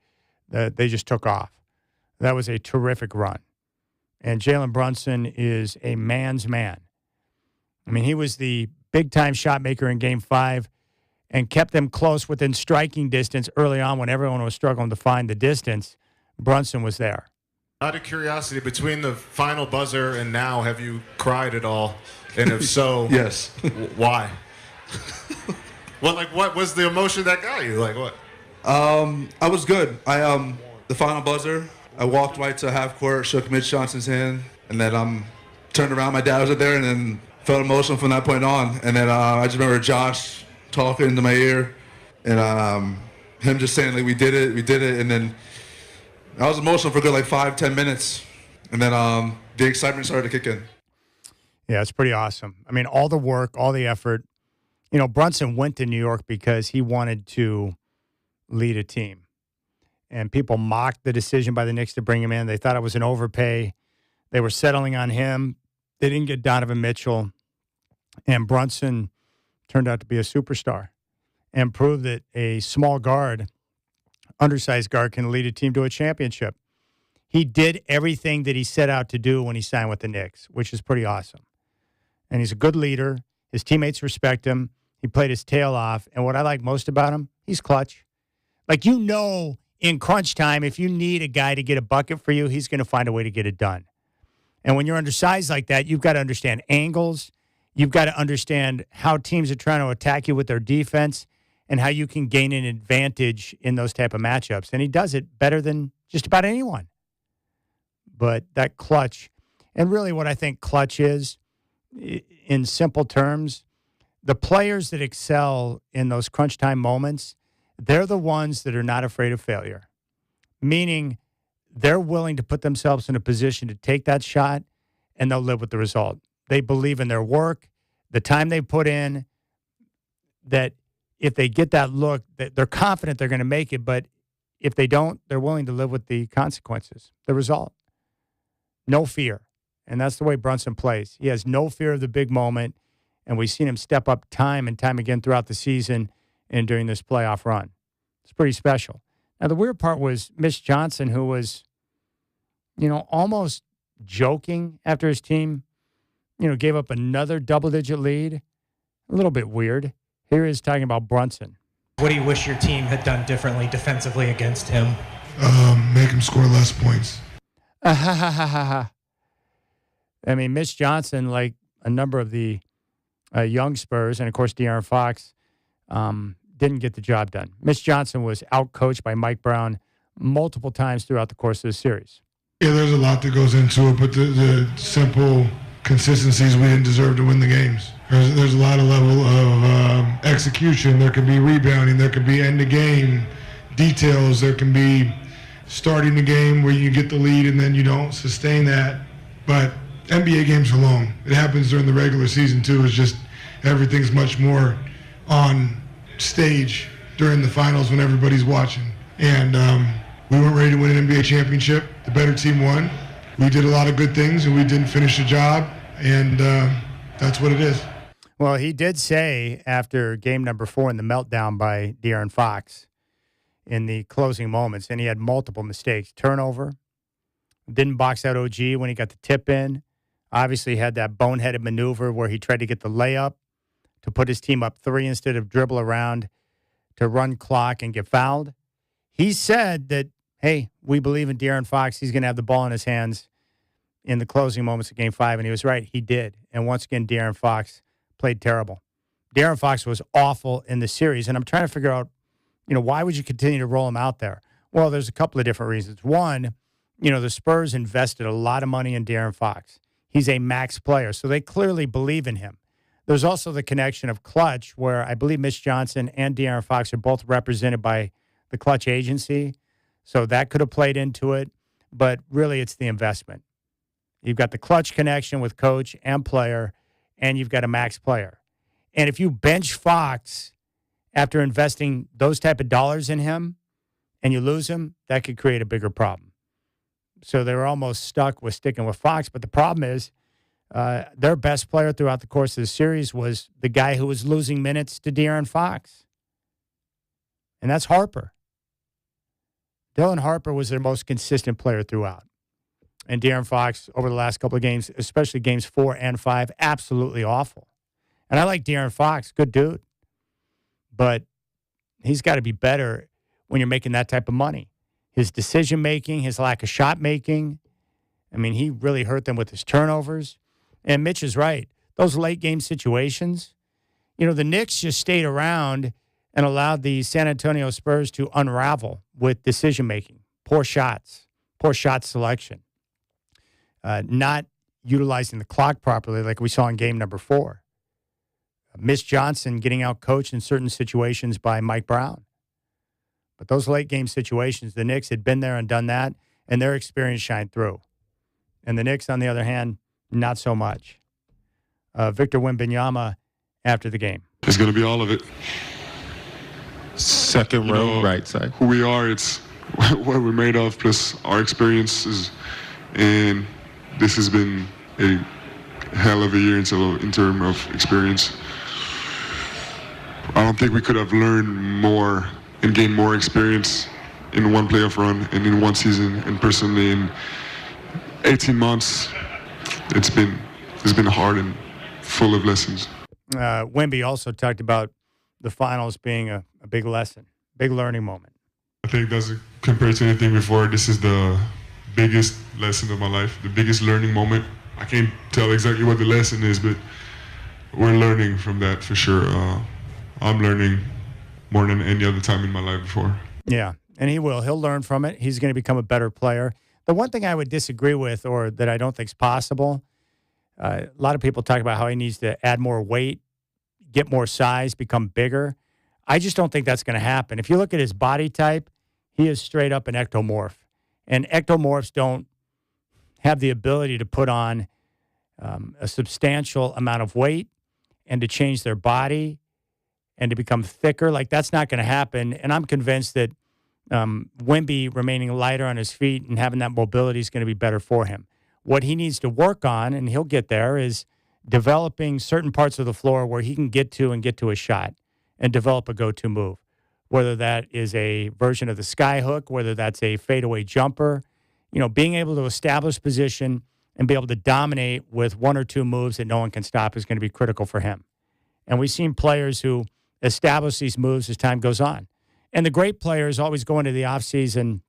they just took off. That was a terrific run. And Jalen Brunson is a man's man. I mean, he was the big-time shot maker in Game 5 and kept them close within striking distance early on when everyone was struggling to find the distance. Brunson was there. Out of curiosity, between the final buzzer and now, have you cried at all? And if so, yes. Why? What was the emotion that got you? Like what? I was good. The final buzzer, I walked right to half court, shook Mitch Johnson's hand, and then turned around. My dad was there, and then felt emotional from that point on. And then I just remember Josh talking into my ear, and him just saying, like, we did it. And then I was emotional for a good 5-10 minutes, and then the excitement started to kick in. Yeah, it's pretty awesome. I mean, all the work, all the effort. Brunson went to New York because he wanted to lead a team. And people mocked the decision by the Knicks to bring him in. They thought it was an overpay. They were settling on him. They didn't get Donovan Mitchell. And Brunson turned out to be a superstar and proved that a small guard, undersized guard, can lead a team to a championship. He did everything that he set out to do when he signed with the Knicks, which is pretty awesome. And he's a good leader. His teammates respect him. He played his tail off. And what I like most about him, he's clutch. In crunch time, if you need a guy to get a bucket for you, he's going to find a way to get it done. And when you're undersized like that, you've got to understand angles. You've got to understand how teams are trying to attack you with their defense and how you can gain an advantage in those type of matchups. And he does it better than just about anyone. But that clutch, and really what I think clutch is, in simple terms, the players that excel in those crunch time moments, they're the ones that are not afraid of failure, meaning they're willing to put themselves in a position to take that shot, and they'll live with the result. They believe in their work, the time they put in, that if they get that look, that they're confident they're going to make it, but if they don't, they're willing to live with the consequences, the result. No fear. And that's the way Brunson plays. He has no fear of the big moment, and we've seen him step up time and time again throughout the season and during this playoff run. It's pretty special. Now, the weird part was Mitch Johnson, who was, almost joking after his team, gave up another double-digit lead. A little bit weird. Here he is talking about Brunson. What do you wish your team had done differently defensively against him? Make him score less points. I mean, Mitch Johnson, like a number of the young Spurs, and of course De'Aaron Fox, didn't get the job done. Mitch Johnson was outcoached by Mike Brown multiple times throughout the course of the series. Yeah, there's a lot that goes into it, but the simple consistencies, we didn't deserve to win the games. There's a lot of level of execution. There can be rebounding. There can be end-of-game details. There can be starting the game where you get the lead and then you don't sustain that. But NBA games are long. It happens during the regular season, too. It's just everything's much more on stage during the finals when everybody's watching. And we weren't ready to win an NBA championship. The better team won. We did a lot of good things, and we didn't finish the job, and that's what it is. Well, he did say after game number 4 in the meltdown by De'Aaron Fox in the closing moments, and he had multiple mistakes. Turnover, didn't box out OG when he got the tip in. Obviously had that boneheaded maneuver where he tried to get the layup to put his team up 3 instead of dribble around to run clock and get fouled. He said that, hey, we believe in De'Aaron Fox. He's going to have the ball in his hands in the closing moments of Game 5, and he was right. He did. And once again, De'Aaron Fox played terrible. De'Aaron Fox was awful in the series, and I'm trying to figure out, why would you continue to roll him out there? Well, there's a couple of different reasons. One, the Spurs invested a lot of money in De'Aaron Fox. He's a max player, so they clearly believe in him. There's also the connection of Clutch, where I believe Mitch Johnson and De'Aaron Fox are both represented by the Clutch agency, so that could have played into it, but really it's the investment. You've got the Clutch connection with coach and player, and you've got a max player. And if you bench Fox after investing those type of dollars in him and you lose him, that could create a bigger problem. So they were almost stuck with sticking with Fox. But the problem is their best player throughout the course of the series was the guy who was losing minutes to De'Aaron Fox. And that's Harper. Dylan Harper was their most consistent player throughout. And De'Aaron Fox, over the last couple of games, especially games 4 and 5, absolutely awful. And I like De'Aaron Fox, good dude. But he's got to be better when you're making that type of money. His decision-making, his lack of shot-making, I mean, he really hurt them with his turnovers. And Mitch is right. Those late-game situations, the Knicks just stayed around and allowed the San Antonio Spurs to unravel with decision-making, poor shots, poor shot selection, not utilizing the clock properly like we saw in game number 4. Mitch Johnson getting out-coached in certain situations by Mike Brown. But those late-game situations, the Knicks had been there and done that, and their experience shined through. And the Knicks, on the other hand, not so much. Victor Wembanyama after the game. It's going to be all of it. Second row, right side. Who we are, it's what we're made of, plus our experiences. And this has been a hell of a year in terms of experience. I don't think we could have learned more and gained more experience in one playoff run and in one season. And personally, in 18 months, it's been hard and full of lessons. Wemby also talked about the finals being a big lesson, big learning moment. I think doesn't compare to anything before. This is the biggest lesson of my life, the biggest learning moment. I can't tell exactly what the lesson is, but we're learning from that for sure. I'm learning more than any other time in my life before. Yeah, and he will. He'll learn from it. He's going to become a better player. The one thing I would disagree with, or that I don't think is possible, a lot of people talk about how he needs to add more weight, get more size, become bigger. I just don't think that's going to happen. If you look at his body type, he is straight up an ectomorph. And ectomorphs don't have the ability to put on a substantial amount of weight and to change their body and to become thicker. Like, that's not going to happen. And I'm convinced that Wemby remaining lighter on his feet and having that mobility is going to be better for him. What he needs to work on, and he'll get there, is developing certain parts of the floor where he can get to a shot and develop a go-to move, whether that is a version of the sky hook, whether that's a fadeaway jumper. Being able to establish position and be able to dominate with one or two moves that no one can stop is going to be critical for him. And we've seen players who establish these moves as time goes on. And the great players always go into the offseason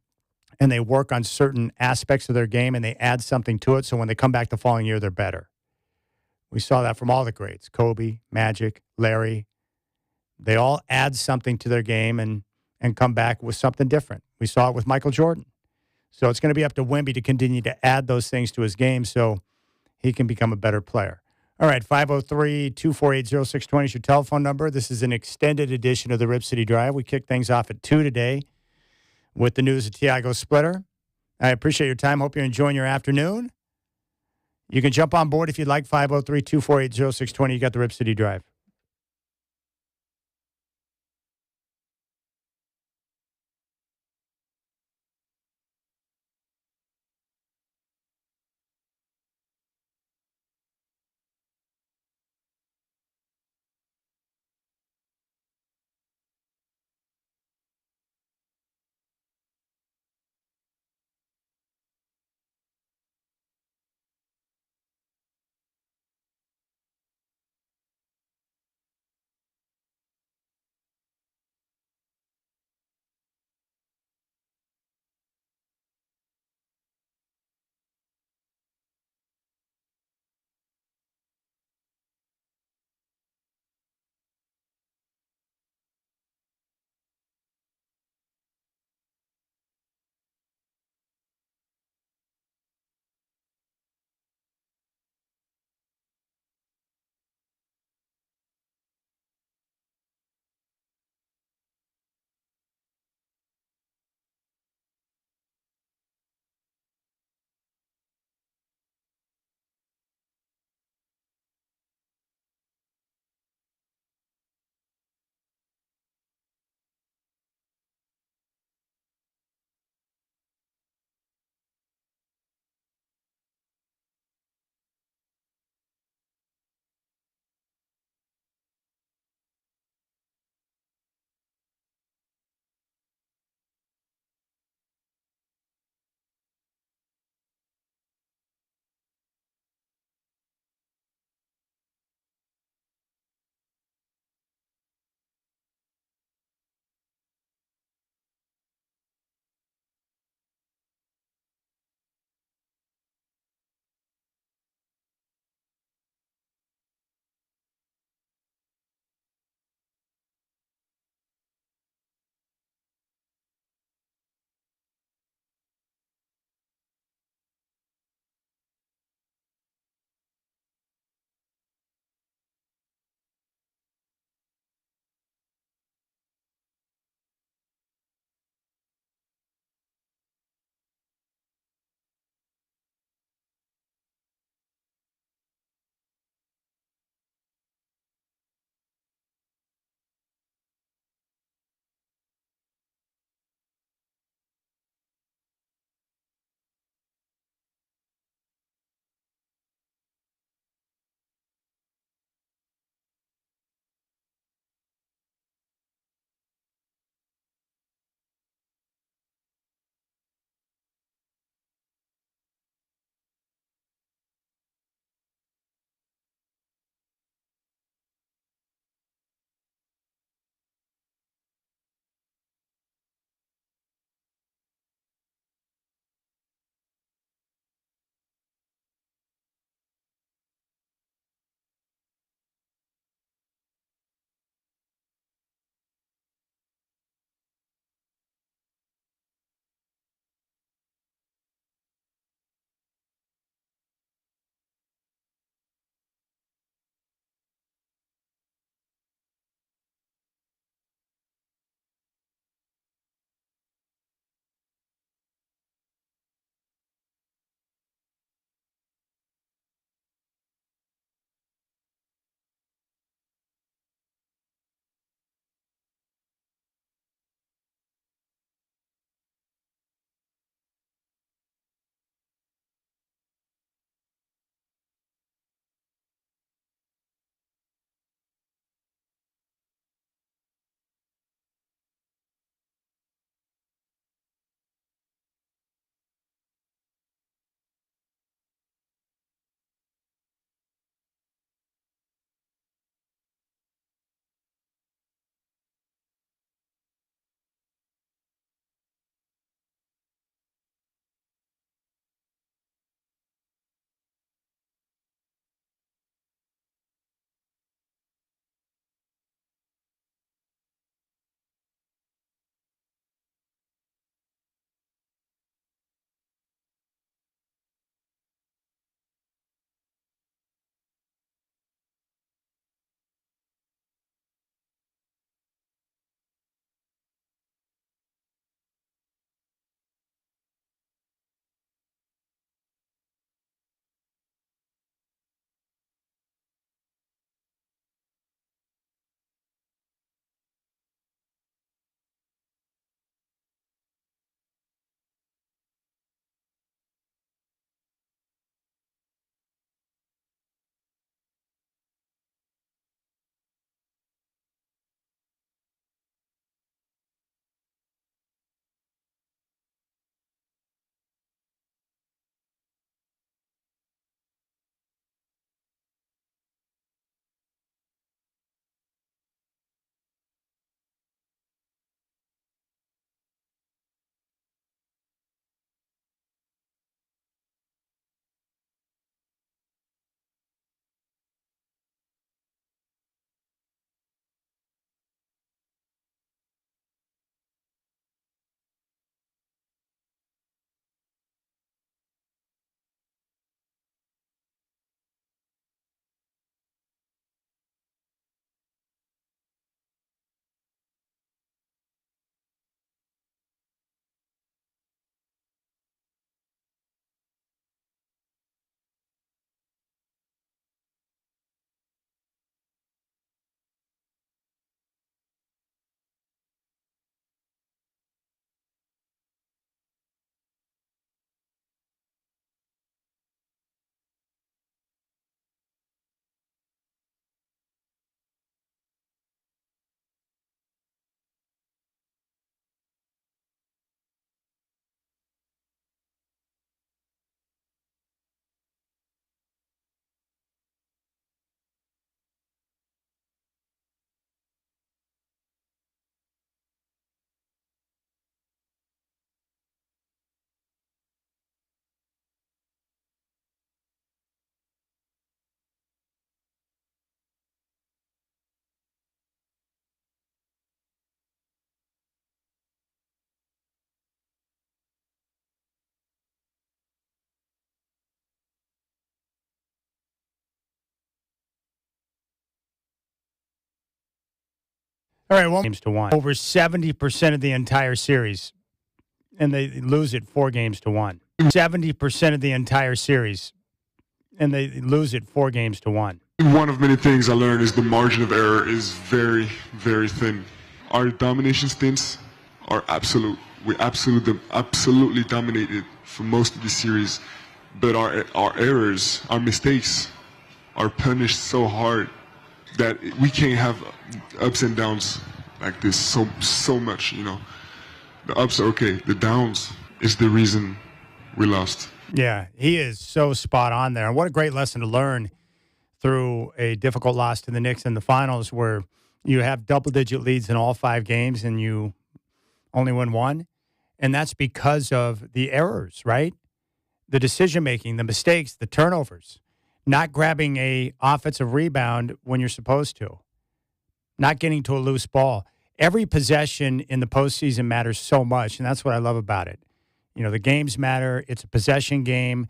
and they work on certain aspects of their game and they add something to it. So when they come back the following year, they're better. We saw that from all the greats, Kobe, Magic, Larry. They all add something to their game and come back with something different. We saw it with Michael Jordan. So it's going to be up to Wemby to continue to add those things to his game so he can become a better player. All right, 503-248-0620 is your telephone number. This is an extended edition of the Rip City Drive. We kick things off at 2 today with the news of Thiago Splitter. I appreciate your time. Hope you're enjoying your afternoon. You can jump on board if you'd like, 503-248-0620. You got the Rip City Drive. All right, well, games to 1. Over 70% of the entire series, and they lose it 4 games to 1. 70% of the entire series, and they lose it 4 games to 1. One of many things I learned is the margin of error is very, very thin. Our domination stints are absolute. We absolutely dominated for most of the series, but our errors, our mistakes, are punished so hard that we can't have ups and downs like this so much. You know, the ups are okay. The downs is the reason we lost. Yeah, he is so spot on there. And what a great lesson to learn through a difficult loss to the Knicks in the finals, where you have double-digit leads in all 5 games and you only win 1. And that's because of the errors, right? The decision-making, the mistakes, the turnovers, not grabbing a offensive rebound when you're supposed to, not getting to a loose ball. Every possession in the postseason matters so much, and that's what I love about it. You know, the games matter. It's a possession game,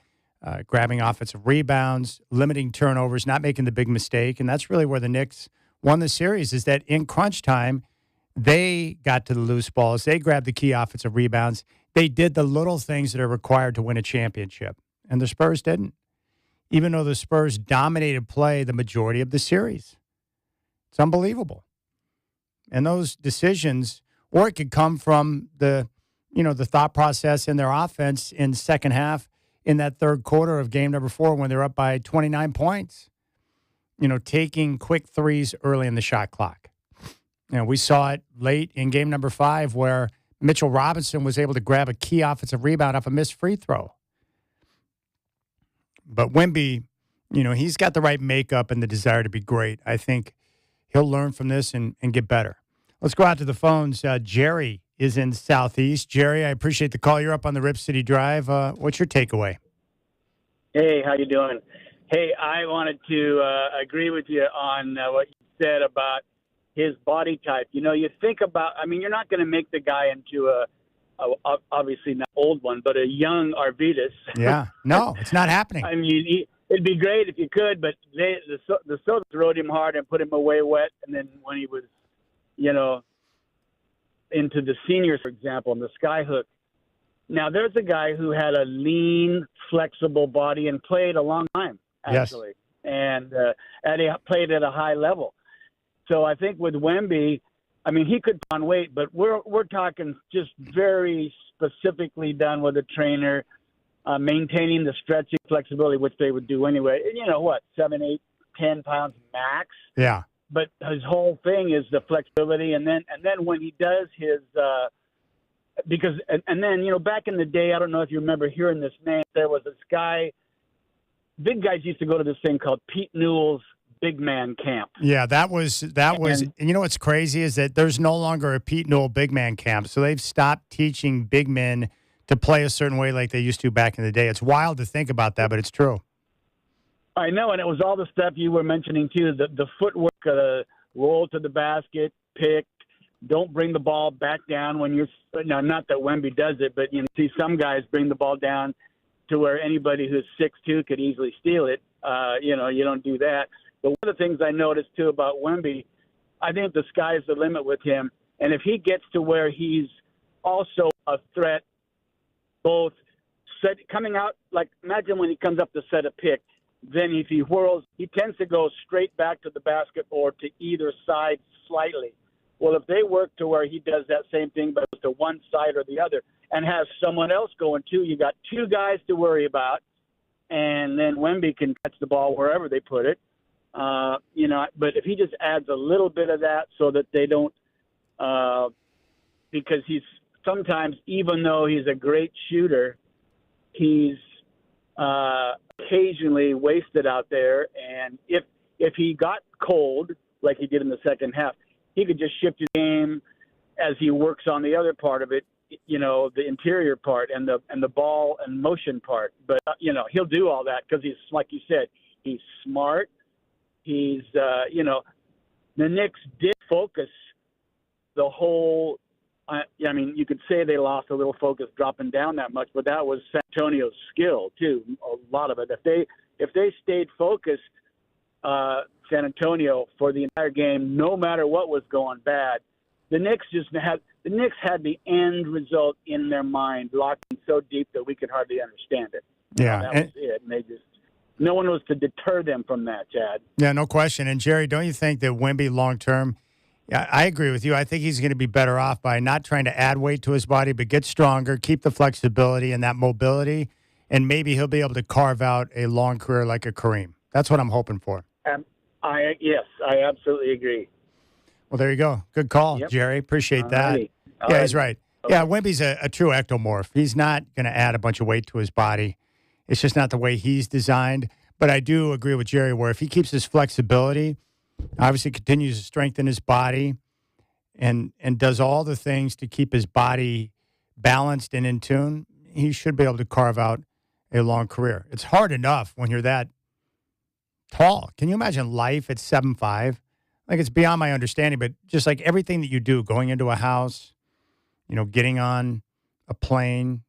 grabbing offensive rebounds, limiting turnovers, not making the big mistake. And that's really where the Knicks won the series, is that in crunch time, they got to the loose balls. They grabbed the key offensive rebounds. They did the little things that are required to win a championship. And the Spurs didn't, even though the Spurs dominated play the majority of the series. It's unbelievable. And those decisions, or it could come from the thought process in their offense in second half in that third quarter of game number 4 when they're up by 29 points. You know, taking quick threes early in the shot clock. You know, we saw it late in game number 5 where Mitchell Robinson was able to grab a key offensive rebound off a missed free throw. But Wemby, you know, he's got the right makeup and the desire to be great. I think he'll learn from this and get better. Let's go out to the phones. Jerry is in Southeast. Jerry, I appreciate the call. You're up on the Rip City Drive. What's your takeaway? Hey, how you doing? Hey, I wanted to agree with you on what you said about his body type. You know, you think about, I mean, you're not going to make the guy into obviously not old one, but a young Arvidas. Yeah, no, it's not happening. I mean, it'd be great if you could, but the Sodas rode him hard and put him away wet. And then when he was, you know, into the seniors, for example, in the skyhook. Now, there's a guy who had a lean, flexible body and played a long time, actually, yes. And he played at a high level. So I think with Wemby, I mean, he could put on weight, but we're talking just very specifically done with a trainer, maintaining the stretching flexibility, which they would do anyway. And you know what, 7, 8, 10 pounds max. Yeah. But his whole thing is the flexibility, and then when he does his because then you know, back in the day, I don't know if you remember hearing this name. There was this guy. Big guys used to go to this thing called Pete Newell's Big Man Camp. Yeah, that was. And you know what's crazy is that there's no longer a Pete Newell Big Man Camp, so they've stopped teaching big men to play a certain way like they used to back in the day. It's wild to think about that, but it's true. I know, and it was all the stuff you were mentioning too. The footwork, roll to the basket, pick, don't bring the ball back down when you're. Now, not that Wemby does it, but you know, see some guys bring the ball down to where anybody who's 6'2" could easily steal it. You know, you don't do that. But one of the things I noticed too about Wemby, I think the sky's the limit with him. And if he gets to where he's also a threat, both coming out, like imagine when he comes up to set a pick. Then if he whirls, he tends to go straight back to the basket or to either side slightly. Well, if they work to where he does that same thing but to one side or the other and has someone else going too, you got 2 guys to worry about, and then Wemby can catch the ball wherever they put it. You know, but if he just adds a little bit of that so that they don't because he's sometimes, even though he's a great shooter, he's occasionally wasted out there, and if he got cold like he did in the second half, he could just shift his game as he works on the other part of it, you know, the interior part and the ball and motion part. But you know, he'll do all that because he's, like you said, he's smart. He's you know, the Knicks did focus the whole. I mean, you could say they lost a little focus dropping down that much, but that was San Antonio's skill too. A lot of it. If they stayed focused, San Antonio for the entire game, no matter what was going bad, the Knicks had the end result in their mind, locked in so deep that we could hardly understand it. Yeah, that was it. And no one was to deter them from that, Chad. Yeah, no question. And Jerry, don't you think that Wemby long term? Yeah, I agree with you. I think he's going to be better off by not trying to add weight to his body, but get stronger, keep the flexibility and that mobility, and maybe he'll be able to carve out a long career like a Kareem. That's what I'm hoping for. Yes, I absolutely agree. Well, there you go. Good call, Jerry. Appreciate that. Yeah, he's right. Okay. Yeah, Wemby's a true ectomorph. He's not going to add a bunch of weight to his body. It's just not the way he's designed. But I do agree with Jerry where if he keeps his flexibility, obviously continues to strengthen his body and does all the things to keep his body balanced and in tune, he should be able to carve out a long career. It's hard enough when you're that tall. Can you imagine life at 7'5"? Like, it's beyond my understanding, but just like everything that you do, going into a house, getting on a plane,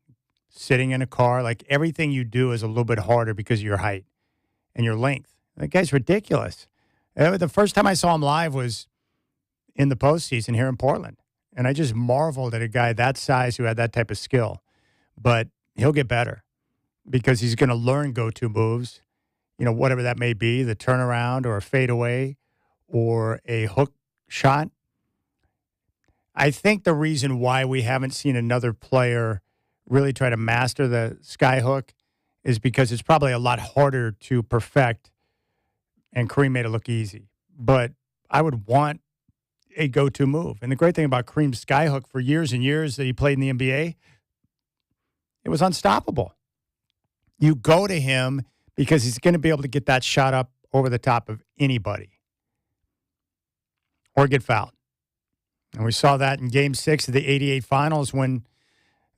sitting in a car, like everything you do is a little bit harder because of your height and your length. That guy's ridiculous. The first time I saw him live was in the postseason here in Portland. And I just marveled at a guy that size who had that type of skill. But he'll get better because he's going to learn go-to moves, whatever that may be, the turnaround or a fadeaway or a hook shot. I think the reason why we haven't seen another player really try to master the sky hook is because it's probably a lot harder to perfect, and Kareem made it look easy. But I would want a go-to move. And the great thing about Kareem's sky hook for years and years that he played in the NBA, it was unstoppable. You go to him because he's going to be able to get that shot up over the top of anybody or get fouled. And we saw that in Game 6 of the 88 Finals when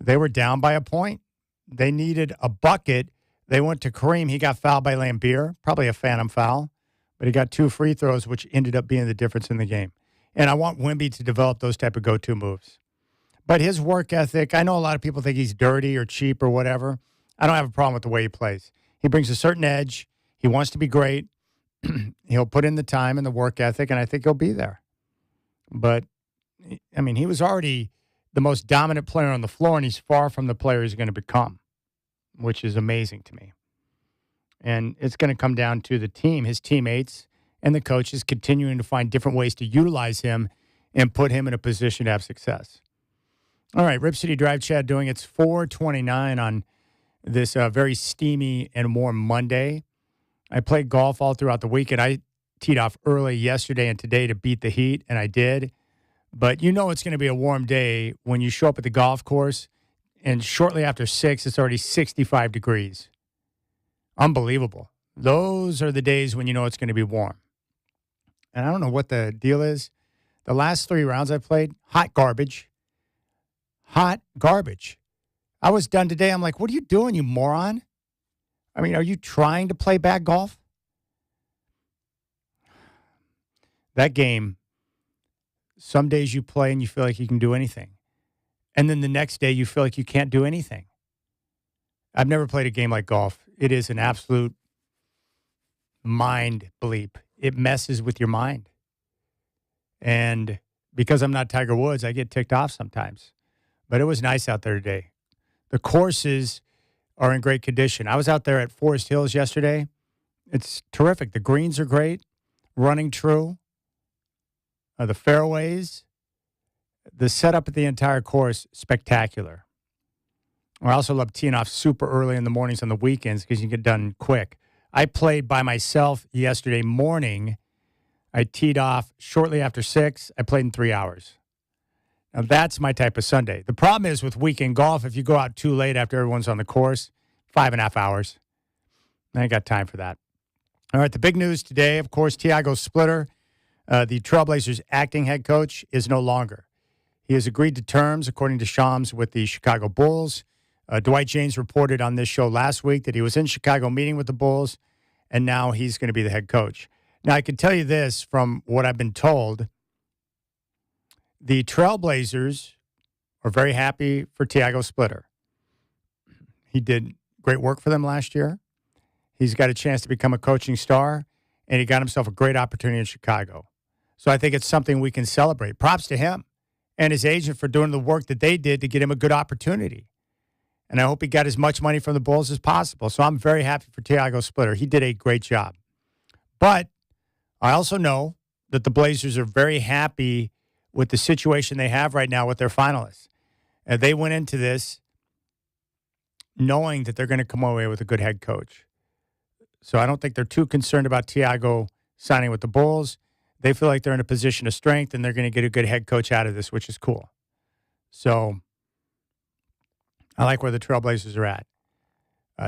they were down by a point. They needed a bucket. They went to Kareem. He got fouled by Lambeer, probably a phantom foul, but he got 2 free throws, which ended up being the difference in the game. And I want Wemby to develop those type of go-to moves. But his work ethic, I know a lot of people think he's dirty or cheap or whatever. I don't have a problem with the way he plays. He brings a certain edge. He wants to be great. He'll put in the time and the work ethic, and I think he'll be there. But, I mean, he was already the most dominant player on the floor, and he's far from the player he's going to become, which is amazing to me. And it's going to come down to the team, his teammates, and the coaches continuing to find different ways to utilize him and put him in a position to have success. All right, Rip City Drive Chat doing it's 4:29 on this very steamy and warm Monday. I played golf all throughout the weekend. I teed off early yesterday and today to beat the heat, and I did. But it's going to be a warm day when you show up at the golf course, and shortly after 6, it's already 65 degrees. Unbelievable. Those are the days when it's going to be warm. And I don't know what the deal is. The last 3 rounds I played, hot garbage. Hot garbage. I was done today. I'm like, what are you doing, you moron? I mean, are you trying to play bad golf? That game, some days you play and you feel like you can do anything. And then the next day you feel like you can't do anything. I've never played a game like golf. It is an absolute mind bleep. It messes with your mind. And because I'm not Tiger Woods, I get ticked off sometimes. But it was nice out there today. The courses are in great condition. I was out there at Forest Hills yesterday. It's terrific. The greens are great, running true. The fairways, the setup of the entire course, spectacular. I also love teeing off super early in the mornings on the weekends because you can get done quick. I played by myself yesterday morning. I teed off shortly after 6. I played in 3 hours. Now, that's my type of Sunday. The problem is with weekend golf, if you go out too late after everyone's on the course, 5.5 hours. I ain't got time for that. All right, the big news today, of course, Tiago Splitter, the Trailblazers' acting head coach, is no longer. He has agreed to terms, according to Shams, with the Chicago Bulls. Dwight James reported on this show last week that he was in Chicago meeting with the Bulls, and now he's going to be the head coach. Now, I can tell you this from what I've been told. The Trailblazers are very happy for Tiago Splitter. He did great work for them last year. He's got a chance to become a coaching star, and he got himself a great opportunity in Chicago. So I think it's something we can celebrate. Props to him. and his agent for doing the work that they did to get him a good opportunity. And I hope he got as much money from the Bulls as possible. So I'm very happy for Tiago Splitter. He did a great job. But I also know that the Blazers are very happy with the situation they have right now with their finalists. And they went into this knowing that they're going to come away with a good head coach. So I don't think they're too concerned about Tiago signing with the Bulls. They feel like they're in a position of strength and they're going to get a good head coach out of this, which is cool. So I like where the Trailblazers are at.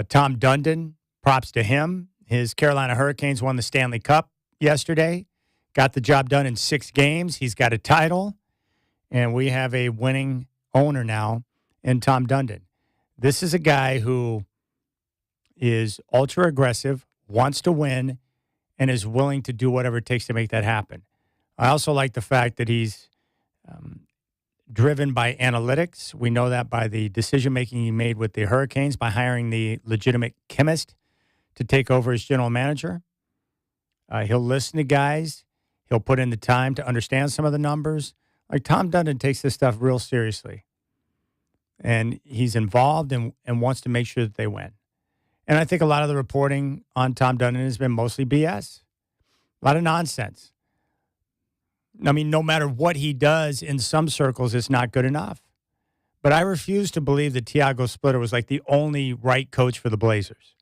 Tom Dundon, props to him. His Carolina Hurricanes won the Stanley Cup yesterday. Got the job done in 6 games. He's got a title. And we have a winning owner now in Tom Dundon. This is a guy who is ultra aggressive, wants to win, and is willing to do whatever it takes to make that happen. I also like the fact that he's driven by analytics. We know that by the decision-making he made with the Hurricanes by hiring the legitimate chemist to take over as general manager. He'll listen to guys. He'll put in the time to understand some of the numbers. Like Tom Dundon takes this stuff real seriously. And he's involved and wants to make sure that they win. And I think a lot of the reporting on Tom Dundon has been mostly BS. A lot of nonsense. I mean, no matter what he does in some circles, it's not good enough. But I refuse to believe that Tiago Splitter was like the only right coach for the Blazers.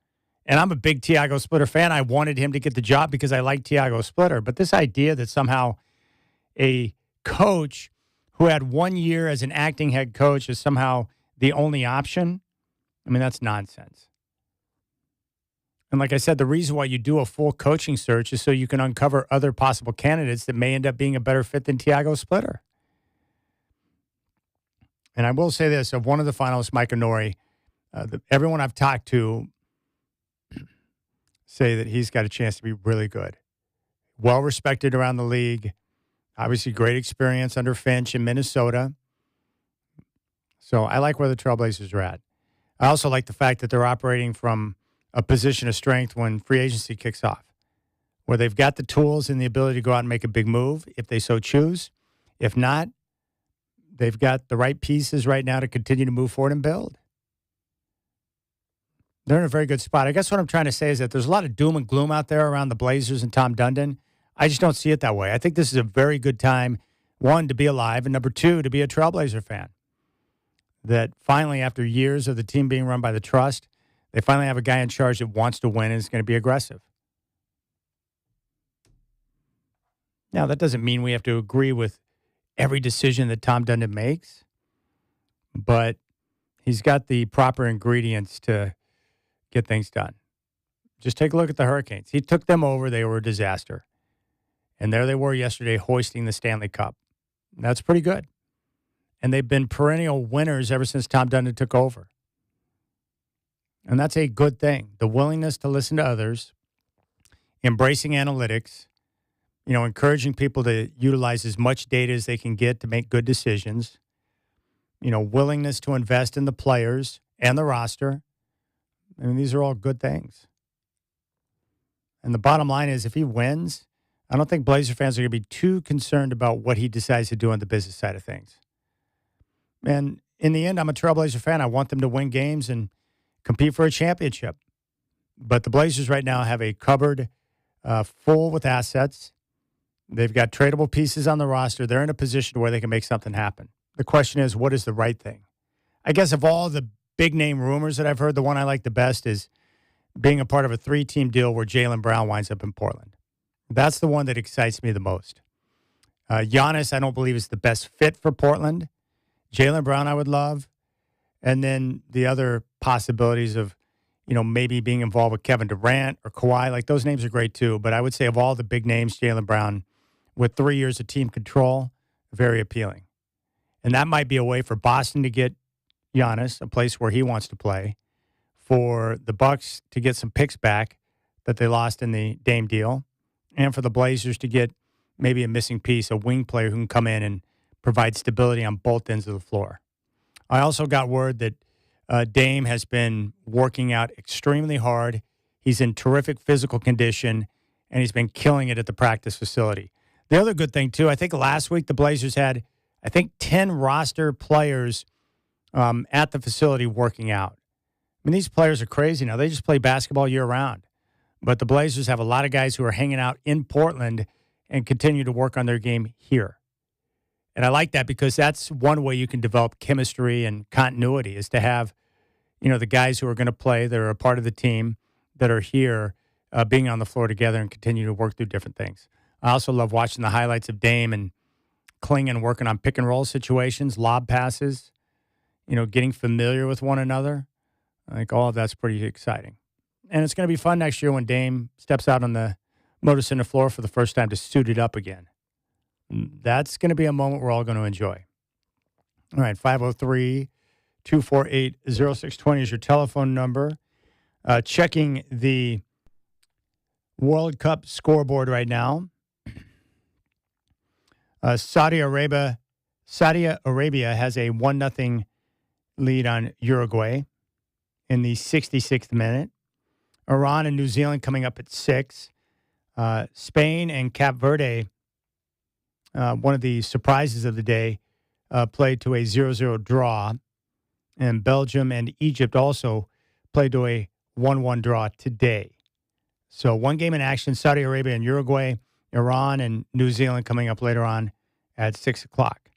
And I'm a big Tiago Splitter fan. I wanted him to get the job because I like Tiago Splitter. But this idea that somehow a coach who had 1 year as an acting head coach is somehow the only option, I mean, that's nonsense. And like I said, the reason why you do a full coaching search is so you can uncover other possible candidates that may end up being a better fit than Tiago Splitter. And I will say this, of one of the finalists, Mike Honori, everyone I've talked to say that he's got a chance to be really good. Well-respected around the league. Obviously, great experience under Finch in Minnesota. So I like where the Trailblazers are at. I also like the fact that they're operating from a position of strength when free agency kicks off, where they've got the tools and the ability to go out and make a big move if they so choose. If not, they've got the right pieces right now to continue to move forward and build. They're in a very good spot. I guess what I'm trying to say is that there's a lot of doom and gloom out there around the Blazers and Tom Dundon. I just don't see it that way. I think this is a very good time, one, to be alive, and number two, to be a Trailblazer fan. That finally, after years of the team being run by the trust, they finally have a guy in charge that wants to win and is going to be aggressive. Now, that doesn't mean we have to agree with every decision that Tom Dundon makes, but he's got the proper ingredients to get things done. Just take a look at the Hurricanes. He took them over. They were a disaster. And there they were yesterday hoisting the Stanley Cup. That's pretty good. And they've been perennial winners ever since Tom Dundon took over. And that's a good thing. The willingness to listen to others, embracing analytics, encouraging people to utilize as much data as they can get to make good decisions, willingness to invest in the players and the roster. I mean, these are all good things. And the bottom line is, if he wins, I don't think Blazer fans are going to be too concerned about what he decides to do on the business side of things. And in the end, I'm a Trailblazer fan. I want them to win games and compete for a championship. But the Blazers right now have a cupboard full with assets. They've got tradable pieces on the roster. They're in a position where they can make something happen. The question is, what is the right thing? I guess of all the big-name rumors that I've heard, the one I like the best is being a part of a 3-team deal where Jaylen Brown winds up in Portland. That's the one that excites me the most. Giannis, I don't believe, is the best fit for Portland. Jaylen Brown, I would love. And then the other possibilities of, maybe being involved with Kevin Durant or Kawhi, like those names are great too. But I would say of all the big names, Jaylen Brown, with 3 years of team control, very appealing. And that might be a way for Boston to get Giannis, a place where he wants to play, for the Bucks to get some picks back that they lost in the Dame deal, and for the Blazers to get maybe a missing piece, a wing player who can come in and provide stability on both ends of the floor. I also got word that Dame has been working out extremely hard. He's in terrific physical condition, and he's been killing it at the practice facility. The other good thing, too, I think last week the Blazers had, I think 10 roster players at the facility working out. I mean, these players are crazy now. They just play basketball year-round. But the Blazers have a lot of guys who are hanging out in Portland and continue to work on their game here. And I like that because that's one way you can develop chemistry and continuity is to have, the guys who are going to play that are a part of the team that are here being on the floor together and continue to work through different things. I also love watching the highlights of Dame and Klingon working on pick and roll situations, lob passes, getting familiar with one another. I think all of that's pretty exciting. And it's going to be fun next year when Dame steps out on the Motor Center floor for the first time to suit it up again. That's going to be a moment we're all going to enjoy. All right, 503-248-0620 is your telephone number. Checking the World Cup scoreboard right now. Saudi Arabia has a 1-0 lead on Uruguay in the 66th minute. Iran and New Zealand coming up at 6. Spain and Cape Verde, one of the surprises of the day, played to a 0-0 draw. And Belgium and Egypt also played to a 1-1 draw today. So one game in action, Saudi Arabia and Uruguay, Iran and New Zealand coming up later on at 6 o'clock.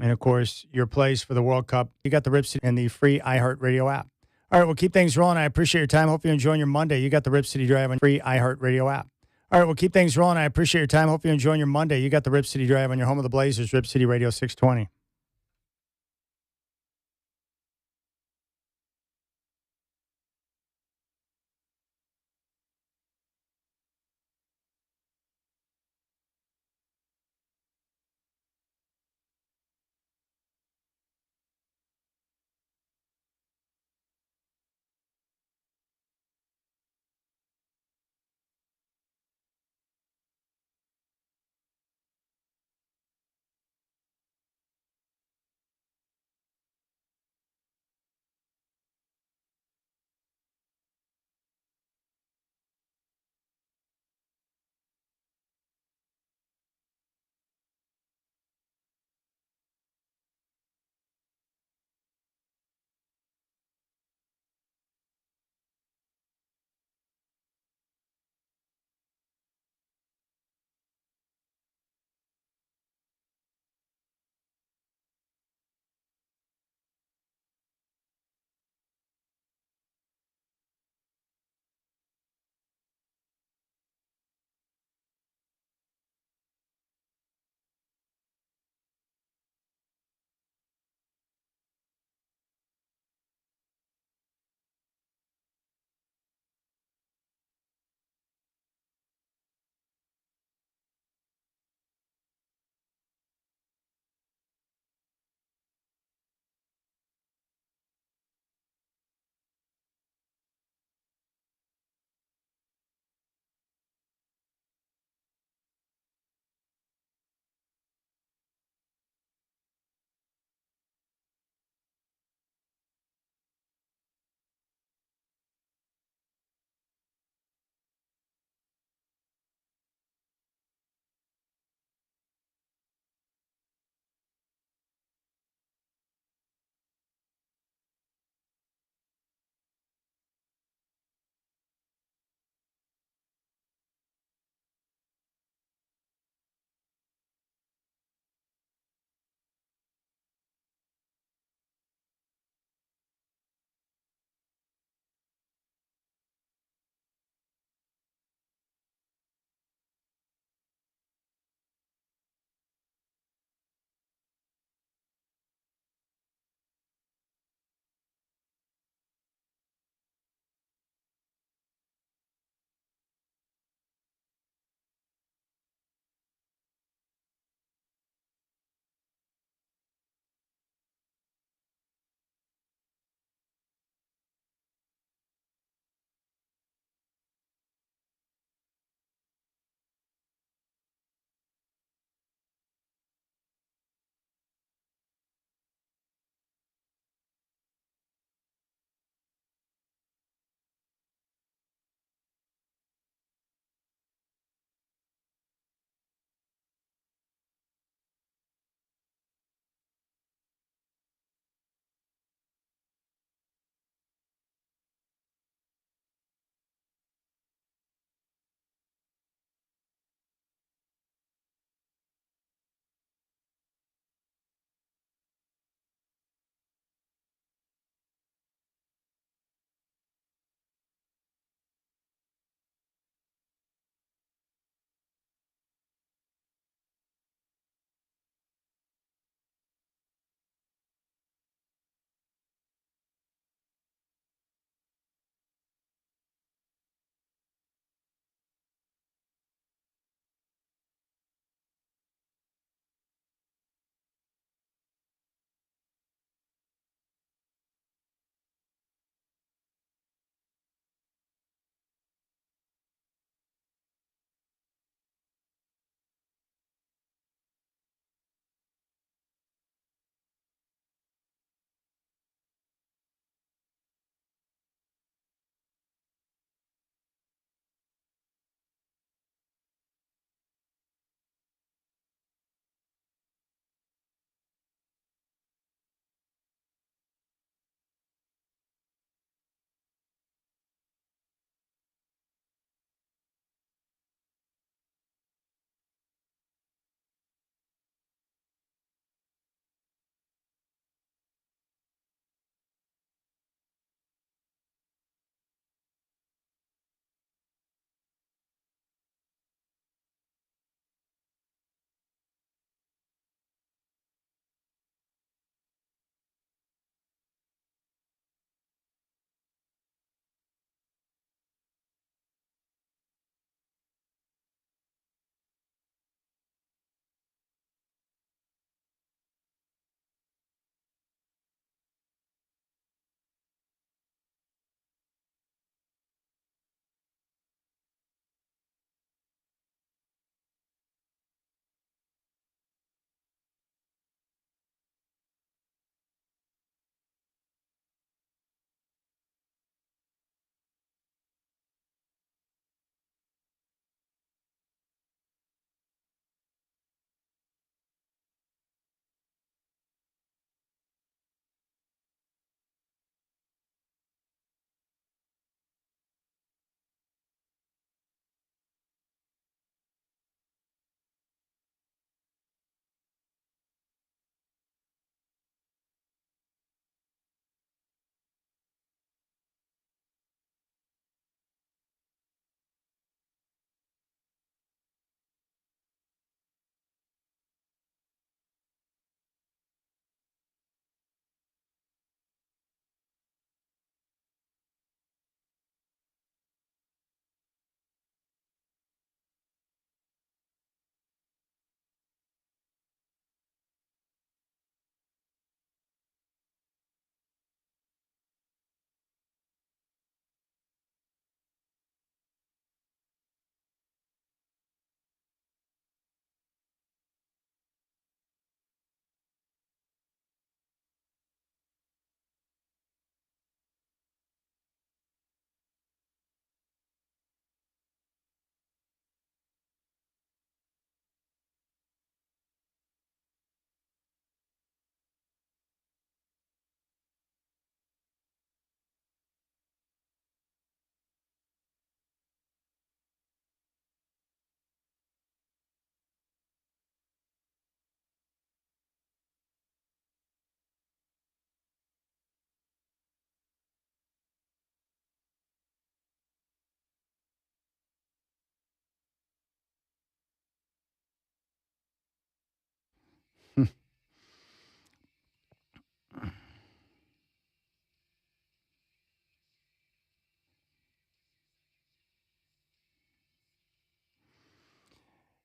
And, of course, your plays for the World Cup, you got the Rip City and the free iHeartRadio app. All right, we'll keep things rolling. I appreciate your time. Hope you're enjoying your Monday. You got the Rip City Drive on free iHeartRadio app. All right, we'll keep things rolling. I appreciate your time. Hope you're enjoying your Monday. You got the Rip City Drive on your home of the Blazers, Rip City Radio 620.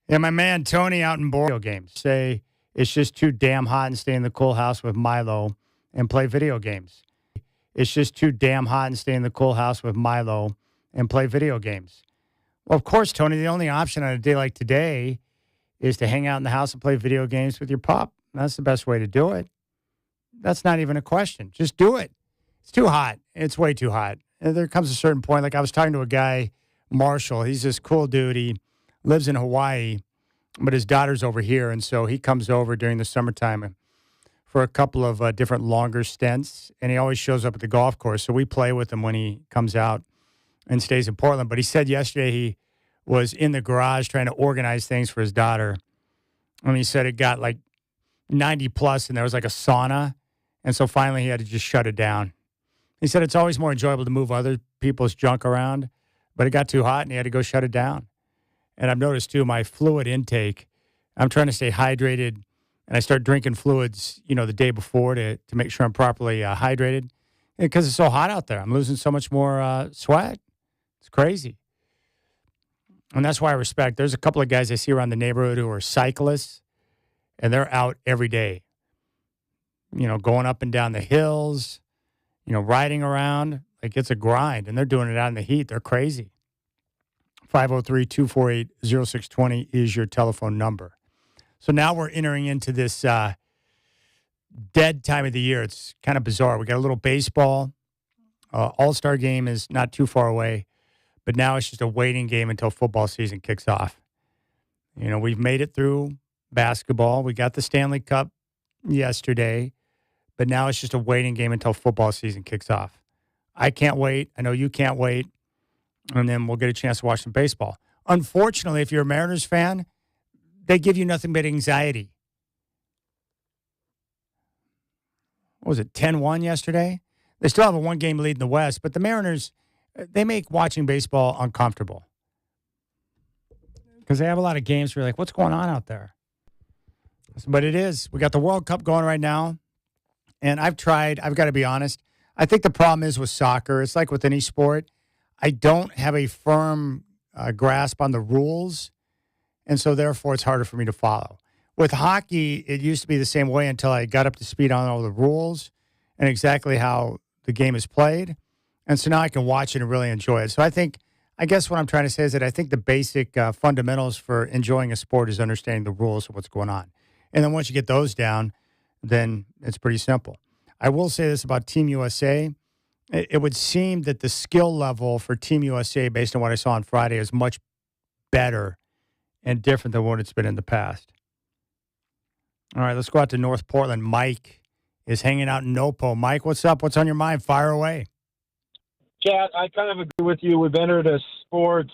Yeah, my man Tony out in video games say it's just too damn hot and stay in the cool house with Milo and play video games. It's just too damn hot and stay in the cool house with Milo and play video games. Well, of course, Tony, the only option on a day like today is to hang out in the house and play video games with your pup. That's the best way to do it. That's not even a question. Just do it. It's too hot. It's way too hot. And there comes a certain point. Like I was talking to a guy, Marshall. He's this cool dude. He lives in Hawaii, but his daughter's over here. And so he comes over during the summertime for a couple of different longer stints. And he always shows up at the golf course. So we play with him when he comes out and stays in Portland. But he said yesterday he was in the garage trying to organize things for his daughter. And he said it got like 90 plus and there was like a sauna. And so finally he had to just shut it down. He said it's always more enjoyable to move other people's junk around, but it got too hot and he had to go shut it down. And I've noticed, too, my fluid intake, I'm trying to stay hydrated, and I start drinking fluids, the day before to make sure I'm properly hydrated because it's so hot out there. I'm losing so much more sweat. It's crazy. And that's why I respect. There's a couple of guys I see around the neighborhood who are cyclists, and they're out every day, going up and down the hills, riding around. Like, it's a grind, and they're doing it out in the heat. They're crazy. 503-248-0620 is your telephone number. So now we're entering into this dead time of the year. It's kind of bizarre. We got a little baseball. All-Star game is not too far away, but now it's just a waiting game until football season kicks off. We've made it through basketball. We got the Stanley Cup yesterday, but now it's just a waiting game until football season kicks off. I can't wait. I know you can't wait. And then we'll get a chance to watch some baseball. Unfortunately, if you're a Mariners fan, they give you nothing but anxiety. What was it, 10-1 yesterday? They still have a one-game lead in the West, but the Mariners, they make watching baseball uncomfortable. Because they have a lot of games where you're like, what's going on out there? But it is. We got the World Cup going right now. And I've got to be honest, I think the problem is with soccer, it's like with any sport, I don't have a firm grasp on the rules, and so therefore it's harder for me to follow. With hockey, it used to be the same way until I got up to speed on all the rules and exactly how the game is played, and so now I can watch it and really enjoy it. So I guess what I'm trying to say is that I think the basic fundamentals for enjoying a sport is understanding the rules of what's going on. And then once you get those down, then it's pretty simple. I will say this about Team USA. It would seem that the skill level for Team USA, based on what I saw on Friday, is much better and different than what it's been in the past. All right, let's go out to North Portland. Mike is hanging out in Nopo. Mike, what's up? What's on your mind? Fire away. Chad, I kind of agree with you. We've entered a sports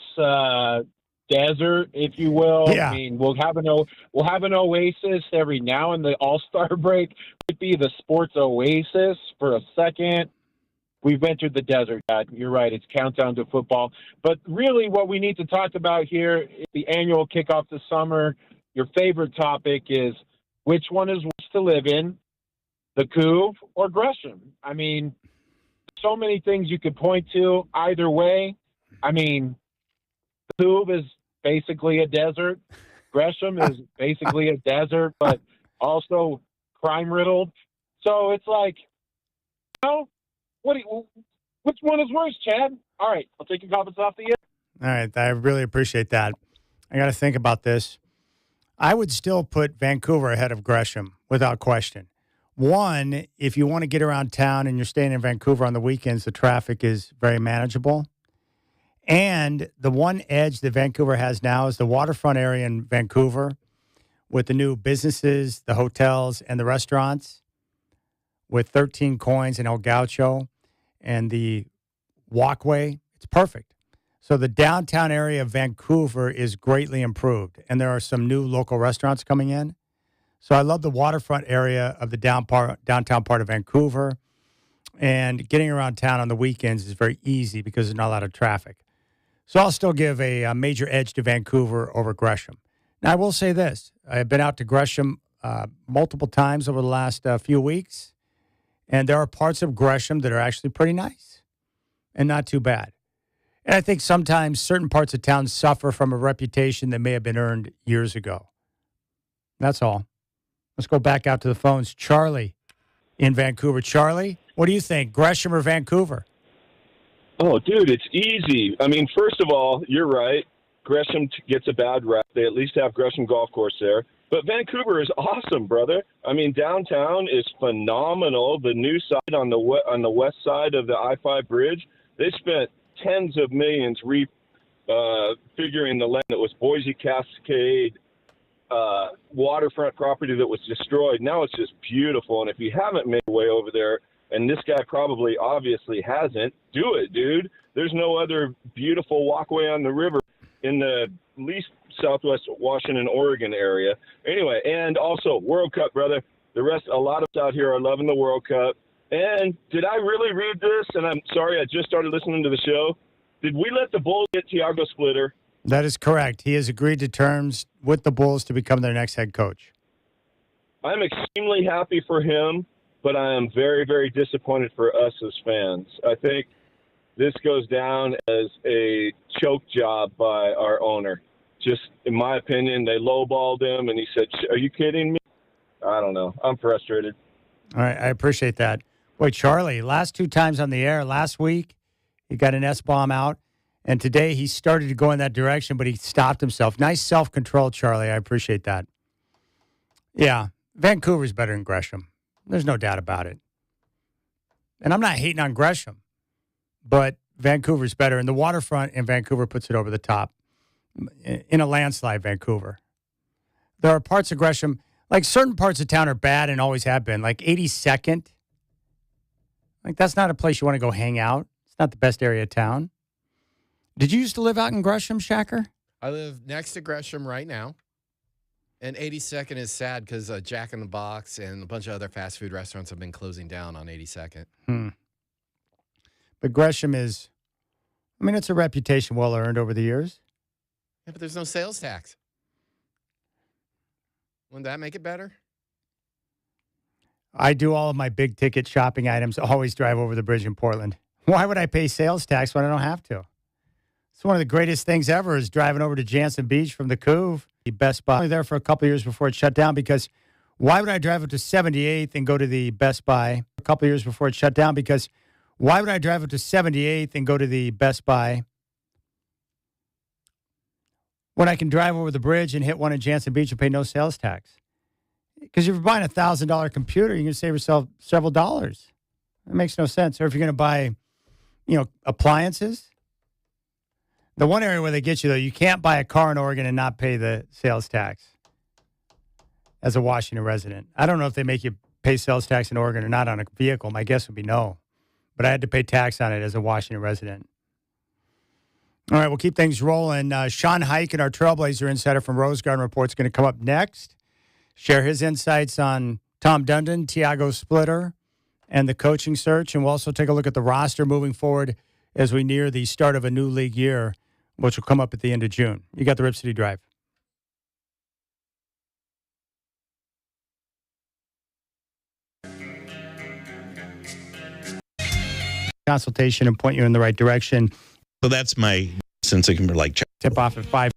desert, if you will. Yeah. I mean, we'll have an oasis every now and the All-Star break. Could be the sports oasis for a second. We've entered the desert, Chad. You're right. It's countdown to football. But really what we need to talk about here is the annual kickoff this summer. Your favorite topic is which one is worse to live in, the Couve or Gresham? I mean, so many things you could point to either way. I mean, the Couve is basically a desert. Gresham is basically a desert, but also crime-riddled. So it's like, which one is worse, Chad? All right, I'll take your comments off the air. All right, I really appreciate that. I got to think about this. I would still put Vancouver ahead of Gresham without question. One, if you want to get around town and you're staying in Vancouver on the weekends, the traffic is very manageable. And the one edge that Vancouver has now is the waterfront area in Vancouver with the new businesses, the hotels, and the restaurants with 13 Coins and El Gaucho and the walkway. It's perfect. So the downtown area of Vancouver is greatly improved, and there are some new local restaurants coming in. So I love the waterfront area of the downtown part of Vancouver, and getting around town on the weekends is very easy because there's not a lot of traffic. So I'll still give a major edge to Vancouver over Gresham. Now, I will say this. I've been out to Gresham multiple times over the last few weeks. And there are parts of Gresham that are actually pretty nice and not too bad. And I think sometimes certain parts of town suffer from a reputation that may have been earned years ago. That's all. Let's go back out to the phones. Charlie in Vancouver. Charlie, what do you think, Gresham or Vancouver? Oh, dude, it's easy. I mean, first of all, you're right. Gresham gets a bad rap. They at least have Gresham Golf Course there. But Vancouver is awesome, brother. I mean, downtown is phenomenal. The new side on the west side of the I-5 bridge, they spent tens of millions figuring the land that was Boise Cascade waterfront property that was destroyed. Now it's just beautiful. And if you haven't made your way over there, and this guy probably obviously hasn't, do it, dude. There's no other beautiful walkway on the river in the least southwest Washington, Oregon area. Anyway, and also World Cup, brother. A lot of us out here are loving the World Cup. And did I really read this? And I'm sorry, I just started listening to the show. Did we let the Bulls get Thiago Splitter? That is correct. He has agreed to terms with the Bulls to become their next head coach. I'm extremely happy for him, but I am very, very disappointed for us as fans. I think this goes down as a choke job by our owner. Just, in my opinion, they lowballed him, and he said, "Are you kidding me?" I don't know. I'm frustrated. All right, I appreciate that. Boy, Charlie, last 2 times on the air, last week, he got an S-bomb out, and today he started to go in that direction, but he stopped himself. Nice self-control, Charlie. I appreciate that. Yeah, Vancouver's better than Gresham. There's no doubt about it. And I'm not hating on Gresham, but Vancouver's better, and the waterfront in Vancouver puts it over the top. In a landslide, Vancouver. There are parts of Gresham, like certain parts of town are bad and always have been, like 82nd. Like that's not a place you want to go hang out. It's not the best area of town. Did you used to live out in Gresham, Shacker? I live next to Gresham right now. And 82nd is sad because Jack in the Box and a bunch of other fast food restaurants have been closing down on 82nd. But Gresham is, I mean, it's a reputation well earned over the years. Yeah, but there's no sales tax. Wouldn't that make it better? I do all of my big ticket shopping items, always drive over the bridge in Portland. Why would I pay sales tax when I don't have to? It's one of the greatest things ever is driving over to Jansen Beach from the Couve. The Best Buy. I was there for a couple of years before it shut down because why would I drive up to 78th and go to the Best Buy? A couple of years before it shut down because why would I drive up to 78th and go to the Best Buy when I can drive over the bridge and hit one in Jansen Beach and pay no sales tax? Because if you're buying a $1,000 computer, you can save yourself several dollars. It makes no sense. Or if you're going to buy, appliances. The one area where they get you, though, you can't buy a car in Oregon and not pay the sales tax as a Washington resident. I don't know if they make you pay sales tax in Oregon or not on a vehicle. My guess would be no. But I had to pay tax on it as a Washington resident. All right, we'll keep things rolling. Sean Hike, our Trailblazer insider from Rose Garden Report, is going to come up next, share his insights on Tom Dundon, Thiago Splitter, and the coaching search. And we'll also take a look at the roster moving forward as we near the start of a new league year, which will come up at the end of June. You got the Rip City Drive. Consultation and point you in the right direction. So that's my sense of like tip off at 5.